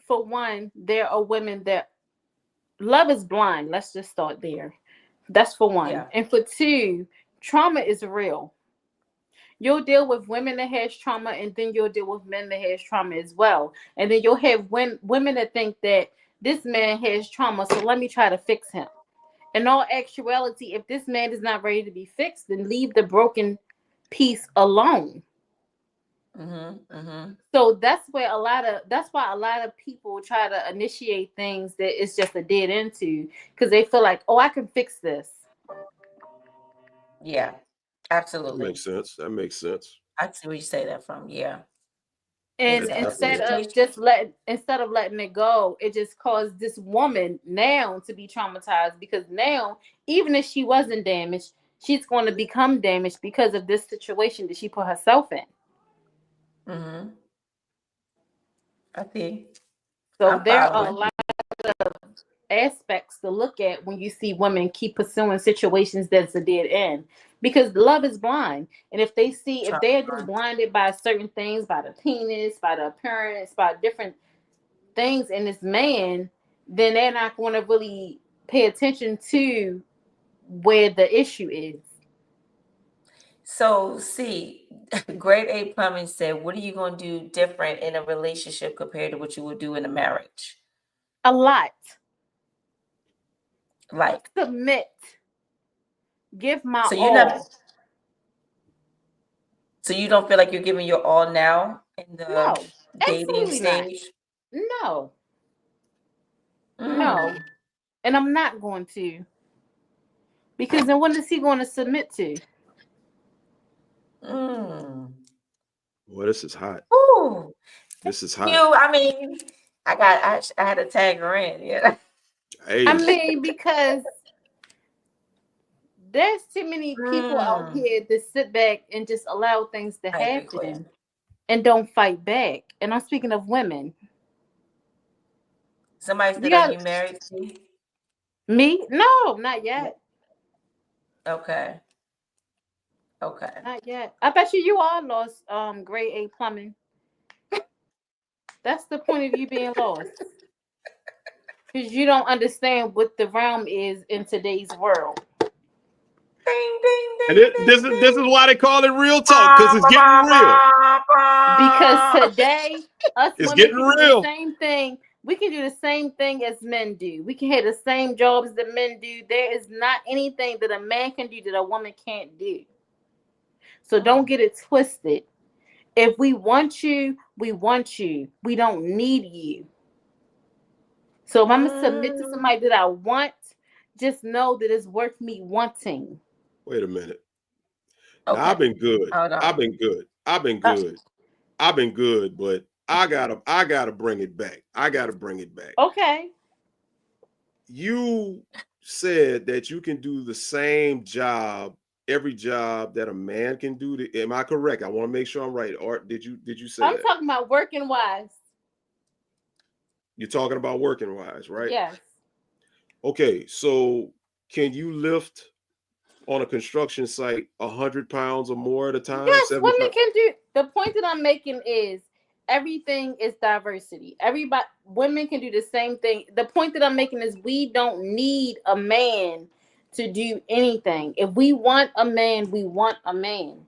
S9: For one, there are women that love is blind. Let's just start there. That's for one. Yeah. And for two, trauma is real. You'll deal with women that has trauma, and then you'll deal with men that has trauma as well. And then you'll have women that think that this man has trauma, so let me try to fix him. In all actuality, if this man is not ready to be fixed, then leave the broken piece alone. So that's why a lot of people try to initiate things that it's just a dead end to, because they feel like, oh, I can fix this.
S2: Yeah, absolutely.
S3: That makes sense.
S2: I see where you say that from. Yeah.
S9: And instead of letting it go, it just caused this woman now to be traumatized, because now, even if she wasn't damaged, she's going to become damaged because of this situation that she put herself in.
S2: I see.
S9: So there are a lot of aspects to look at when you see women keep pursuing situations that's a dead end, because love is blind. And if they're just blinded by certain things, by the penis, by the appearance, by different things in this man, then they're not going to really pay attention to where the issue is.
S2: So, see, grade A plumbing said, what are you going to do different in a relationship compared to what you would do in a marriage?
S9: A lot.
S2: Like
S9: submit. Give my all.
S2: So you don't feel like you're giving your all now in the dating stage?
S9: No. No. And I'm not going to. Because then what is he going to submit to?
S3: Well, this is hot.
S2: Ooh.
S3: This is hot.
S2: I mean, I had to tag her in. Yeah.
S3: Hey.
S9: I mean, because there's too many people out here that sit back and just allow things to happen and don't fight back. And I'm speaking of women.
S2: Somebody said, are you married to me?
S9: Me? No, not yet.
S2: Okay.
S9: Not yet. I bet you are lost, grade A plumbing. That's the point of you being lost. Because you don't understand what the realm is in today's world.
S2: Ding, ding,
S3: ding, and this is why they call it real talk, because it's getting real.
S9: Because today, us
S3: it's
S9: women
S3: getting real.
S9: The same thing We can do the same thing as men do. We can have the same jobs that men do. There is not anything that a man can do that a woman can't do. So don't get it twisted. If we want you, we want you. We don't need you. So if I'm going to submit to somebody that I want, just know that it's worth me wanting.
S3: Wait a minute.
S2: Okay.
S3: Now, I've been good.
S2: Hold on.
S3: I've been good. I've been good, but I gotta bring it back.
S9: Okay.
S3: You said that you can do the same job, every job that a man can do. Am I correct? I want to make sure I'm right. Or did you say
S9: I'm
S3: that?
S9: talking about working wise.
S3: You're talking about working wise, right?
S9: Yes.
S3: Okay, so can you lift on a construction site 100 pounds or more at a time?
S9: Yes,
S3: 75?
S9: women can do. The point that I'm making is everything is diversity. Women can do the same thing. The point that I'm making is we don't need a man to do anything. If we want a man, we want a man.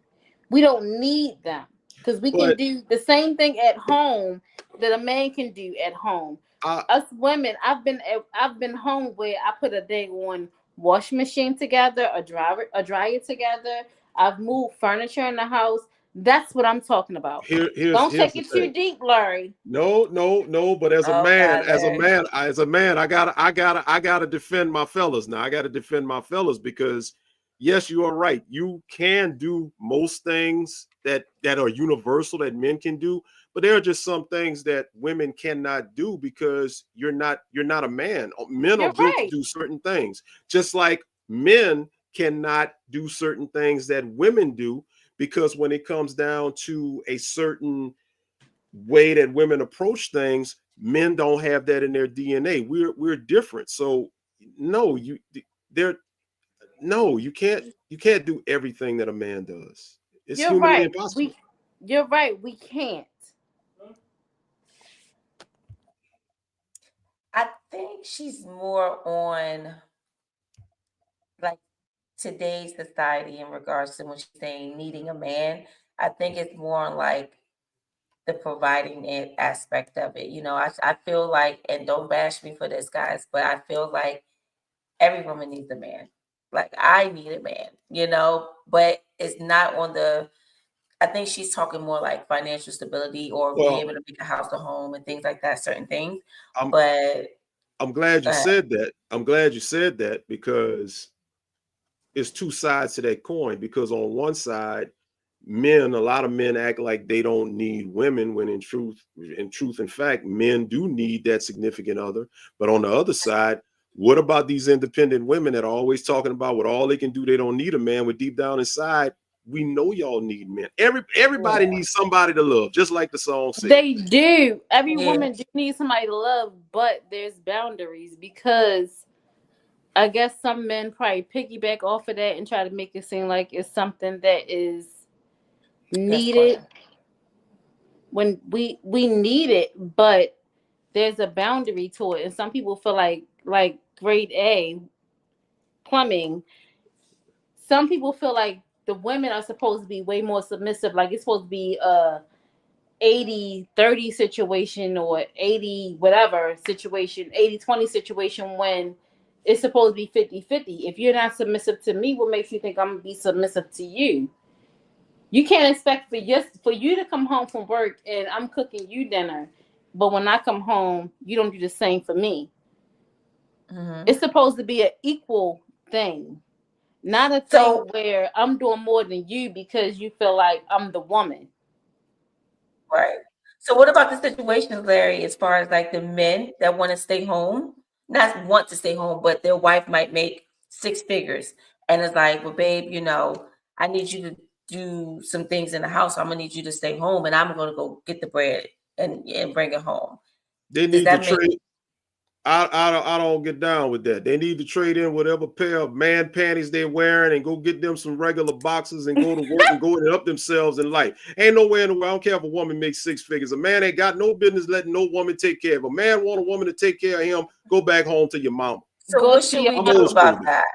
S9: We don't need them because we can do the same thing at home that a man can do at home. Us women, I've been home where I put a dang on wash machine together, a dryer together. I've moved furniture in the house. That's what I'm talking about. Don't take it too deep, Larry.
S3: No. But as a man, I gotta defend my fellas. Now I gotta defend my fellas because yes, you are right. You can do most things that are universal that men can do, but there are just some things that women cannot do because you're not a man. Men are built to do certain things, just like men cannot do certain things that women do. Because when it comes down to a certain way that women approach things, men don't have that in their DNA. We're different. So you can't do everything that a man does. It's humanly impossible.
S9: You're right. We can't.
S2: I think she's more on like today's society in regards to when she's saying needing a man. I think it's more on like the providing it aspect of it. I feel like, and don't bash me for this, guys, but I feel like every woman needs a man. Like I need a man, but it's not on I think she's talking more like financial stability or being able to make a house a home and things like that, certain things.
S3: I'm glad you said that. I'm glad you said that because it's two sides to that coin. Because on one side, a lot of men act like they don't need women when in truth, in fact, men do need that significant other. But on the other side, what about these independent women that are always talking about what all they can do? They don't need a man, but deep down inside, we know y'all need men. Everybody needs somebody to love, just like the song said.
S9: They do. Every woman do need somebody to love, but there's boundaries because I guess some men probably piggyback off of that and try to make it seem like it's something that is needed when we need it, but there's a boundary to it. And some people feel like grade A plumbing. Some people feel like the women are supposed to be way more submissive. Like it's supposed to be a 80-30 situation or 80 whatever situation, 80-20 situation when it's supposed to be 50-50. If you're not submissive to me, what makes you think I'm gonna be submissive to you? You can't expect for you to come home from work and I'm cooking you dinner, but when I come home, you don't do the same for me. Mm-hmm. It's supposed to be an equal thing, not a thing where I'm doing more than you because you feel like I'm the woman.
S2: Right. So what about the situation, Larry, as far as like the men that want to stay home, not want to stay home, but their wife might make 6 figures and it's like, well, babe, I need you to do some things in the house. So I'm gonna need you to stay home and I'm gonna go get the bread and bring it home.
S3: They need to trade. I don't get down with that. They need to trade in whatever pair of man panties they're wearing and go get them some regular boxes and go to work and go and help themselves in life. Ain't nowhere in the world. I don't care if a woman makes 6 figures. A man ain't got no business letting no woman take care of. A man want a woman to take care of him. Go back home to your mama.
S2: So what should we do about that?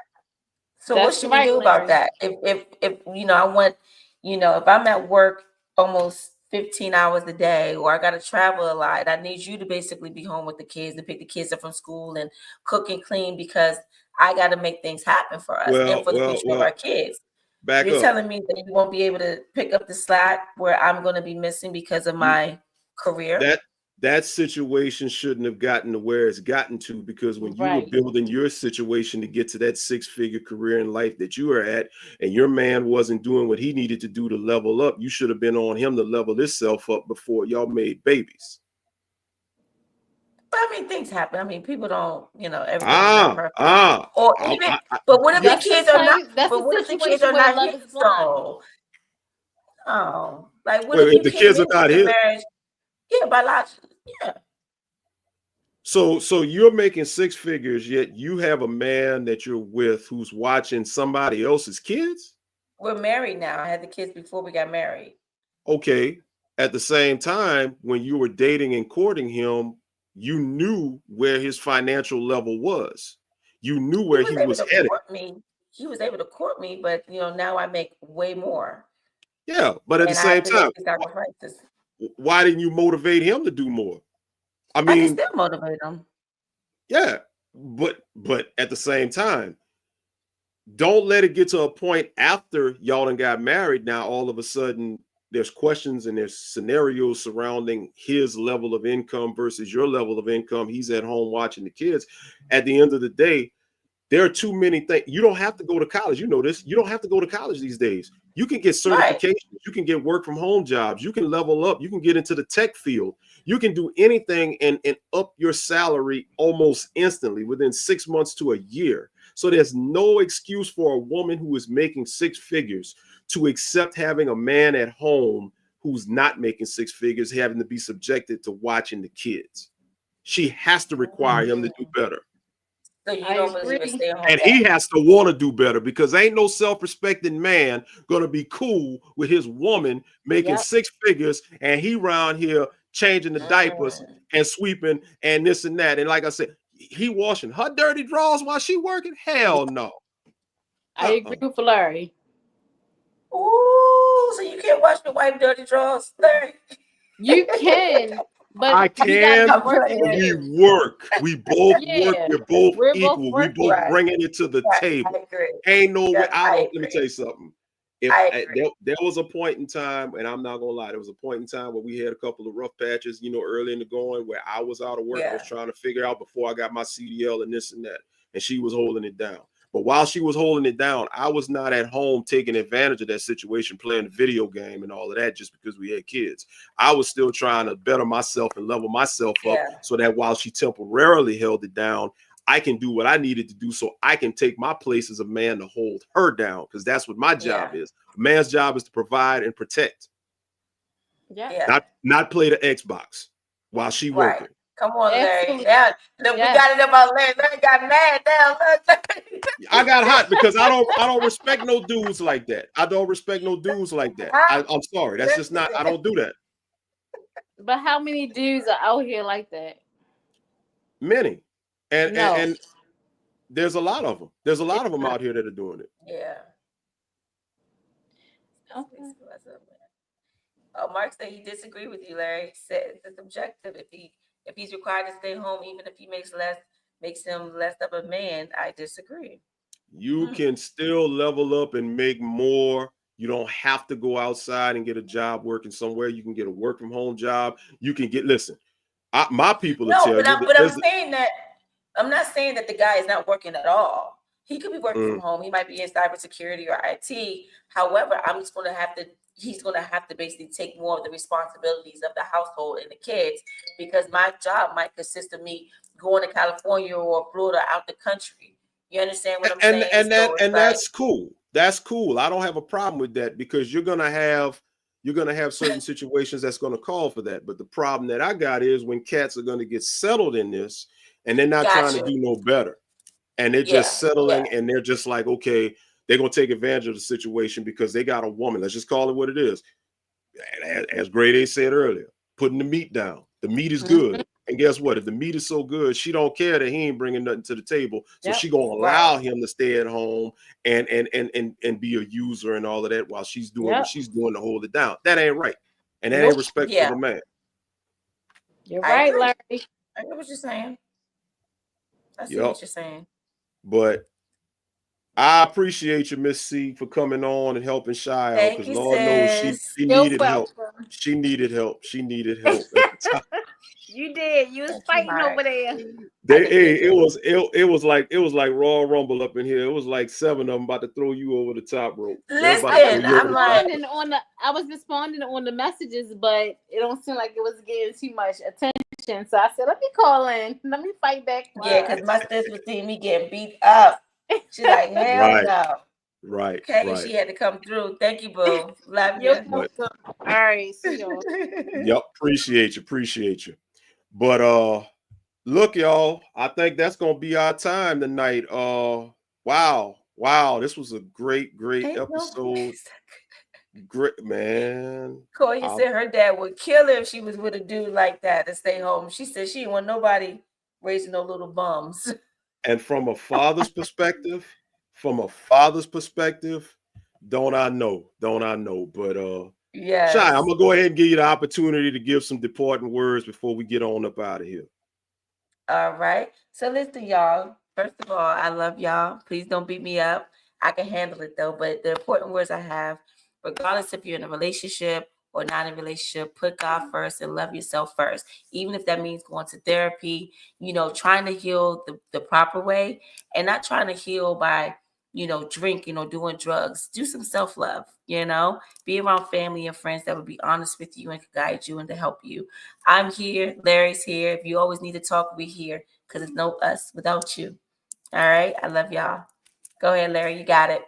S2: So what should we do about that? If I want, if I'm at work almost 15 hours a day, or I got to travel a lot. I need you to basically be home with the kids and pick the kids up from school and cook and clean because I got to make things happen for us and for the future of our kids.
S3: Back
S2: You're
S3: up.
S2: telling me that you won't be able to pick up the slack where I'm going to be missing because of my career?
S3: That situation shouldn't have gotten to where it's gotten to, because when you were building your situation to get to that 6-figure career in life that you are at, and your man wasn't doing what he needed to do to level up, you should have been on him to level himself up before y'all made babies.
S2: But I mean, things happen. I mean, people don't, everything's not perfect. But what if the kids are not? But what if the kids are not here? So, like, what if
S3: the kids are not here?
S2: Yeah, biologically, yeah.
S3: So you're making 6 figures, yet you have a man that you're with who's watching somebody else's kids?
S2: We're married now. I had the kids before we got married.
S3: Okay. At the same time, when you were dating and courting him, you knew where his financial level was. You knew where he was headed.
S2: He was able to court me, but now I make way more.
S3: Yeah, but at the same time, why didn't you motivate him to do more? I mean,
S2: I can still motivate him.
S3: Yeah, but at the same time, don't let it get to a point after y'all done got married. Now, all of a sudden, there's questions and there's scenarios surrounding his level of income versus your level of income. He's at home watching the kids. At the end of the day, there are too many things. You don't have to go to college. You know this. You don't have to go to college these days. You can get certifications. Right. You can get work from home jobs. You can level up. You can get into the tech field. You can do anything and up your salary almost instantly within 6 months to a year. So there's no excuse for a woman who is making 6 figures to accept having a man at home who's not making 6 figures, having to be subjected to watching the kids. She has to require him to do better.
S2: So you don't believe in stay home.
S3: And he has to want to do better, because ain't no self-respecting man gonna be cool with his woman making 6 figures and he around here changing the diapers and sweeping and this and that. And like I said, he washing her dirty drawers while she working? Hell no.
S9: I agree with Larry.
S2: Ooh, so you can't wash your wife dirty drawers, Larry?
S9: You can. But
S3: I can. We work. We both work. We're both equal. We both bringing it to the table. Ain't no way. Let me tell you something. There was a point in time, and I'm not gonna lie, there was a point in time where we had a couple of rough patches, early in the going, where I was out of work. I was trying to figure out before I got my CDL and this and that, and she was holding it down. But while she was holding it down, I was not at home taking advantage of that situation, playing a video game and all of that just because we had kids. I was still trying to better myself and level myself up so that while she temporarily held it down, I can do what I needed to do so I can take my place as a man to hold her down, because that's what my job is. A man's job is to provide and protect. Not play the Xbox while she working.
S2: Come on, Larry. Yeah, look, we got it about Larry. Larry got mad now.
S3: I got hot because I don't respect no dudes like that. I don't respect no dudes like that. I'm sorry. That's just not. I don't do that.
S9: But how many dudes are out here like that?
S3: Many, and there's a lot of them. There's a lot of them out here that are doing it.
S2: Yeah. Okay. Oh, Mark said he disagreed with you, Larry. He said it's objective. If he's required to stay home, even if he makes him less of a man, I disagree.
S3: You can still level up and make more. You don't have to go outside and get a job working somewhere. You can get a work from home job. You can get, my people will tell you.
S2: But I'm not saying that the guy is not working at all. He could be working from home. He might be in cybersecurity or IT. However, he's going to have to basically take more of the responsibilities of the household and the kids, because my job might consist of me going to California or Florida, out the country. You understand what I'm saying?
S3: And that's cool. That's cool. I don't have a problem with that, because you're going to have certain situations that's going to call for that. But the problem that I got is when cats are going to get settled in this and they're not trying to do no better. And they're just settling and they're just like, okay, they're going to take advantage of the situation because they got a woman. Let's just call it what it is. As Grade A said earlier, putting the meat down. The meat is good. And guess what? If the meat is so good, she don't care that he ain't bringing nothing to the table. So she going to allow him to stay at home and be a user and all of that while she's doing what she's doing to hold it down. That ain't right. And that ain't respect
S2: Yeah.
S3: for the man.
S9: You're right, Larry.
S2: I get what you're saying. I see
S3: Yup.
S2: what you're saying.
S3: But I appreciate you, Miss C, for coming on and helping Shy out,
S2: Thank
S3: because
S2: you,
S3: Lord knows she
S2: sis.
S3: needed
S9: You're
S3: help.
S9: welcome.
S3: She needed help. She needed help at the time.
S9: You did. You was
S2: Thank you,
S9: fighting
S2: Mark.
S9: over there.
S3: It was like Royal Rumble up in here. It was like 7 of them about to throw you over the top rope. They about to throw
S2: Listen,
S3: you over
S2: I'm
S3: the
S2: like,
S3: top.
S9: I was responding on the messages, but it don't seem like it was getting too much attention. So I said, let me call in. Let me fight back.
S2: yeah, because my sis was seeing me getting beat up. She's like, hell
S3: Right.
S2: no.
S3: Right.
S2: Okay,
S3: Right.
S2: she had to come through. Thank you, boo. Love
S9: You're
S2: you.
S9: welcome. All right, see y'all.
S3: Yep. Appreciate you. But look, y'all, I think that's gonna be our time tonight. Wow, this was a great
S2: Ain't no
S3: episode.
S2: place.
S3: Great, man.
S2: Koya said her dad would kill her if she was with a dude like that to stay home. She said she didn't want nobody raising no little bums.
S3: And from a father's perspective, don't I know? But
S2: Yes.
S3: Shy, I'm gonna go ahead and give you the opportunity to give some departing words before we get on up out of here.
S2: All right. So listen, y'all. First of all, I love y'all. Please don't beat me up. I can handle it though. But the important words I have, regardless if you're in a relationship or not in a relationship, put God first and love yourself first. Even if that means going to therapy, trying to heal the proper way and not trying to heal by, drinking or doing drugs. Do some self-love, be around family and friends that would be honest with you and can guide you and to help you. I'm here. Larry's here. If you always need to talk, we're here because it's no us without you. All right. I love y'all. Go ahead, Larry. You got it.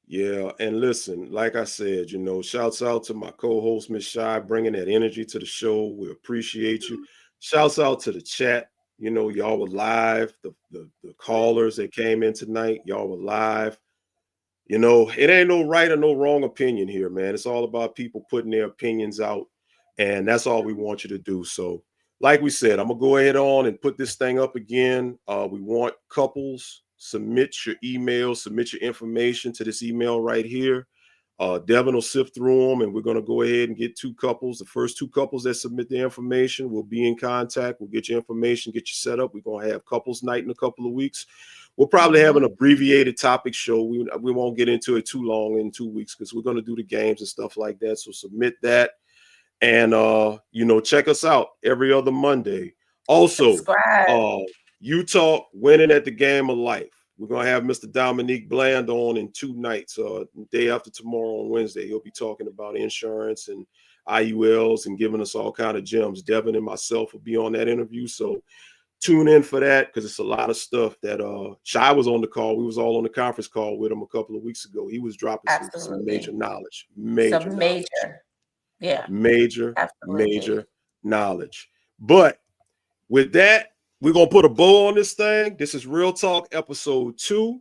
S3: Yeah, and listen, like I said, shouts out to my co-host, Miss Shy, bringing that energy to the show. We appreciate you. Shouts out to the chat. Y'all were live. The callers that came in tonight, y'all were live. It ain't no right or no wrong opinion here, man. It's all about people putting their opinions out, and that's all we want you to do. So, like we said, I'm gonna go ahead on and put this thing up again. We want couples. Submit your email, submit your information to this email right here. Devin will sift through them, and we're going to go ahead and get 2 couples. The first 2 couples that submit the information will be in contact. We'll get your information, get you set up. We're going to have couples night in a couple of weeks. We'll probably have an abbreviated topic show. We won't get into it too long in 2 weeks because we're going to do the games and stuff like that. So submit that. And, check us out every other Monday. Also, You Talk Winning at the Game of Life. We're going to have Mr. Dominique Bland on in 2 nights, day after tomorrow on Wednesday. He'll be talking about insurance and IULs and giving us all kind of gems. Devin and myself will be on that interview. So tune in for that because it's a lot of stuff that Shy was on the call. We was all on the conference call with him a couple of weeks ago. He was dropping some major knowledge. Major knowledge. But with that, we're going to put a bow on this thing. This is Real Talk Episode 2.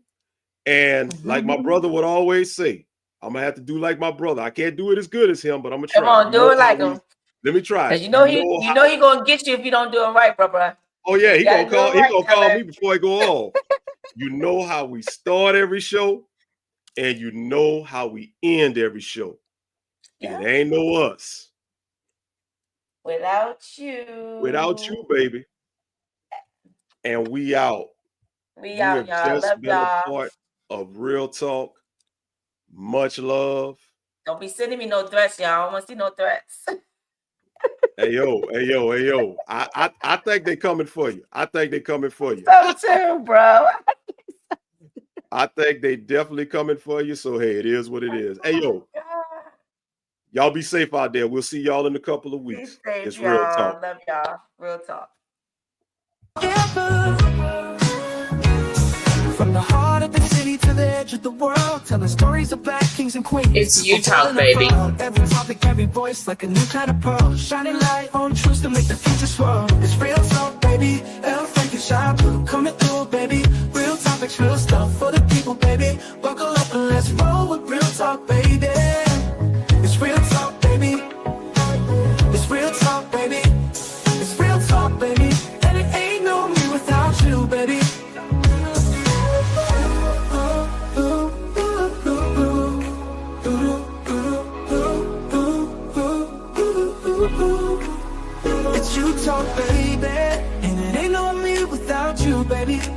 S3: And like my brother would always say, I'm going to have to do like my brother. I can't do it as good as him, but I'm going to try.
S2: Come on, do it like him.
S3: Let me try.
S2: Because he going to get you if you don't do it right, bro.
S3: Oh, yeah, he going to call me before I go off. You know how we start every show, and you know how we end every show. Yeah. It ain't no us.
S2: Without you,
S3: baby. And we out.
S2: We out, y'all. Love y'all.
S3: A part of Real Talk. Much love.
S2: Don't be sending me no threats, y'all. I don't want to see no threats.
S3: Hey yo. I think they coming for you.
S2: So too, bro.
S3: I think they definitely coming for you. So hey, it is what it is. Hey yo. Y'all be safe out there. We'll see y'all in a couple of weeks.
S2: Be safe,
S3: it's
S2: y'all.
S3: Real Talk.
S2: Love y'all. Real Talk.
S1: From the heart of the city to the edge of the world, telling stories of black kings and queens.
S10: It's You Talk, baby.
S1: Every topic, every voice, like a new kind of pearl. Shining light on truths to make the future swirl. It's Real Talk, baby. El Frank and Shy Blue coming through, baby. Real topics, real stuff for the people, baby. Buckle up and let's roll with Real Talk, baby. It's Real Talk, baby. It's Real Talk, baby. It's Real Talk, baby. And it ain't no me without you, baby. It's you talk, baby, and it ain't no me without you, baby. From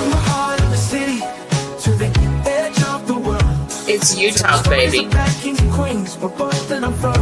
S1: the heart of the city to the edge of the world,
S10: It's you talk, baby.
S1: Kings and queens, we're both in our first.